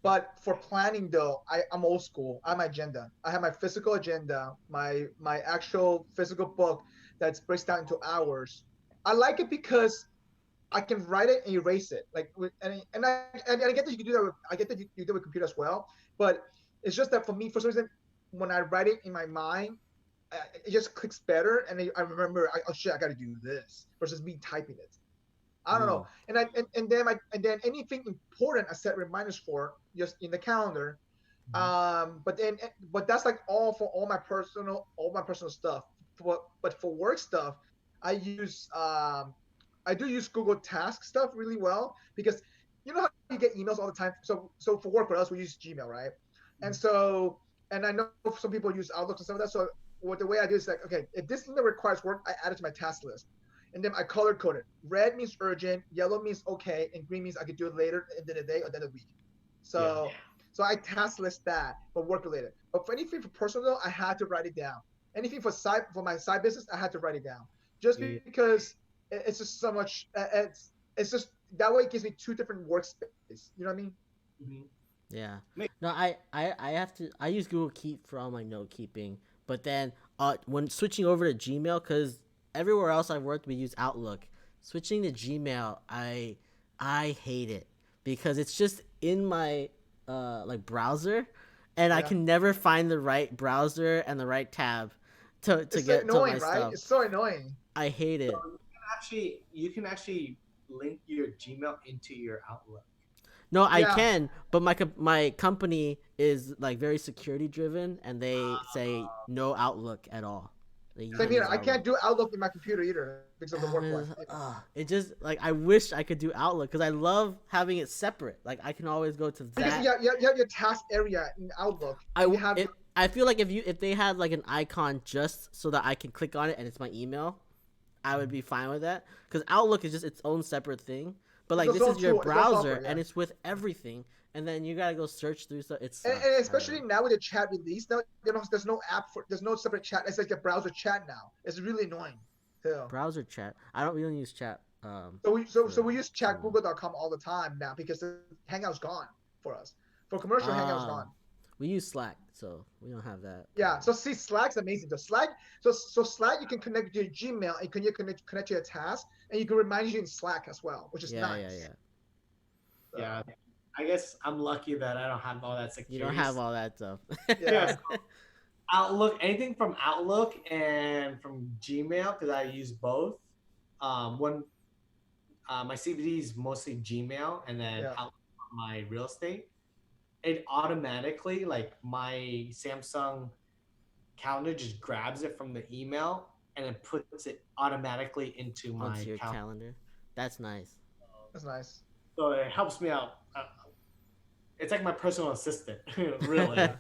But for planning though, I'm old school. I have my agenda. I have my physical agenda, my actual physical book that breaks down into hours. I like it because I can write it and erase it. Like, and I get that you can do that. I get that you do it with computer as well. But it's just that for me, for some reason, when I write it in my mind, it just clicks better, and I remember, oh shit, I got to do this versus me typing it. I don't know. And then anything important I set reminders for just in the calendar. But that's like all my personal stuff. But for work stuff, I use I do use Google Task stuff really well because you know how you get emails all the time. So for work for us we use Gmail, right? And I know some people use Outlook and stuff like that. So the way I do is like, okay, if this email requires work, I add it to my task list. And then I color code it. Red means urgent, yellow means okay, and green means I could do it later, end of the day or end of the week. So I task list that for work related. But for anything for personal, I had to write it down. Anything for my side business, I had to write it down. Just because it's just so much. It's just that way it gives me two different workspace. You know what I mean? Yeah. No, I use Google Keep for all my note keeping, but then when switching over to Gmail, because everywhere else I've worked we use Outlook. Switching to Gmail, I hate it because it's just in my like browser, and I can never find the right browser and the right tab to get to my stuff. It's so annoying. I hate it. So you can actually link your Gmail into your Outlook. No, I can, but my company is like very security driven, and they say no Outlook at all. Same here. I can't do Outlook in my computer either because of the work life. It just like I wish I could do Outlook because I love having it separate. Like I can always go to that. Because you have your task area in Outlook. I feel like if they had like an icon just so that I can click on it and it's my email, I would be fine with that. Because Outlook is just its own separate thing. But like this is your browser and it's with everything, and then you gotta go search through stuff. And especially now with the chat release, now there's no there's no separate chat. It's like a browser chat now. It's really annoying. Too. Browser chat. We don't use chat. So we use chat Google.com all the time now because the Hangout's gone for us. For commercial, Hangout's gone. We use Slack, so we don't have that. Yeah. So see, Slack's amazing. So Slack you can connect to your Gmail and you can connect to your task, and you can remind you in Slack as well, which is nice. Yeah. I guess I'm lucky that I don't have all that security. You don't have all that stuff. Yeah. Outlook, anything from Outlook and from Gmail, because I use both. My CBD is mostly Gmail, and then Outlook for my real estate. It automatically, like my Samsung calendar just grabs it from the email and then puts it automatically into my your calendar. That's nice. That's nice. So it helps me out. It's like my personal assistant, really.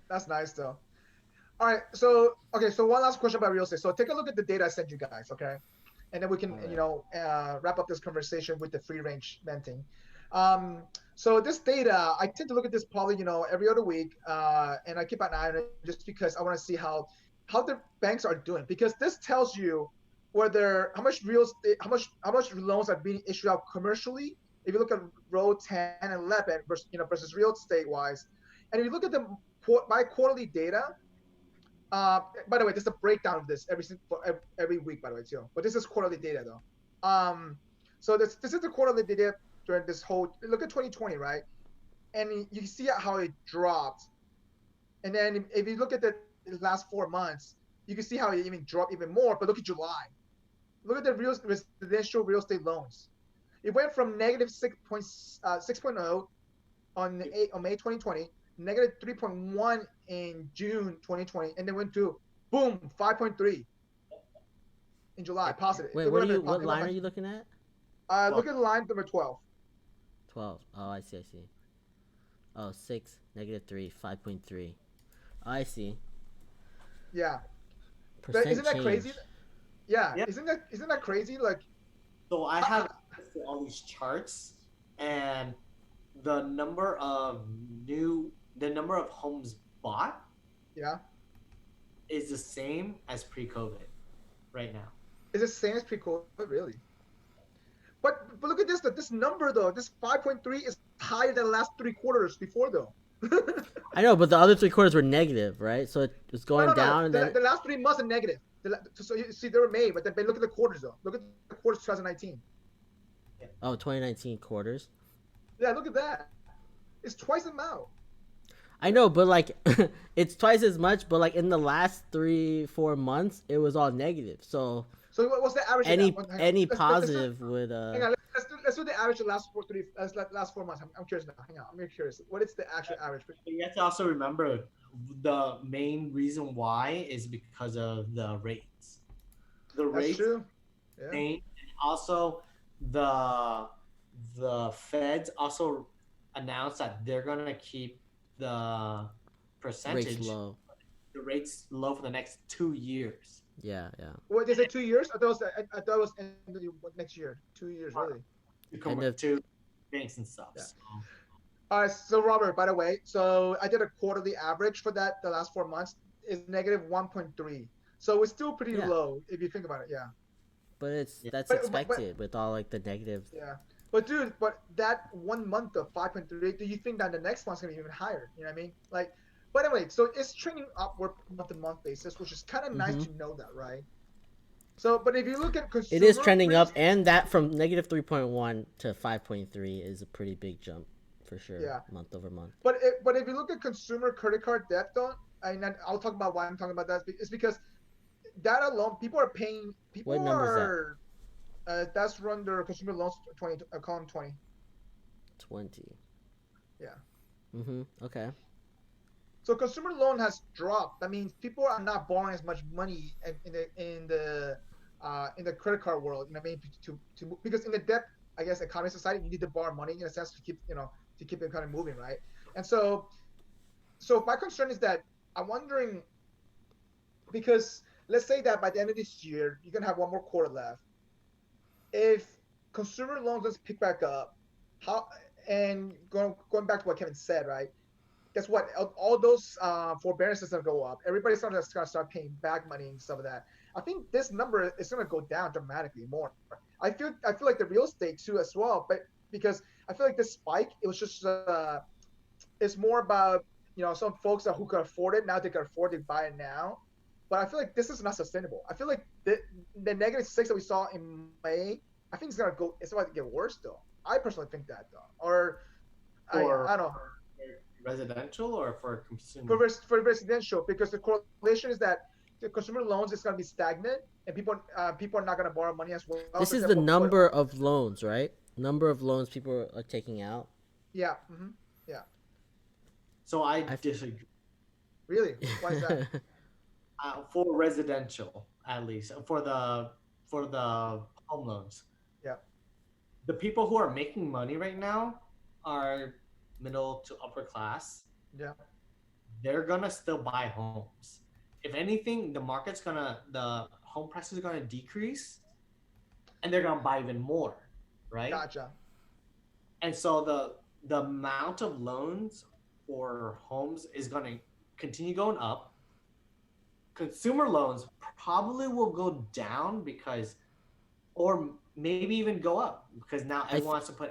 That's nice though. All right, so one last question about real estate. So take a look at the data I sent you guys, okay? And then we can, wrap up this conversation with the free range venting. So this data, I tend to look at this probably, every other week, and I keep an eye on it just because I want to see how the banks are doing, because this tells you how much real estate, how much loans are being issued out commercially. If you look at row 10 and 11 versus real estate wise, and if you look at my quarterly data, by the way, there's a breakdown of this every week, by the way, too. But this is quarterly data though. So this is the quarterly data during this whole, look at 2020, right? And you see how it dropped. And then if you look at the last 4 months, you can see how it even dropped even more. But look at July. Look at the residential real estate loans. It went from negative 6.0 on May 2020, negative 3.1 in June 2020, and then went to boom 5.3 in July, positive. Wait, what line are you looking at? Look at line number 12. 12. Oh, I see. Oh, 6, negative 3, 5.3. Oh, I see. Yeah. Percent Isn't that crazy? change. Yeah, Yeah. isn't that crazy? Like, So I ha- have access to all these charts, and the number of the number of homes bought yeah, is the same as pre-COVID right now. it's the same as pre-COVID, really. But look at this. This number though, this 5.3 is higher than the last 3 quarters before though. I know, but the other 3 quarters were negative, right? So it was No, going no, no. down, and then The last 3 months are negative. So you see, they were made, but then look at the quarters though. Look at the quarters 2019. 2019 quarters. Yeah, look at that. It's twice the amount. I know, but like it's twice as much. But like in the last 3-4 months, it was all negative. So So what's the average? any Hang on. any Let's positive would hang on. Let's do the average of the last 4 months. I'm curious now. Hang on. I'm very curious. What is the actual average? You have to also remember the main reason why is because of the rates. The That's rates true. Yeah. and also the feds also announced that they're gonna keep the percentage rates low. the rates low for the next 2 years. Yeah. What they say 2 years? I thought it was next year. 2 years, really. To banks and stuff. Yeah. So, All right. So Robert, by the way, so I did a quarterly average for that. The last 4 months is negative 1.3. So it's still pretty low if you think about it. Yeah. But that's But- expected with all like the negatives. Yeah. But dude, that 1 month of 5.3, do you think that the next one's gonna be even higher? You know what I mean? Like, but anyway, so it's trending upward month to month basis, which is kind of nice to know that, right? So, but if you look at consumer, It is trending up, and that from negative 3.1 to 5.3 is a pretty big jump for sure. Yeah. Month over month. But if you look at consumer credit card debt, though, and then I'll talk about why I'm talking about that. It's because that alone, people are paying. People What number is that? are. That's run their consumer loans 20 column 20. 20. Yeah. Okay. So consumer loan has dropped. That means people are not borrowing as much money in the credit card world. You know what I mean? To because in the debt, I guess, economy society, you need to borrow money in a sense to keep it kind of moving, right? And so my concern is that I'm wondering, because let's say that by the end of this year you're gonna have one more quarter left. If consumer loans doesn't pick back up, how, and going back to what Kevin said, right? Guess what? All those forbearances are go up. Everybody's gonna start paying back money and stuff like that. I think this number is gonna go down dramatically more. I feel like the real estate too as well, but because I feel like this spike, it was just it's more about some folks who can afford it now, they can afford to buy it now. But I feel like this is not sustainable. I feel like the -6 that we saw in May, I think it's about to get worse though. I personally think that though, or I don't know. Residential or for consumer? For residential, because the correlation is that the consumer loans is going to be stagnant, and people are not going to borrow money as well. This is the number of loans, right? Number of loans people are taking out. Yeah. Mm-hmm. Yeah. So I disagree. Really? Why is that? For residential, at least for the home loans. Yeah. The people who are making money right now are middle to upper class. Yeah. They're gonna still buy homes. If anything, the home prices are gonna decrease, and they're gonna buy even more, right? Gotcha. And so the amount of loans for homes is gonna continue going up. Consumer loans probably will go down or maybe even go up because now everyone wants to put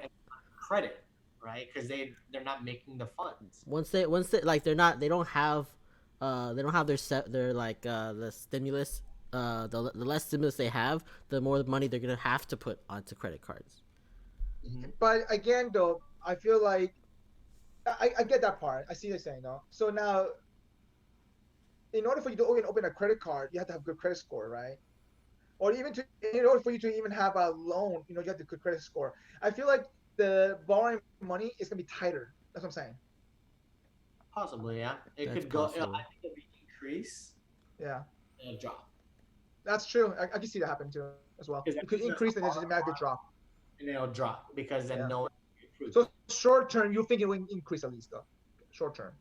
credit, right? Because they're not making the funds. Once they like they don't have their like the stimulus, the less stimulus they have, the more money they're gonna have to put onto credit cards. Mm-hmm. But again, though, I feel like I get that part. I see what you're saying, though. So now, in order for you to open a credit card, you have to have good credit score, right? Or in order for you to even have a loan, you have the good credit score. I feel like the borrowing money is gonna be tighter. That's what I'm saying. Possibly, yeah. It That's could go. possible. I think it'll increase. Yeah. And drop. That's true. I can see that happen too as well. It could increase and there's a dramatic drop. And it'll drop because then no one can improve. So short term, you think it will increase at least though. Short term.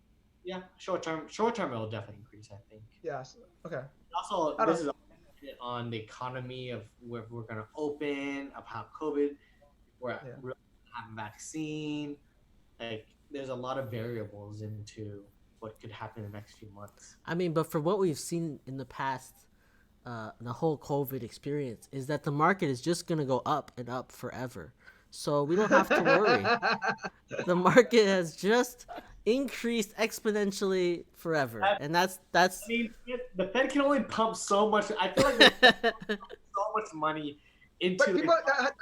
Yeah, short term it will definitely increase, I think. Yes. Okay. Also, I this don't. is on the economy of where we're gonna open, of how COVID, we're Yeah. really have a vaccine. Like, there's a lot of variables into what could happen in the next few months. I mean, but for what we've seen in the past, the whole COVID experience is that the market is just gonna go up and up forever. So we don't have to worry. The market has just increased exponentially forever, I and that's mean, the Fed can only pump so much. I feel like the Fed pumps so much money But into the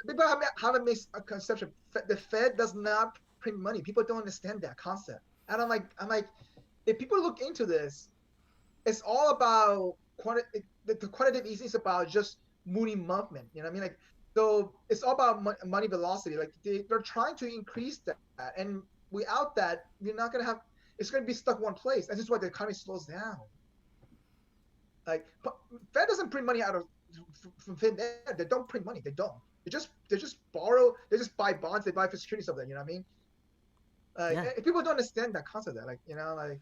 people have a misconception. The Fed does not print money. People don't understand that concept. And I'm like, if people look into this, it's all about the quantitative easing is about just moody movement. You know what I mean? Like, so it's all about money velocity. Like they're trying to increase that, and without that, you're not gonna have. It's gonna be stuck one place. That's just why the economy slows down. Like, Fed doesn't print money out of from thin air. They don't print money. They don't. They just borrow. They just buy bonds. They buy for securities of them. You know what I mean? Like, yeah. if people don't understand that concept, like, like,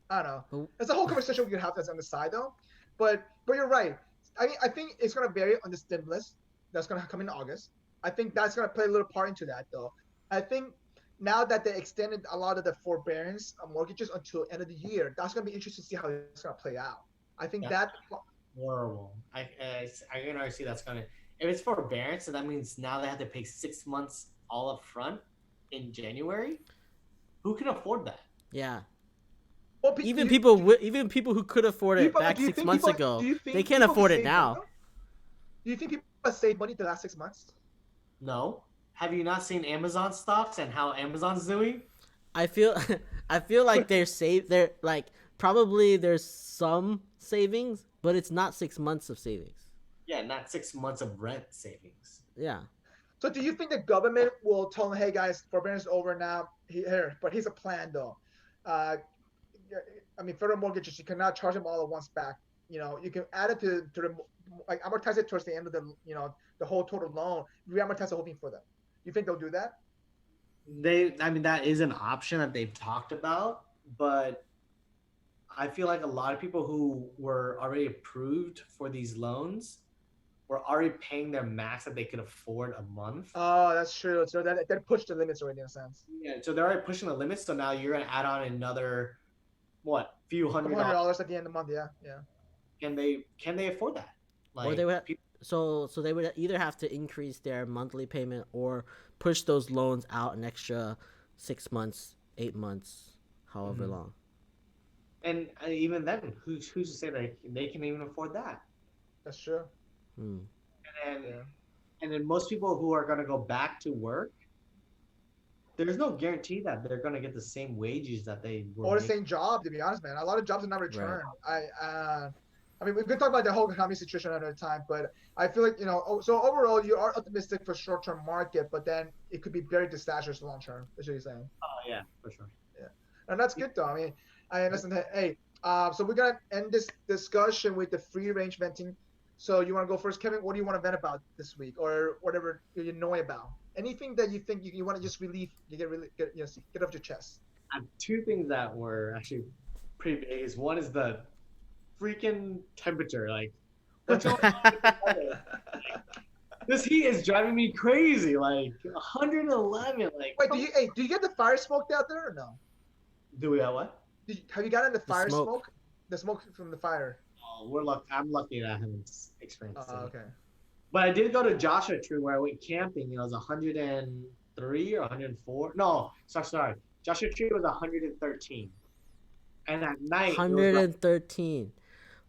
I don't know. It's a whole conversation we could have that's on the side though. But you're right. I think it's gonna vary on the stimulus that's gonna come in August. I think that's gonna play a little part into that though. I think now that they extended a lot of the forbearance mortgages until end of the year, that's gonna be interesting to see how it's gonna play out. I think That's that horrible. I can already see that's gonna. If it's forbearance, so that means now they have to pay 6 months all up front in January. Who can afford that? Yeah. well, Even people who could afford it back do you 6 think months people ago, do you they think can't people afford it save money now. though? Do you think people save money the last 6 months? No. Have you not seen Amazon stocks and how Amazon's doing? I feel I feel like they're like probably there's some savings, but it's not 6 months of savings. Yeah, not 6 months of rent savings. Yeah. So do you think the government will tell them, hey guys, forbearance is over now? Here, but here's a plan though. Uh, I mean, federal mortgages, you cannot charge them all at once back. You can add it to the like amortize it towards the end of the whole total loan, re-amortize the whole thing for them. You think they'll do that? I mean, that is an option that they've talked about, but I feel like a lot of people who were already approved for these loans were already paying their max that they could afford a month. Oh, that's true. So that pushed the limits already in a sense. Yeah, so they're already pushing the limits. So now you're gonna add on another what, few $200 hundred dollars? at the end of the month. Yeah, yeah. Can they afford that? Or Like, they would so they would either have to increase their monthly payment or push those loans out an extra 6 months, 8 months, however Mhm. long. and even then, who's to say that they can even afford that? That's true. Hmm. And Yeah. and then most people who are gonna go back to work, there's no guarantee that they're gonna get the same wages that they were Or the making. same job, to be honest, man. A lot of jobs are not Right. returned. I mean, we could talk about the whole economy situation another time, but I feel like so overall, you are optimistic for short-term market, but then it could be very disastrous long-term. That's what you're saying. Oh yeah, for sure. Yeah, and that's good though. I mean, I understand that. Hey, so we're gonna end this discussion with the free-range venting. So you want to go first, Kevin? What do you want to vent about this week, or whatever you annoy about? Anything that you think you want to just relieve, you get off your chest. I have two things that were actually pretty big. Is one is the freaking temperature. Like, what's going on with the weather? This heat is driving me crazy. Like 111. Like, Wait, do you get the fire smoke out there or no? do we have what? Have you gotten the fire smoke. smoke? The smoke from the fire. Oh, we're lucky. I'm lucky that I haven't experienced it. Okay. But I did go to Joshua Tree where I went camping. It was 103 or 104. No, sorry. Joshua Tree was 113. And at night, it was like, 113.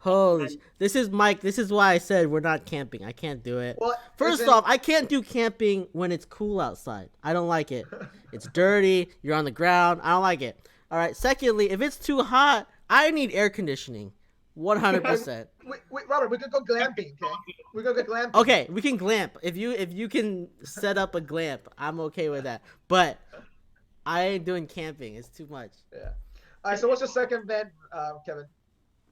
Holy! This is Mike. This is why I said we're not camping. I can't do it. Well, First off, I can't do camping when it's cool outside. I don't like it. It's dirty. You're on the ground. I don't like it. All right. Secondly, if it's too hot, I need air conditioning. 100%. wait, Robert, we could go glamping. Okay, we go get glamping. Okay, we can glamp. If you can set up a glamp, I'm okay with that. But I ain't doing camping. It's too much. Yeah. All right. So what's your second vent, Kevin?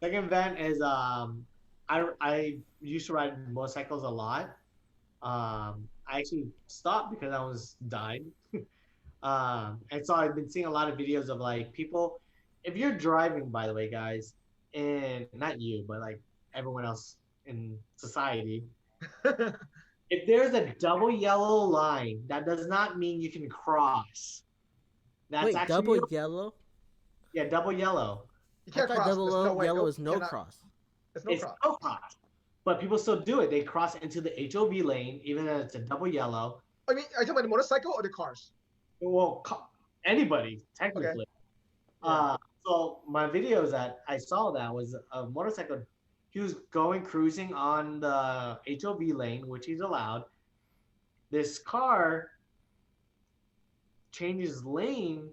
second event is I used to ride motorcycles a lot. I actually stopped because I was dying. And so I've been seeing a lot of videos of like people. if you're driving, by the way, guys, and not you, but like everyone else in society, if there's a double yellow line, that does not mean you can cross. That's Wait, actually double yellow? yeah, double yellow. You I can't thought cross. There's no way. yellow No, is you no cannot. cross. There's no It's cross. no cross, but people still do it. They cross into the HOV lane, even though it's a double yellow. I mean, are you talking about the motorcycle or the cars? Well, anybody Okay. technically. Yeah. So my videos that I saw that was a motorcycle. He was cruising on the HOV lane, which he's allowed. This car changes lane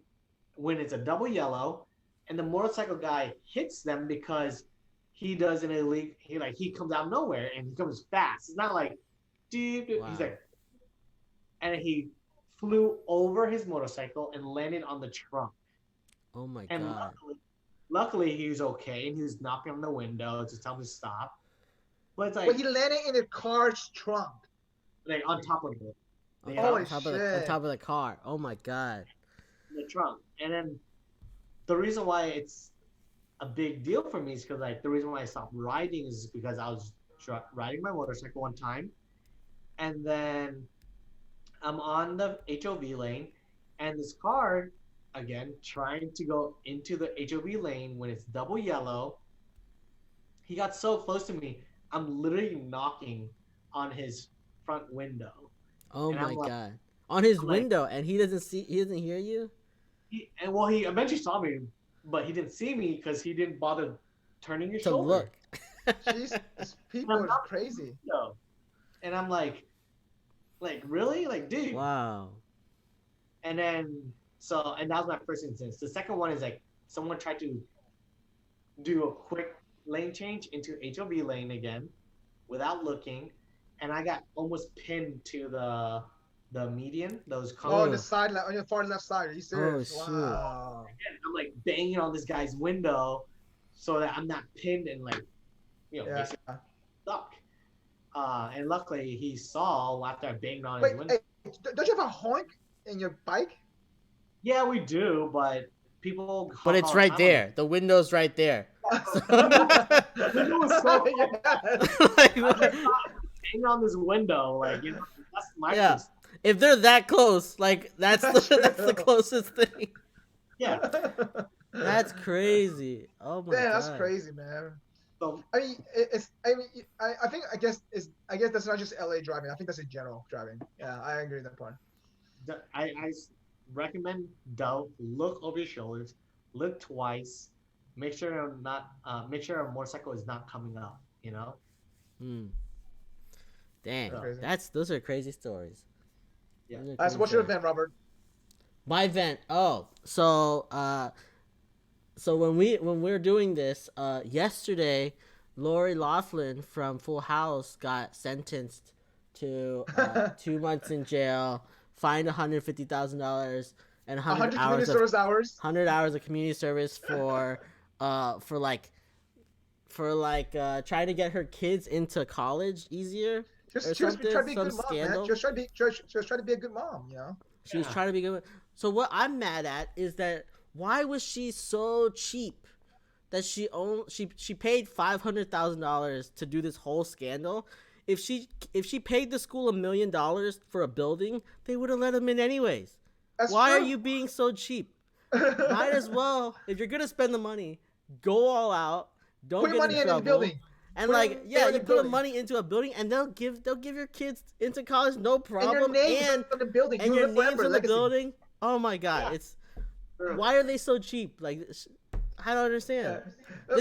when it's a double yellow, and the motorcycle guy hits them because he does an illegal. He comes out of nowhere and he comes fast. It's not like, dude. Wow. He's like, and he flew over his motorcycle and landed on the trunk. Oh my And god. luckily he was okay, and he was knocking on the window to tell him to stop. But it's like, But he landed in the car's trunk. like on top of it, you know, Holy on top of the car. Oh my god. in the trunk. And then the reason why it's a big deal for me is because like the reason why I stopped riding is because I was riding my motorcycle one time, and then I'm on the HOV lane, and this car, again, trying to go into the HOV lane when it's double yellow. He got so close to me, I'm literally knocking on his front window. Oh And my I'm like- god. On his I'm like- window, and he doesn't hear you? He eventually saw me, but he didn't see me because he didn't bother turning his To shoulder. look. Jeez, these people are crazy. No. And I'm like really? Like, dude. Wow. And then, and that was my first instance. The second one is like someone tried to do a quick lane change into HOV lane again without looking, and I got almost pinned to the median, those Oh, colors. on the side, on your far left side. Are you serious? Oh, shoot. Wow. And I'm like banging on this guy's window so that I'm not pinned and like, Yeah. basically stuck. And luckily he saw after I banged on his Wait, window. hey, don't you have a honk in your bike? Yeah, we do, but people. But it's right there. The window's right there. The window was so Like, what? banging on this window, like that's my Yeah. first- If they're that close, like that's That's the true. closest thing. yeah. That's crazy. Oh my Man, god. that's crazy, man. So I mean, I guess that's not just LA driving. I think that's in general driving. Yeah, I agree with that part. I recommend don't look over your shoulders, look twice, make sure a motorcycle is not coming up. You know. Hmm. Dang, Crazy. those are crazy stories. Yeah. Those are So crazy what's your stories. event, Robert? My event. Oh, so when we were doing this, yesterday, Lori Loughlin from Full House got sentenced to 2 months in jail, fined $150,000, and 100 community service hours. 100 hours of community service for trying to get her kids into college easier. She was trying to be a some good mom, scandal. man. She was trying to be a good mom, you know. She was Yeah. trying to be good. So what I'm mad at is that why was she so cheap that she paid $500,000 to do this whole scandal? If she paid the school $1 million for a building, they would have let him in anyways. That's Why true. are you being so cheap? Might as well, if you're gonna spend the money, go all out. Don't put get your money in in trouble. the building? And Put like, it yeah, in you the put the building. money into a building, and they'll give your kids into college, no And your problem. name's And on the building. and You your live name's forever, on the legacy. building. Oh my god, Yeah. it's True. why are they so cheap? Like, I don't understand. Yeah.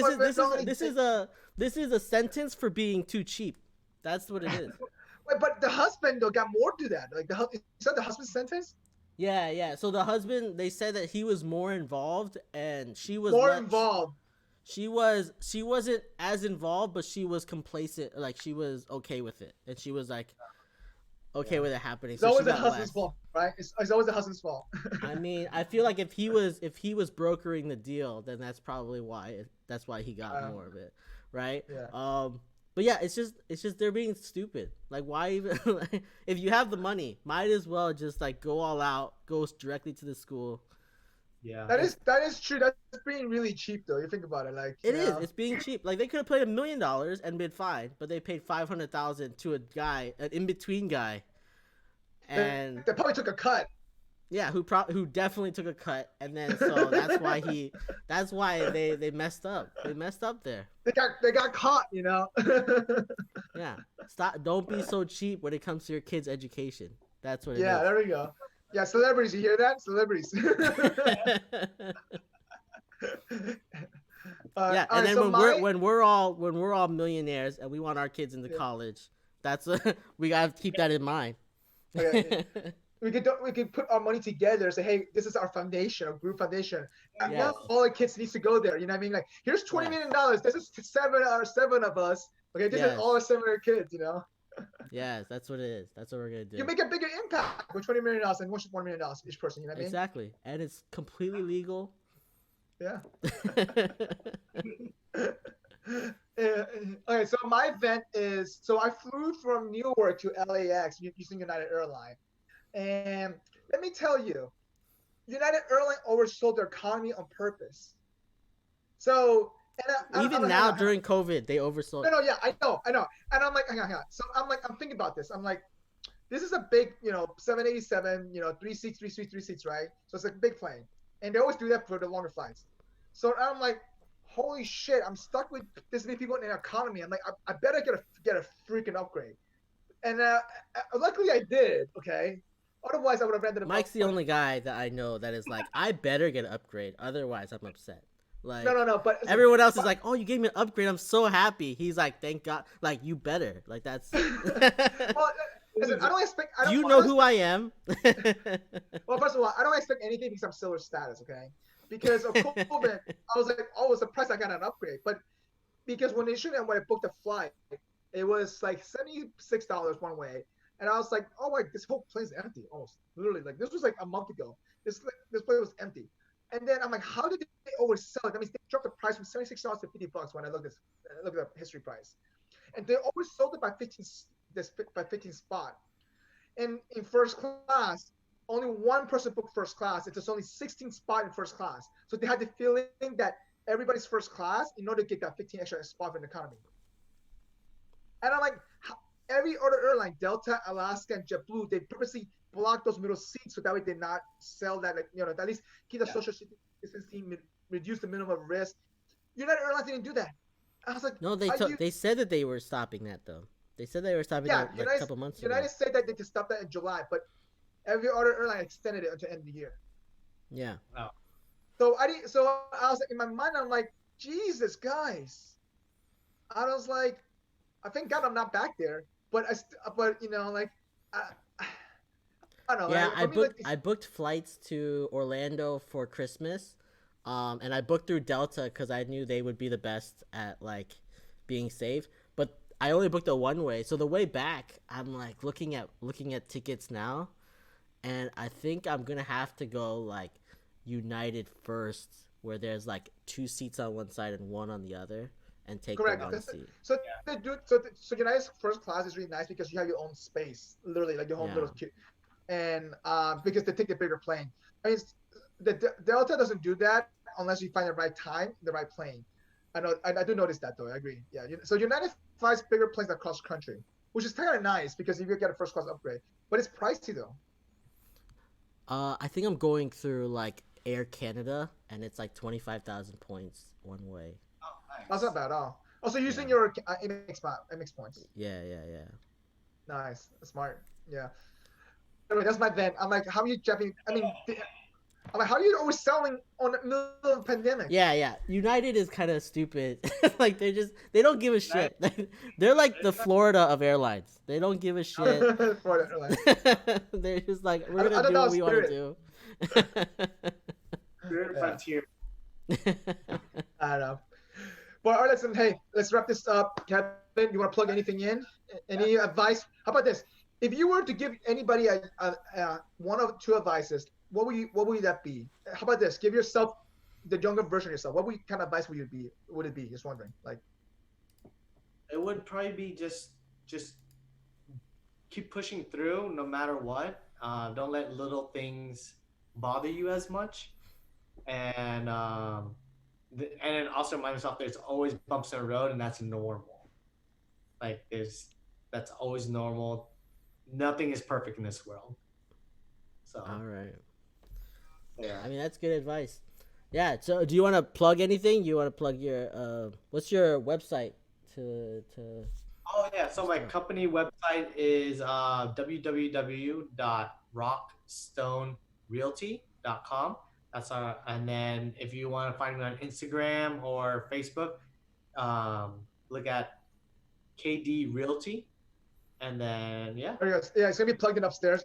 This is a sentence for being too cheap. That's what it is. Wait, but the husband though got more to that. Like is that the husband's sentence? Yeah. So the husband, they said that he was more involved, and she was More not- involved. She wasn't as involved, but she was complacent. Like, she was okay with it, and she was like okay with it happening. It's So always she the got husband's less. fault, right? It's always the husband's fault. I mean, I feel like if he was brokering the deal, then that's probably why he got more of it, right? Yeah. But yeah, it's just they're being stupid. Like, why even? If you have the money, might as well just like go all out, go directly to the school, Yeah. That is true. That's being really cheap though. You think about it, like It is. It's being cheap. Like they could have paid $1 million and been fine, but they paid 500,000 to a guy, an in between guy, and they probably took a cut. yeah, who definitely took a cut, and then so that's why they messed up. They messed up there. They got caught, you know. Yeah, stop. Don't be so cheap when it comes to your kids' education. That's what it Yeah, is. there we go. Yeah, celebrities, you hear that? Celebrities. Yeah, and then so when we're all millionaires and we want our kids into college, that's we gotta keep that in mind. okay, we could put our money together. Say, hey, this is our foundation, our group foundation. And Yes. all the kids needs to go there. You know what I mean? Like, here's $20 million. This is seven of us. Okay, this is all our 7 kids. You know. Yes, that's what it is. That's what we're gonna do. You make a bigger impact with $20 million and $1 million each person. You know what I mean? Exactly, and it's completely legal. Yeah. Okay, so my event is, so I flew from New York to LAX using United Airlines. And let me tell you, United Airlines oversold their economy on purpose. So, even now during COVID, they oversold. No, yeah, I know. And I'm like, hang on. So I'm thinking about this. I'm like, this is a big, 787, 3 seats, right? So it's a big plane. And they always do that for the longer flights. So I'm like, holy shit, I'm stuck with this many people in an economy. I'm like, I better get a freaking upgrade. And luckily I did, okay? Otherwise I would have ended up. Mike's the only guy that I know that is like, I better get an upgrade, otherwise I'm upset. Like, no, but everyone else is like, oh, you gave me an upgrade, I'm so happy. He's like, thank God. Like, you better. Like, that's. Well, listen, I don't expect. Do you know who I am? Well, first of all, I don't expect anything because I'm silver status, okay? Because of COVID, I was like, oh, I was surprised I got an upgrade. But because when I booked the flight, it was like $76 one way, and I was like, oh, like this whole plane's empty, almost literally. Like this was like a month ago. This plane was empty, and then I'm like, how did they oversell it? I mean, they dropped the price from $76 to $50 when I looked at the history price, and they oversold it by 15 spot. And in first class, only one person booked first class. It's just only 16 spot in first class. So they had the feeling that everybody's first class in order to get that 15 extra spot in the economy. And I'm like, every other airline, Delta, Alaska, and JetBlue, they purposely block those middle seats so that way they not sell that, at least keep the social distancing, reduce the minimum risk. United Airlines didn't do that. I was like, no, they said that they were stopping that though. They said they were stopping that like a couple months ago. United said that they could stop that in July, but every other airline extended it until the end of the year. Yeah. Wow. So I was like, in my mind, I'm like, Jesus, guys. I was like, I thank God I'm not back there, but I don't know. Yeah, like, I booked flights to Orlando for Christmas, and I booked through Delta because I knew they would be the best at like being safe. But I only booked a one way, so the way back, I'm like looking at tickets now, and I think I'm gonna have to go like United first, where there's like 2 seats on one side and 1 on the other, and take the one seat. So they do. So United's first class is really nice because you have your own space, literally like your own little cute, and because they take the bigger plane. I mean, the Delta doesn't do that unless you find the right time, the right plane. I know. I do notice that though. I agree. Yeah. So United flies bigger planes across country, which is kind of nice because you get a first class upgrade, but it's pricey though. I think I'm going through like Air Canada, and it's like 25,000 points one way. Oh, nice. That's not bad at all. Also, using your MX points. Yeah. Nice, smart. Yeah. Anyway, that's my event. I'm like, how are you jumping? I mean, I'm like, how are you overselling on the middle of a pandemic? Yeah. United is kind of stupid. Like they don't give a shit. They're like the Florida of airlines. They don't give a shit. Florida Airlines. They're just like, we're gonna do what we want to do. Spirit frontier. I don't know. But all right, listen, hey, let's wrap this up. Kevin, you want to plug anything in? Any advice? How about this? If you were to give anybody one of 2 advices, what would that be? How about this? Give yourself the younger version of yourself. What kind of advice would it be? Just wondering. Like, it would probably be just keep pushing through no matter what. Don't let little things bother you as much. and and then also remind myself there's always bumps in the road, and that's normal. Like that's always normal. Nothing is perfect in this world. So All right. yeah. I mean, that's good advice. Yeah. So, do you want to plug anything? You want to plug your what's your website to Oh yeah. So my company website is www.rockstonerealty.com. That's our. And then if you want to find me on Instagram or Facebook, look at KD Realty. And then yeah. There you go. Yeah, it's gonna be plugged in upstairs.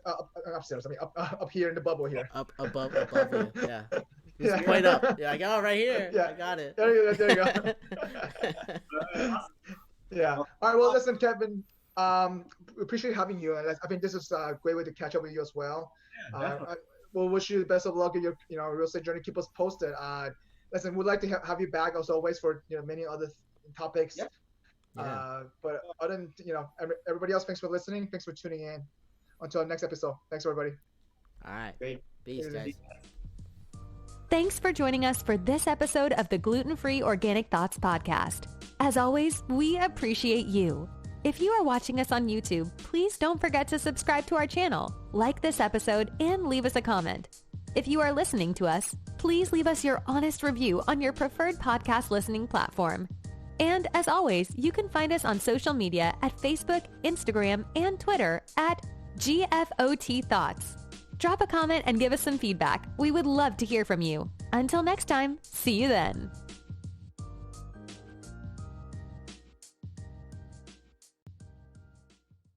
Upstairs. I mean, up here in the bubble here. up above you? Yeah. Just Yeah. point up. Yeah, I got it right here. Yeah. I got it. There you go. There you go. Yeah. All right. Well, listen, Kevin. We appreciate having you, and I think this is a great way to catch up with you as well. Yeah, We'll wish you the best of luck in your real estate journey. Keep us posted. Listen, we'd like to have you back as always for many other topics. Yeah. But other than everybody else, thanks for listening. Thanks for tuning in. Until our next episode. Thanks everybody. All right. Great. Peace, guys. Thanks for joining us for this episode of the Gluten-Free Organic Thoughts podcast. As always, we appreciate you. If you are watching us on YouTube, please don't forget to subscribe to our channel, like this episode, and leave us a comment. If you are listening to us, please leave us your honest review on your preferred podcast listening platform. And as always, you can find us on social media at Facebook, Instagram, and Twitter at GFOT Thoughts. Drop a comment and give us some feedback. We would love to hear from you. Until next time, see you then.